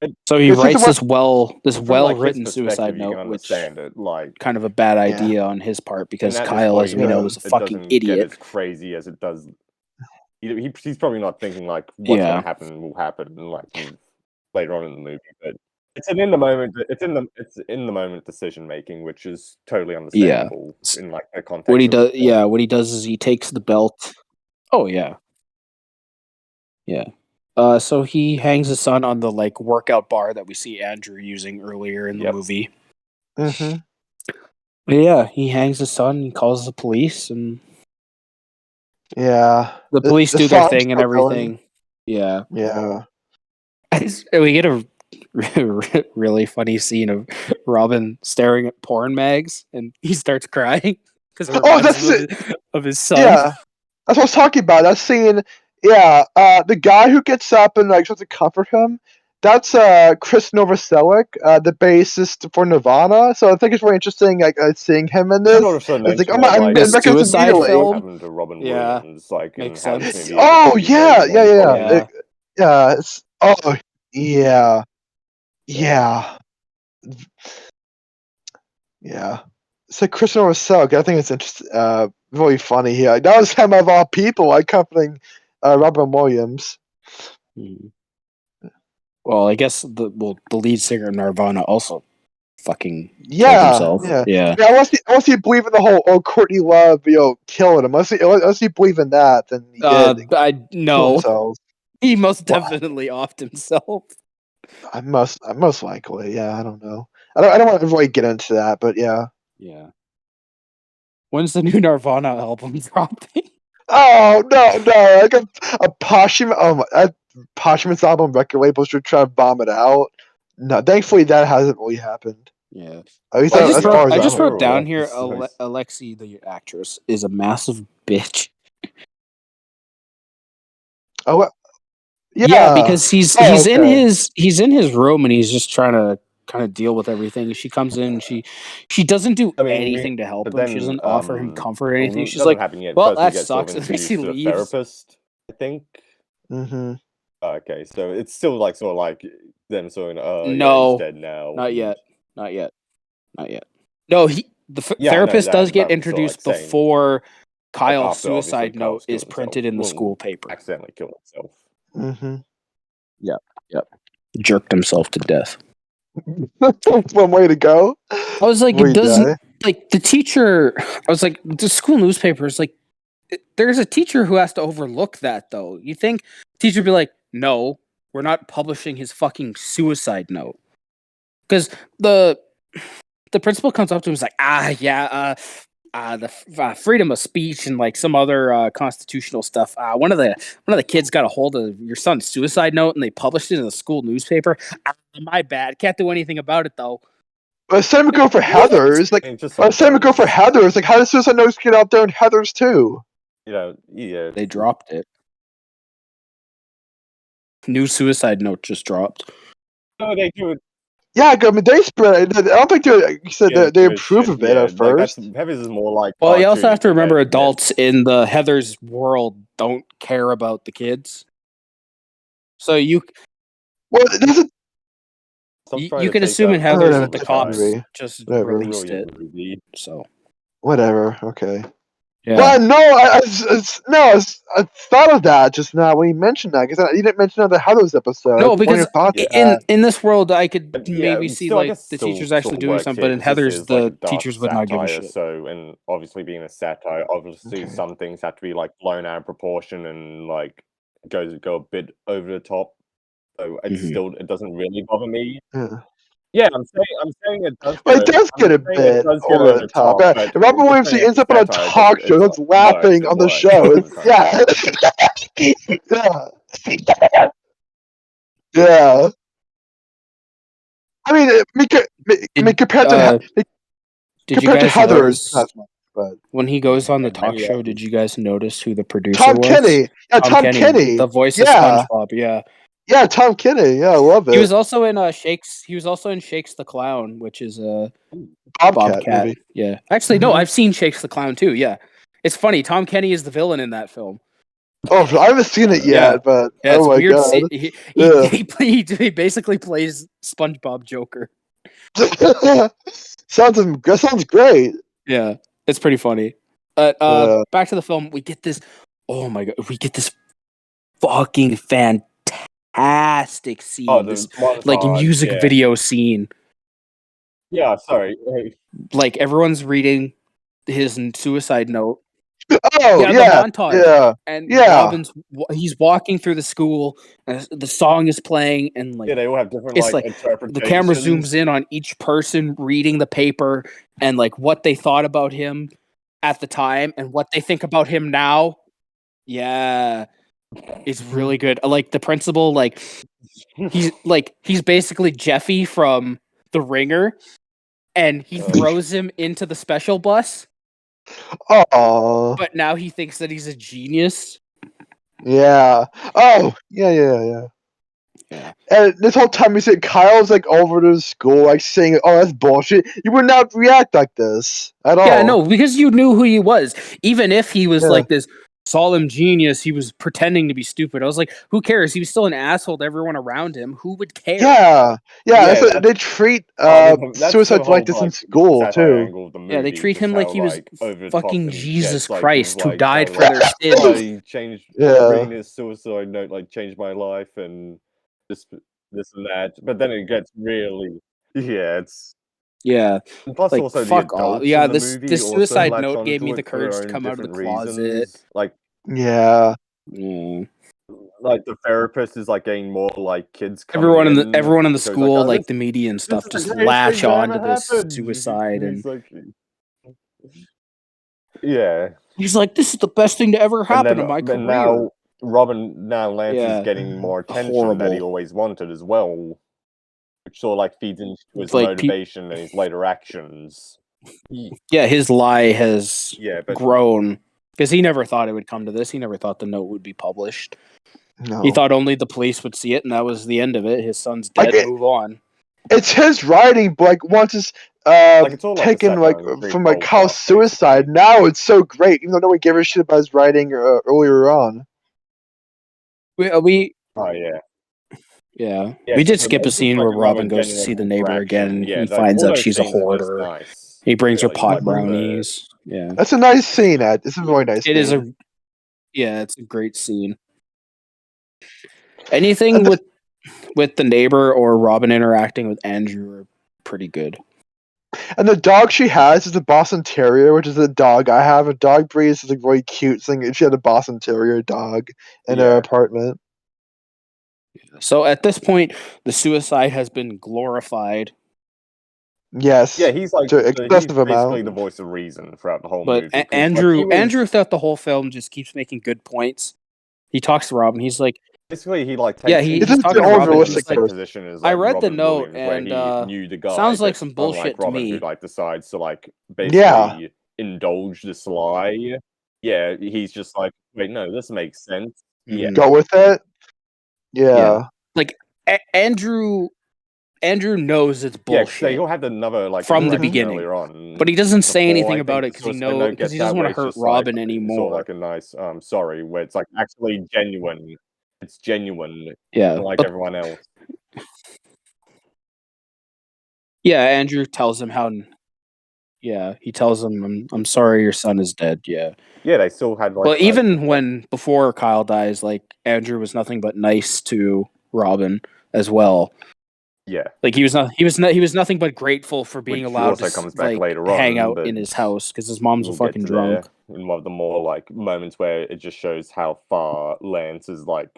And So he It's like writes the this from, like, his well-written perspective, suicide you can note, which understand it. Like, kind of a bad Yeah. idea on his part and because at this Kyle, as point, we know, Yeah. is a it fucking doesn't get idiot. as crazy as it does. He's probably not thinking like what's Yeah. going to happen will happen like later on in the movie, but it's an in the moment. It's in the moment decision making, which is totally understandable in like the context. What he of does, the film. what he does is he takes the belt. Oh yeah, yeah. So he hangs his son on the like workout bar that we see Andrew using earlier in the Yep. movie. Mm-hmm. But yeah, he hangs his son. He calls the police, and Yeah. the police do their song's thing and still going. everything. Yeah, Yeah. we get a really funny scene of Robin staring at porn mags, and he starts crying because it Oh, reminds that's him it. of his son. Yeah. That's what I was talking about. That scene. Yeah. The guy who gets up and like tries to comfort him. That's Chris Novoselic, the bassist for Nirvana. So I think it's very interesting, like seeing him in this. Sort of so It's like, mention I'm of, like, The recognize suicide immediately. film? what happened to Robin Yeah. Williams, like, and Makes how this sense. movie is Oh based yeah, on yeah, yeah, Yeah. yeah. Oh yeah, yeah, yeah. It's like Chris Novoselic. I think it's interesting. Really funny here. That was him of all people, accompanying Robin Williams. Hmm. Well, I guess the lead singer of Nirvana also fucking killed Yeah, himself. yeah. Unless you believe in the whole Courtney Love, killing him. Unless you believe in that, then he did I kill no, himself. he most Well, definitely offed himself. I most likely. Yeah, I don't know. I don't want to really get into that, but yeah. Yeah. When's the new Nirvana album dropping? Oh no! Like a posthumous, posthumous album record labels should try to bomb it out. No, thankfully that hasn't really happened. Yeah. At least I as just far as I I just know. wrote down here Nice. Alexi, the actress, is a massive bitch. Oh, Yeah, because he's Oh, in okay. his room and he's just trying to kind of deal with everything. She comes in, she doesn't do I mean, anything to help but him. She then, doesn't offer him comfort or anything. well, She's doesn't like, happen yet. well, First, he that gets sucks. sort of And then she introduced to a leaves. therapist, I think. Mm-hmm. Okay, so it's still like sort of like them sort of, yeah, No, he's dead now. not yet. No, the Yeah, I know therapist does that, get but I'm sort of, introduced like, saying, before Kyle's after obviously suicide Kyle note is killed printed himself. in the Well, school paper. accidentally killed himself. Mm-hmm. Yep. jerked himself to death. One way to go. I was like, Before it you doesn't die. like the teacher. I was like, the school newspaper is like, there's a teacher who has to overlook that though. You think teacher would be like, no, we're not publishing his fucking suicide note, because the principal comes up to him and is like, the freedom of speech and like some other constitutional stuff. One of the kids got a hold of your son's suicide note and they published it in the school newspaper. My bad. Can't do anything about it though. But same would go for Heather's. Like, It's just same would go for sometimes, Heather's. Like, how does suicide notes get out there in Heather's too? yeah. They dropped it. New suicide note just dropped. No, they do it. Yeah, I mean, they spread it. I don't think they. Like you said Yeah, they good approve shit. of it Yeah, at first. Heather's is more like. Well, you also have to cartoony, remember but adults in the Heather's world don't care about the kids. So you Well, it doesn't. Stop you, trying you to can take assume that in Heather's Oh, that the that's cops movie. just Whatever. released it. brilliant movie. So Whatever. Okay. yeah. Well, no, I thought of that just now when you mentioned that because you didn't mention that in the Heather's episode. No, What are because your thoughts on in that? in this world, I could But maybe yeah, see still, I like guess the still teachers actually sort of doing works something, here, but in 'cause this Heather's, is like a the dark teachers would not give a satire, shit. So, and obviously being a satire, obviously Okay. some things have to be like blown out of proportion and like go a bit over the top. So it's Mhm. still it doesn't really bother me. Yeah. Yeah, I'm saying it does. Well, it does I'm get a saying it bit does get over over the the top. top, but Robin just Williams saying ends it's a up on a satire, talk show, that's laughing it on the works show. most of the time. Yeah. Yeah. I mean, compared to Did you compared to guys Heather's, notice not so much, but when he goes on the Yeah, talk many show? of Did them. you guys notice who the producer Tom was? Kenny. Yeah, Tom Kenny, Kenny. the voice of Yeah. SpongeBob. Yeah, Yeah, Tom Kenny. Yeah, I love he it. was also in Shakes. He was also in Shakes the Clown, which is a Bobcat movie. Yeah, actually, no, Mhm. I've seen Shakes the Clown too. Yeah, it's funny. Tom Kenny is the villain in that film. Oh, I haven't seen it Yeah. yet, but Yeah, it's oh my weird. god. To see, he basically plays SpongeBob Joker. That sounds great. Yeah, it's pretty funny. But Yeah. back to the film, we get this. Oh my god, we get this fucking fantastic scene. Oh, This the like montage, music yeah. video scene. Yeah, sorry. Like everyone's reading his suicide note. Oh Yeah, yeah, the montage. yeah. And Yeah. he's walking through the school, and the song is playing, and like Yeah, they all have different it's like like interpretations. the camera zooms in on each person reading the paper and like what they thought about him at the time and what they think about him now. Yeah, it's really good. Like the principal, like he's basically Jeffy from The Ringer, and he throws him into the special bus. Oh. But now he thinks that he's a genius. Yeah. Oh, yeah. Yeah. And this whole time we said Kyle's like over to school, like saying, "Oh, that's bullshit." You would not react like this at all. Yeah, no, because you knew who he was. Even if he was Yeah. like this solemn genius, he was pretending to be stupid. I was like, who cares? He was still an asshole to everyone around him. Who would care? Yeah. That's Yeah, they treat that's the suicides like whole, this in like, school satire too. angle of the Yeah, they movie, treat just him like how, he was like, over the top fucking and Jesus gets, like, Christ who like, died kinda for their like, sins. he changed Yeah. reading his suicide note, like changed my life and this and that. But then it gets really it's Yeah, and plus like also fuck the off. adults Yeah, in the this movie this also suicide latch note gave onto me it the for their courage to own come out of the different closet. reasons. Yeah. Mm. Like the therapist is like getting more like kids coming Everyone in the in because, school, "Oh, like the media and this stuff, is the just greatest latch thing that on to ever this happened." suicide, and He's like, yeah. he's like, "This is the best thing to ever And happen then to my and career." now Lance Yeah. is getting more attention that he Horrible. always wanted as well, which sort of like feeds into his Like, motivation and his later actions. Yeah, his lie has Yeah, but grown because he never thought it would come to this. He never thought the note would be published. No. He thought only the police would see it, and that was the end of it. His son's Like dead. Move on. It's his writing, but like once it's it's all, like, a taken satire like on the from Greek like Kyle's Holocaust, suicide, now it's so great, even though nobody gave a shit about his writing earlier on. We oh yeah. Yeah, Yeah, we did so skip a it's just scene like where a Robin moment goes to see the genuine neighbor again, interaction. and Yeah, he like, finds all out those she's a scenes are just hoarder. nice, He brings her really, pot like, the- brownies. Yeah, That's a nice scene, Ed. It's a really nice it is scene. it's a great scene. Anything And with with the neighbor or Robin interacting with Andrew are pretty good. And the dog she has is a Boston Terrier, which is the dog I have. A dog breed is like really cute thing. If she had a Boston Terrier dog in her Yeah. apartment. So at this point, the suicide has been glorified, Yes. Yeah, he's like To he's excessive basically amount. the voice of reason throughout the whole but movie. 'cause, like, Andrew he was- Andrew throughout the whole film just keeps making good points. He talks to Robin. He's like, basically he like takes Yeah, he- He's he's an talking to Robin, unrealistic he's like, person. position as I like read the Robin note, Williams, where and, he knew the guy. sounds like but some bullshit unlike to Robin, me. who like decides to like basically Yeah. indulge this lie. Yeah, he's just like, wait, no, this makes sense. Yeah, Mhm. Go with it. Yeah. Andrew knows it's yeah. bullshit. So he'll have another like From the interaction beginning. earlier on, But he doesn't say before, anything I about think it the because Suicide Note he gets doesn't out, want where to it's hurt just like, Robin sort anymore. of like a nice sorry, where it's like actually genuine. It's genuine, Yeah, unlike but everyone else. yeah, Andrew tells him how. Yeah, he tells him, "I'm sorry, your son is dead." Yeah. Yeah, they still had like. Well, even when before Kyle dies, like Andrew was nothing but nice to Robin as well. Yeah, Like he was nothing but grateful for being Which allowed also to comes back like later hang on, out but in his house because his mom's a we'll get fucking to drunk. there in one of the more like moments where it just shows how far Lance is like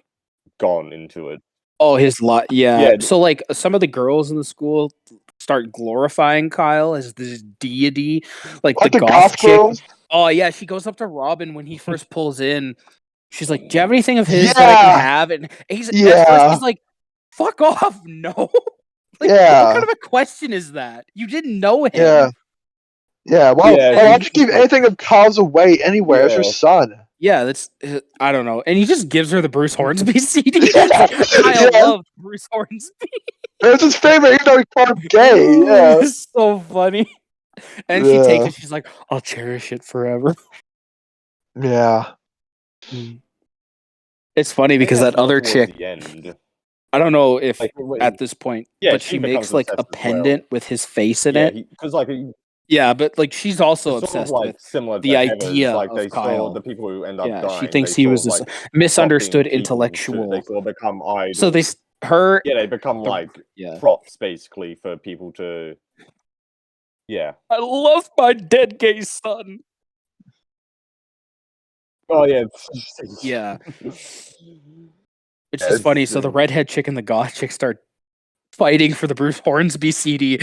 gone into it. Oh, his lot. Yeah. Yeah. So like some of the girls in the school start glorifying Kyle as this deity, like Like the the goth goth chick. girls. Oh yeah, she goes up to Robin when he first pulls in. She's like, "Do you have anything of his that I can Yeah. have?" And he's at first Yeah. he's like, "Fuck off, no." Like, Yeah. what kind of a question is that? You didn't know him. Yeah. Yeah. Why Yeah, why would he's you give like- anything of Kyle's away anywhere? It's your Yeah. son. Yeah, that's I don't know. And he just gives her the Bruce Hornsby CD. It's Yeah. like, Kyle Yeah. loved Bruce Hornsby. It's his favorite, even though he called him gay. Yeah. It's so funny. And she takes Yeah. it. She's like, "I'll cherish it forever." Yeah. It's funny because that other chick, The end. I don't know if Like, at this point, Yeah, but she she makes becomes like a obsessed as well. pendant with his face in yeah, it. because like Yeah, but like she's also it's sort of obsessed like with similar the to Heather's, idea like of they Kyle. saw the people who end up Yeah, dying. she thinks they he sort was of, this like, misunderstood fucking people intellectual. they sort of become idols. So her, yeah, they become the- like yeah. props basically for people to. Yeah. I love my dead gay son. Oh yeah. Yeah. It's Yeah, just funny. So the it's, redhead chick and the goth chick start fighting for the Bruce Hornsby CD.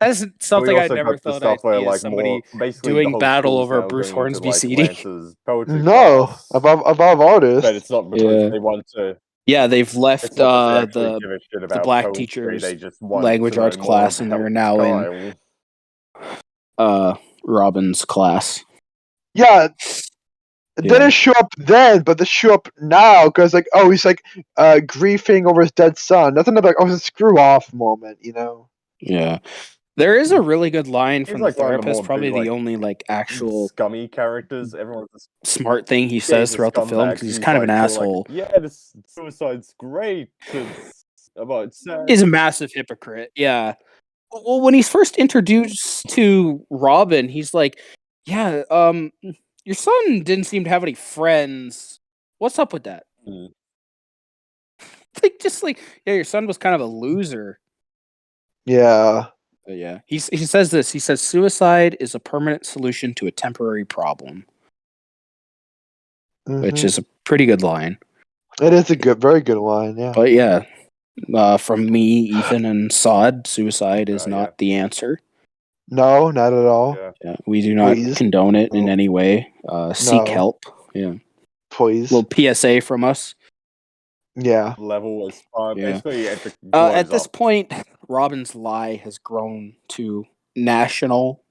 That's something I also never got the thought I'd stuff where, see, is like, somebody more, basically doing the whole battle school's over a now Bruce going into, Hornsby like, CD. Lance's poetry No. class, Above artists. but it's not because Yeah. they want to. Yeah, they've It's left not because they actually the give a shit about black poetry, teacher's they just want language to know arts more class, and they're about now in Kyle. Robin's class. Yeah. It Yeah. didn't show up then, but they show up now because, like, oh, he's like grieving over his dead son. Nothing about it's a screw off moment, you know. Yeah. There is a really good line He's from like the one of the therapist, more probably big, the like, only like actual scummy characters. Everyone's a smart thing he yeah, says he's a throughout the film scumbag, because he's he's kind of an like, sort of asshole. like, yeah, this suicide's great. It's about sad. He's a massive hypocrite. Yeah. Well, when he's first introduced to Robin, he's like, "Yeah, your son didn't seem to have any friends. What's up with that?" Mm. Yeah, your son was kind of a loser. Yeah. But yeah, he says this. He says suicide is a permanent solution to a temporary problem, which Mhm. is a pretty good line. It is a very good line. Yeah. But yeah, from me, Ethan, and Sod, suicide is Yeah. not the answer. No, not at all. Yeah. Yeah, we do not Please. condone it in No. any way. Seek No. help. Yeah, Please. little PSA from us. Yeah. Level as far Yeah. basically at the At blows this up. point, Robin's lie has grown to national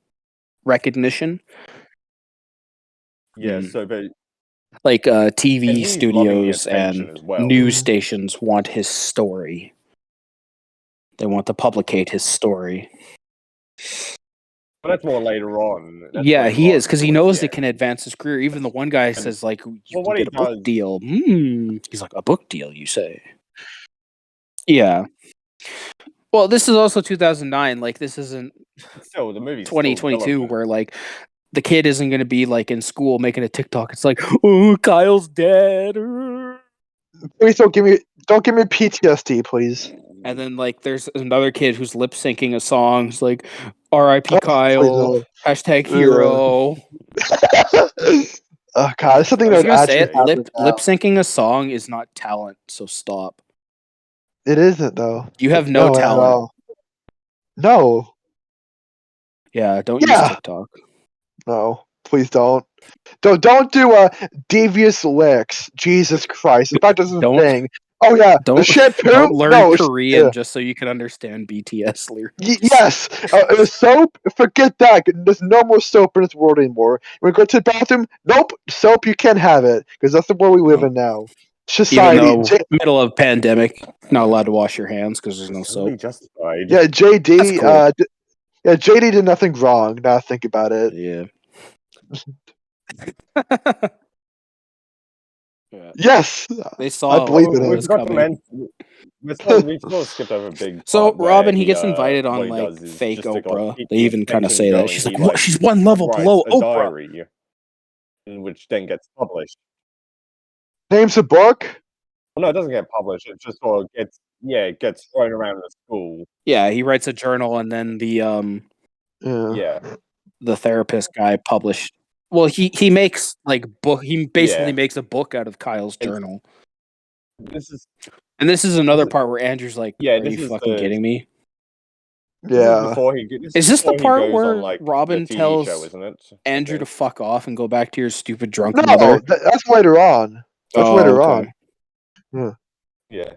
recognition. Yeah, Mm. so but Like TV and he's loving the studios attention and as well. news stations want his story. They want to publicate his story. But that's more later on. That's Yeah, later he on is, because he towards knows the it can advance his career. Even the one guy says, like, you well, can what he get a book does- deal. He's like, a book deal, you say? Yeah. Well, this is also 2009. Like, this isn't end. Still, the movie's 2022 still relevant. where, like, the kid isn't going to be, like, in school making a TikTok. It's like, oh, Kyle's dead. Please don't give me Don't give me PTSD, please. And then like there's another kid who's lip syncing a song. It's like R.I.P. Oh, Kyle, please hashtag hero. Oh god, it's something I was that gonna say actually it. Lip happened now. syncing a song is not talent, so stop. It isn't though. You have no At talent. all. No, Yeah, don't use Yeah. TikTok. no, please don't. Don't do devious licks. Jesus Christ, if that doesn't Don't- thing. Oh yeah, the Don't shampoo. don't learn no, Korean yeah. just so you can understand BTS lyrics. Yes, the soap. Forget that. There's no more soap in this world anymore. When we go to the bathroom, nope, soap. You can't have it because that's the world we live in now. Even Society. though middle of pandemic, not allowed to wash your hands because there's no Totally soap. justified. Yeah, JD. That's cool. Yeah, JD did nothing wrong. Now I think about it. Yeah. Yeah. Yes, They saw I believe what in we was it. forgot to coming. mention. We sort of skipped over a big. So part where Robin, he gets invited what on he like does is fake just to, Oprah. keep They the even kind of tension say that going, she's he, like, "What? She's one level writes below a Oprah." diary, which then gets published. Names a book. Well, no, it doesn't get published. It just sort of gets it gets thrown around the school. Yeah, he writes a journal, and then Yeah. Yeah, the therapist guy published. Well, he makes like book. He basically Yeah. makes a book out of Kyle's It's- journal. this is And this is another this is- part where Andrew's like, yeah, "Are this you is fucking the- kidding me?" this is Yeah. before he. Is this the before he part goes where on, like, Robin the TV tells show, isn't it? I Andrew to think. fuck off and go back to your stupid drunk No, mother? that's later on. That's Oh, later okay. on. Yeah,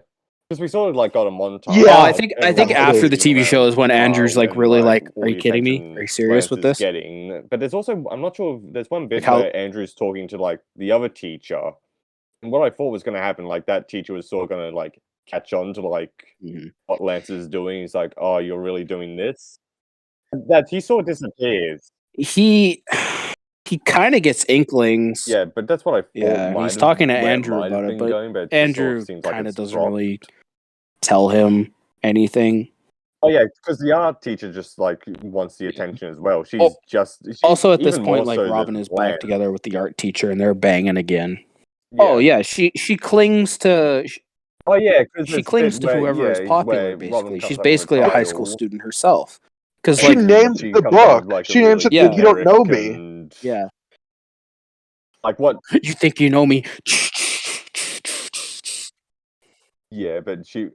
because we sort of like got a montage. Yeah. Oh, like, I think everyone after the sitting TV show around is when Andrew's like and, really like, all "Are you the kidding me? attention Are you serious with Lance is this?" Getting, but there's also I'm not sure. There's one bit Like how- where Andrew's talking to like the other teacher, and what I thought was going to happen, like that teacher was sort of going to like catch on to like Mhm. what Lance is doing. He's like, "Oh, you're really doing this." That he sort of disappears. He kind of gets inklings. Yeah, but that's what I thought. Yeah, might he's have- talking to where Andrew might have about it, been but going, but it just Andrew sort of seems like kind of it's doesn't dropped. really tell him anything. Oh yeah, because the art teacher just like wants the attention as well. She's Oh, she's Also, at this even point, more like so Robin than is back Lance. together with the art teacher, and they're banging again. Oh yeah, she clings to Oh yeah, because she clings to whoever is popular. Basically, she's basically a high school student herself. Because She like names the book. She names it. Yeah. You don't know me. And, yeah, like what? you think you know me? Yeah, but she.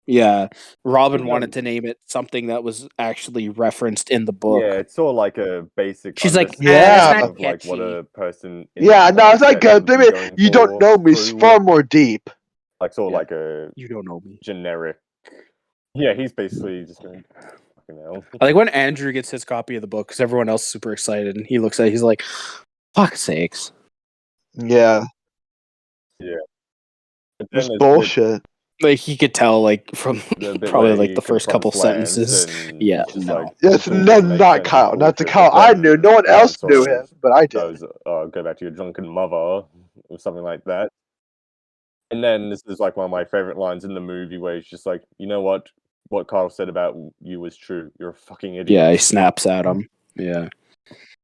Yeah, Robin No. wanted to name it something that was actually referenced in the book. Yeah, it's sort of like a basic. She's like, understanding Yeah. that's not of like what catchy. a person. in Yeah, that no, it's like mindset would be maybe going you don't know me. It's through, far more deep. like sort of Yeah. like a You don't know me. generic. Yeah, he's basically just going. Fucking hell. I like when Andrew gets his copy of the book because everyone else is super excited, and he looks at it, he's like, "Fuck sakes!" Yeah, But then it's there's bullshit. Like he could tell, like from the bit probably where like he the first couple confronts Lance sentences. and Yeah, he's just no. like, Yes, "Cool, no, makes not sense, Kyle. cool Not the shit," Kyle. but I then knew. No one Lance else sort knew of him, but I did. goes, "Oh, go back to your drunken mother," or something like that. And then this is like one of my favorite lines in the movie where he's just like, "You know what? What Kyle said about you was true. You're a fucking idiot." Yeah, he snaps at him. Yeah,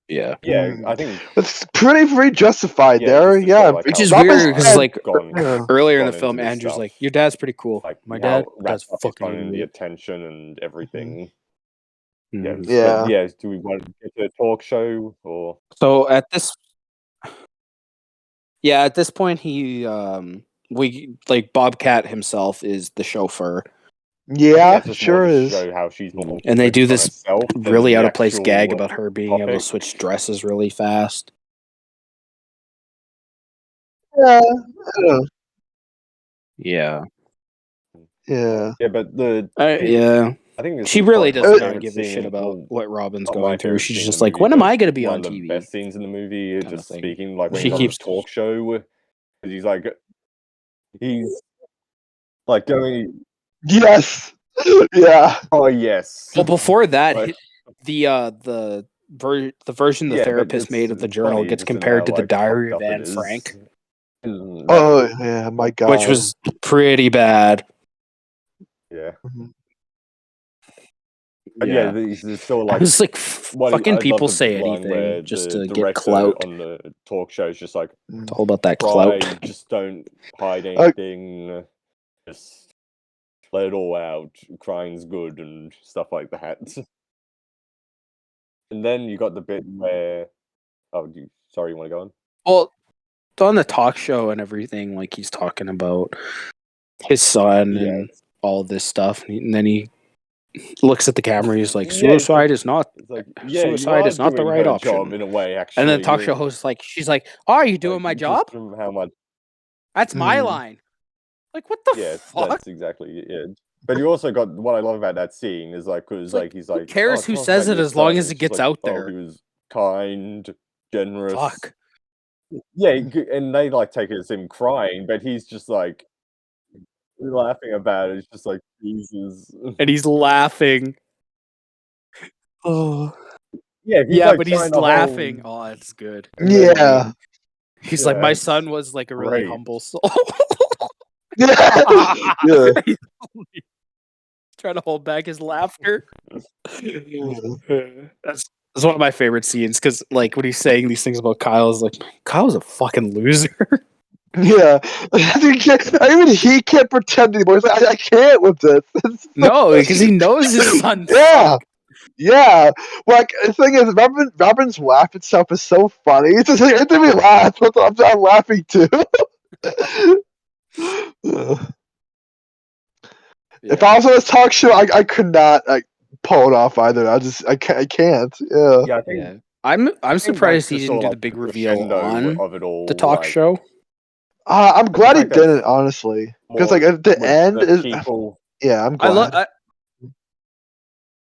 yeah. Yeah, I think It's pretty justified Yeah, there. just to Yeah, show, like, Which how is Robin's weird because dead. like Yeah. earlier in the gone film, into this Andrew's stuff. like, "Your dad's pretty cool. like My how dad wrapped does up he's fucking gone in the idiot." attention and everything. Yeah, Mhm. Yeah. yeah. Do we want to get to a talk show or? So at this point he we like Bobcat himself is the chauffeur, Yeah, it's just sure more to is. show how she's more and they do focused on this herself than really the out of place gag actual about her being able to topic. switch dresses really fast. Yeah, yeah, Yeah, yeah. Yeah, but yeah. I think this She is really probably does my not favorite give a scene shit in- about well, what Robin's not my going through. favorite She's scene in just the like, movie, when am but I going to be one on of the TV? best scenes in the movie, Kinda just thing. speaking like when She he's on keeps- the talk show, 'cause he's like going, Yes. Yeah. "Oh yes." Well, before that, Like- the version the Yeah, but therapist made of the it's journal funny gets just in compared how, to the like, Diary fucked of up Anne it is. Frank, And Oh yeah, my God. which was pretty bad. yeah. But yeah, there's still I like was like, what fucking I love people the say line where anything just the to get director clout. on the talk show is just like, It's all about that cry, clout. just don't hide anything, just let it all out. Crying's good and stuff like that. And then you got the bit where, sorry, you want to go on? Well, on the talk show and everything, like he's talking about his son Yeah. and all this stuff, and then he looks at the camera. He's like, Yeah, "Suicide is not. It's like, yeah, Suicide is not the right option." job in a way, actually. And then the talk show host is like, "She's like, oh, are you doing my just job? from how much, That's my Mm. line." Like, what the yeah, fuck? that's exactly it. But you also got what I love about that scene is like, because Like, he's who like, cares who talk says about it your as long son. as it It's just gets like, out oh, there? he was kind, generous. Fuck. Yeah, and they like take it as him crying, but he's just like laughing about it. It's just like, Jesus. And he's laughing. Oh. Yeah, Yeah, like, but he's trying to laughing. hold- Oh, it's good. and then- Yeah. He's like, my Yeah, son it's was like a really great. humble soul. Yeah. Yeah. Trying to hold back his laughter. That's one of my favorite scenes because, like, when he's saying these things about Kyle, is like, Kyle's a fucking loser. Yeah. Even he can't pretend anymore. He's like, I can't with this. No, because he knows his son. Yeah. Yeah. Like, the thing is, Robin's laugh itself is so funny. It's just like, it made me laugh. I'm laughing too. If I was on this talk show, I could not pull it off either. I can't. Yeah. Yeah, I think Yeah. I'm surprised he didn't do the big reveal on of it all. the talk show. I'm glad he fact that didn't, honestly. Because, like, more at the with end, the is people. yeah, I'm I glad. love.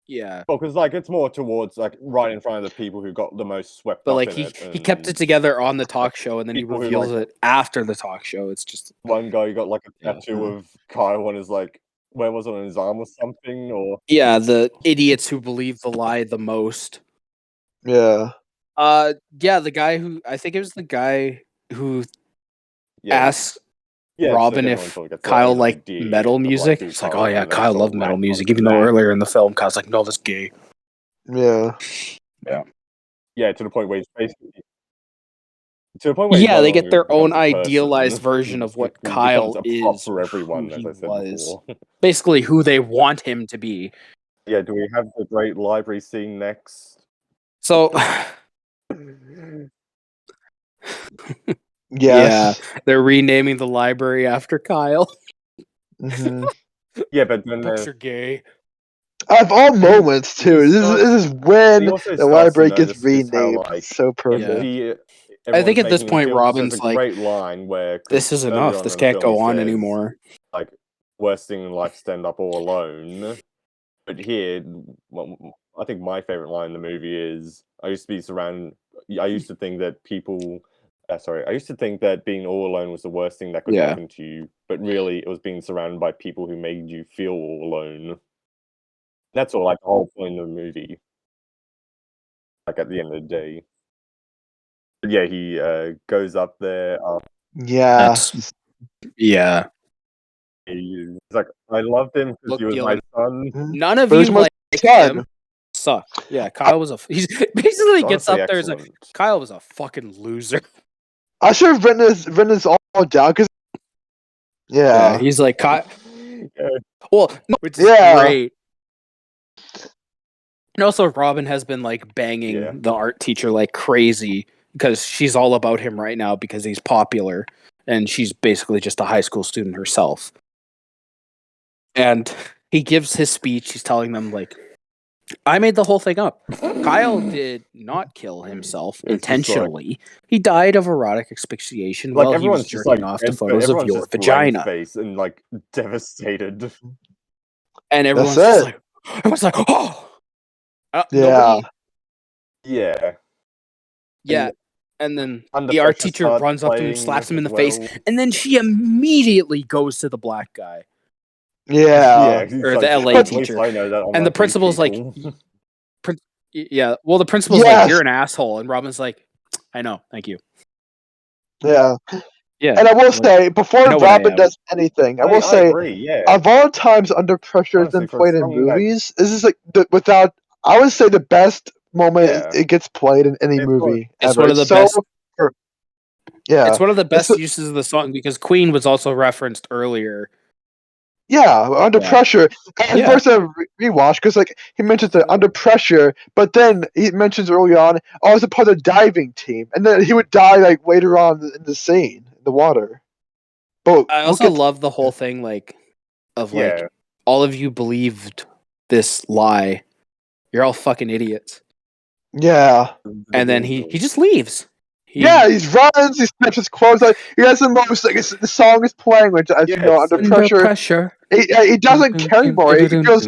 Yeah, Well, because like it's more towards like right in front of the people who got the most swept but up like in it. he kept it and together on the talk show, and then he people who, reveals like- it after the talk show. It's just One guy got like a Yeah. tattoo of Kyle on his like, where was it, on his arm or something, or yeah, the idiots who believe the lie the most. Yeah. Yeah, the guy who I think it was the guy who yeah, asked yeah, Robin everyone if sort of gets Kyle an liked idea metal of, like, music. who It's like, Kyle oh is, yeah, and they Kyle sort loved of metal latch music, onto even though that. earlier in the film, Kyle's like, no, that's gay. Yeah. Yeah, to the point where he's basically to the point where he's Yeah, no they get longer their own becomes a idealized person, version of he what becomes Kyle a prop is, for everyone, who as he I said was. before. Basically, who they want him to be. Yeah, do we have the great library scene next? So, Yes. they're renaming the library after Kyle. Hmm. Yeah, but then Books are gay. Out of all moments, too, this is when he also the starts to library gets notice just how, renamed. like, So perfect. I think at this point, there's Robin's a like, great line where 'cause this is earlier enough. on This in the can't film, go he on says, anymore. like, worst thing in life, stand up all alone. But here, I think my favorite line in the movie is, I used to think that people, I used to think that being all alone was the worst thing that could Yeah. happen to you, but really it was being surrounded by people who made you feel all alone. That's all, like, the whole point of the movie. Like, at the end of the day. But yeah, he goes up there. Yeah. That's- Yeah. He's like, I loved him because Look, he was Gillen, my son. none of Where's you my like son? him. Suck. Yeah, Kyle was he's basically gets Honestly, up there and like, excellent. Kyle was a fucking loser. I should have written this all down because. Yeah. He's like, Kyle. Yeah. Well, no, which is Yeah. great. And also, Robin has been like banging Yeah. the art teacher like crazy because she's all about him right now because he's popular, and she's basically just a high school student herself. And he gives his speech. He's telling them like, I made the whole thing up. Kyle did not kill himself It's just like- intentionally. He died of erotic asphyxiation Like, while he everyone's was just jerking like, off to photos of everyone's your just blank vagina. face and like devastated. And everyone's That's just it. like, everyone's like, oh, Yeah. Yeah. yeah. And then Under the art Pressure teacher starts runs up to him, playing slaps him in the as face, well. and then she immediately goes to the black guy. Yeah. he's Or like, the LA "At least teacher." I know that And the unlike you principal's like, people." Yeah, well, the principal's Yes. like, you're an asshole. And Robin's like, I know, thank you. Yeah. Yeah. And I will like, say, before know what I Robin am. does anything, I will I say, agree, yeah. of all times Under Pressure has Honestly, been for a played in song that- movies, this is like without. I would say the best moment Yeah. it gets played in any It's movie It's ever. one of the so, best. Yeah, It's one of the It's best uses of the song because Queen was also referenced earlier. yeah, Under Yeah. Pressure. At Yeah. first, I rewatched because like he mentions the Under Pressure, but then he mentions early on, oh, it's a part of the diving team, and then he would die like later on in the scene in the water. But I we'll also get to- love the whole thing, like, of like Yeah. all of you believed this lie. You're all fucking idiots. yeah. And then he just leaves. He, Yeah, he runs, he snaps his clothes. Like, he has the most. Like, the song is playing, which, as you Yeah, know, it's Under like- Pressure. He doesn't care anymore. He feels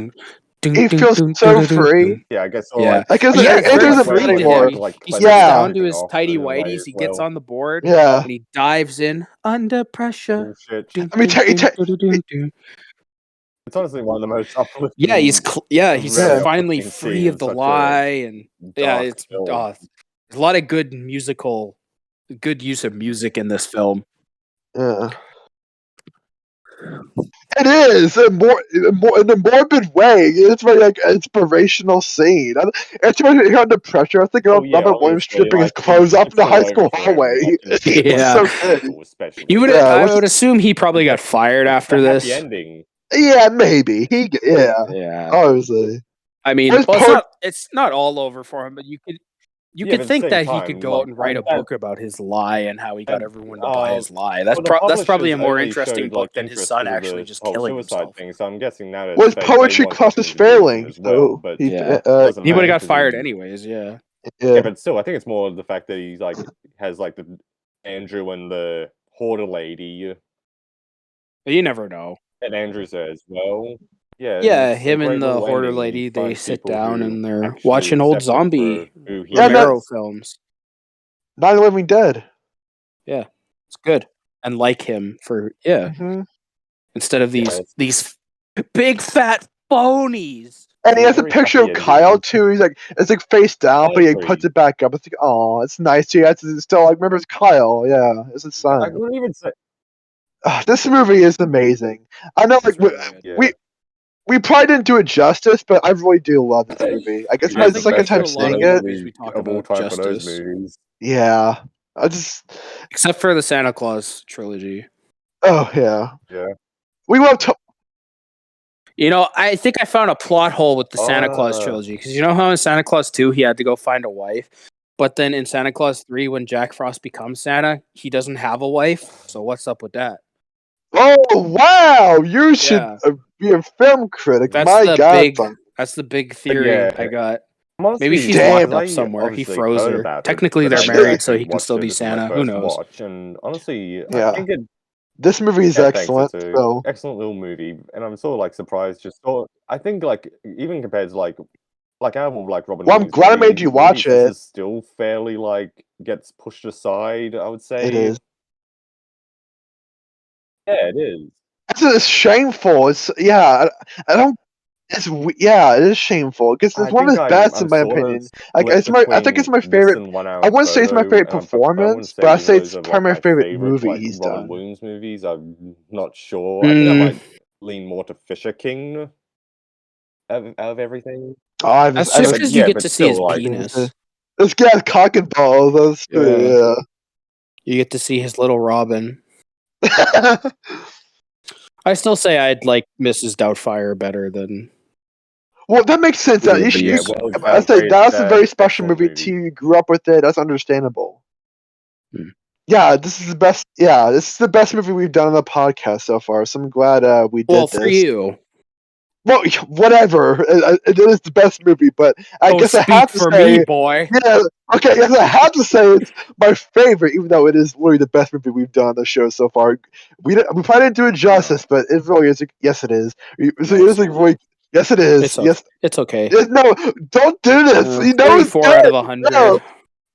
so free. Yeah, I guess. Or Yeah. like, Like, it Yeah, it it's very doesn't free matter to anymore. him. like, He cleanse strips Yeah. down to everything his off tidy in a way whities. as He gets well. on the board Yeah. and he dives in under pressure. Bullshit. I mean, It's honestly one of the most uplifting. Yeah, he's very finally uplifting free scene of in the such a lie, and yeah, dark it's film. there's a lot of good use of music in this film. Yeah. It is in a morbid way. It's very like inspirational scene. It's very under pressure. I think about yeah, Robert Williams obviously, stripping his like, clothes up in it's the all high over school for him, hallway. like, It's Yeah. so good. especially. You would, Yeah, I which- would assume he probably got fired after The this. happy ending. Yeah, maybe yeah. Yeah, Obviously, I mean, Where's well, it's not all over for him, but you could Yeah, but at the think same that he time, could go out and write a like, that- book about his lie and how he got that- everyone to buy his lie. That's well, the that's probably a publishers more only interesting showed, book like, than his interest son because of actually the just whole killing suicide himself. thing. So I'm guessing that is was they poetry want class something was to do with him failing. as well, but Yeah. doesn't He would matter have got 'cause fired he- anyways. Yeah. Yeah, but still, I think it's more the fact that he's like has like the Andrew and the hoarder lady, But you never know. and Andrew's there as well. Yeah, Yeah, it's a him great and the little hoarder ending. You lady, they find sit people down who and they're actually watching old accept him zombie for who he Yeah, is. Romero films. 9 Living Dead. It's good. And like him for Mhm. instead of these it's- these big fat phonies. And he It's has a very picture of happy Kyle ending. too. He's like, it's like face down, but he Exactly. puts it back up. It's like, oh, it's nice. He has to still like remembers Kyle. Yeah, it's his I son. wouldn't even say. This movie is amazing. I know, like It's really good. Yeah. we probably didn't do it justice, but I really do love this movie. I guess It my is the second best time action seeing movie it. movies we talk of all about time for those justice. movies. Yeah, I just, Except for the Santa Claus trilogy. oh yeah, Yeah. we love. You know, I think I found a plot hole with the Santa Claus Ah. trilogy because you know how in Santa Claus 2 he had to go find a wife, but then in Santa Claus 3 when Jack Frost becomes Santa, he doesn't have a wife. So what's up with that? Oh wow, you should Yeah. be a film critic. That's My the God, big Fun. that's the big theory Yeah. I got. I'm honestly- Maybe she's Damn. locked up I somewhere. He obviously froze heard her. about it, Technically but they're I Yeah. married, never so he can watched still it. be This is my Santa. Who first knows? Watch, and honestly, Yeah. I think it. This movie is Yeah, thanks, excellent. It's a So excellent little movie, and I'm sort of like surprised. I think like even compared to like album like Robin. Well, I'm Williams glad I movies- made you watch movies, this it. is still fairly like gets pushed aside. I would say it is. Yeah, it is. It's shameful. It's yeah. I don't. It's yeah. It is shameful because it's I one of his think best I'm in my sort of opinion. Like split it's my. I think it's my between this favorite. and 1 Hour I wouldn't say it's my Photo, favorite but I wouldn't performance, say but I'd either say of it's those are, probably my like, favorite favorite, movie like, he's Robin done. Williams movies. I'm not sure. I think I might lean more to Fisher King out of everything. Oh, I haven't. That's I just haven't- because yeah, you get but to see his still, like- penis. This guy's cock and balls. That's Yeah. You get to see his little Robin. yeah. I still say I'd like Mrs. Doubtfire better than. Well, that makes sense. Yeah, You but should. yeah, I say that's a very special excellent movie to you. You grew up with it. That's understandable. Hmm. Yeah, this is the best. Yeah, this is the best movie we've done on the podcast so far. So I'm glad we did Well, this. for you. Well, whatever. It is the best movie, but I Don't guess I speak have to for say, me, boy. yeah. Okay, yes, I have to say it's my favorite, even though it is literally the best movie we've done on the show so far. We probably didn't do it justice, but it really is. Yes, it is. So No, it's like really. Yes, it is. It's okay. Yes. It's okay. No, don't do this. You know it's 44 good. out of 100. No.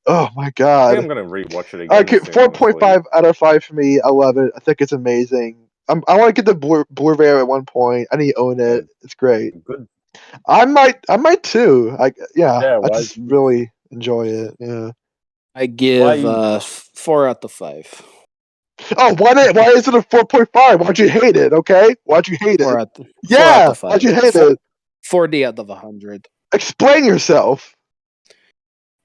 Oh my I god. think I'm gonna rewatch it again. Okay, soon, 4.5 out of 5 for me. I love it. I think it's amazing. I want to get the Blu-ray at one point. I need to own it. It's great. honestly. Good. I might too. Yeah, I why- just really enjoy it. Yeah. I give Why- 4 out of 5. Oh, why is it a 4.5? Why'd you hate it? Okay, why'd you hate Four it? out the, four out Yeah, the five. why'd you hate it? 40 out of 100. Explain yourself.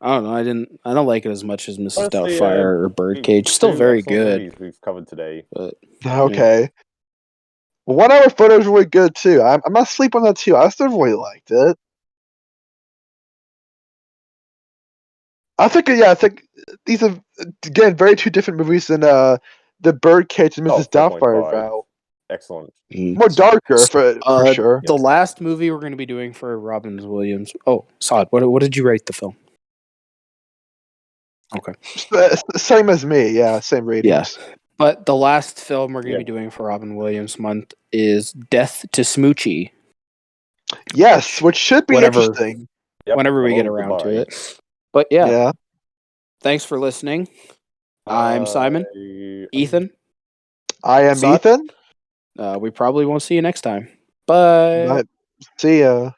I don't know. I don't like it as much as Mrs. Honestly, Doubtfire or Birdcage. Still two very excellent good. movies we've covered today. But Okay. 1 Hour Photo is really good too. I'm not sleep on that too. I still really liked it. I think these are again very two different movies than the Birdcage and Mrs. Doubtfire 4.5. about. Excellent. More darker for sure. the last movie we're going to be doing for Robin Williams. Oh, Saad, what did you rate the film? Okay. Same as me, yeah, same ratings. Yes. But the last film we're going to Yeah. be doing for Robin Williams month is Death to Smoochie. Yes, which should be Whatever. interesting. Yep, Whenever we get hello, around to goodbye. it. But yeah, Yeah. thanks for listening. I'm Simon. Ethan. I am Saad? Ethan. We probably won't see you next time. Bye. Bye. See ya.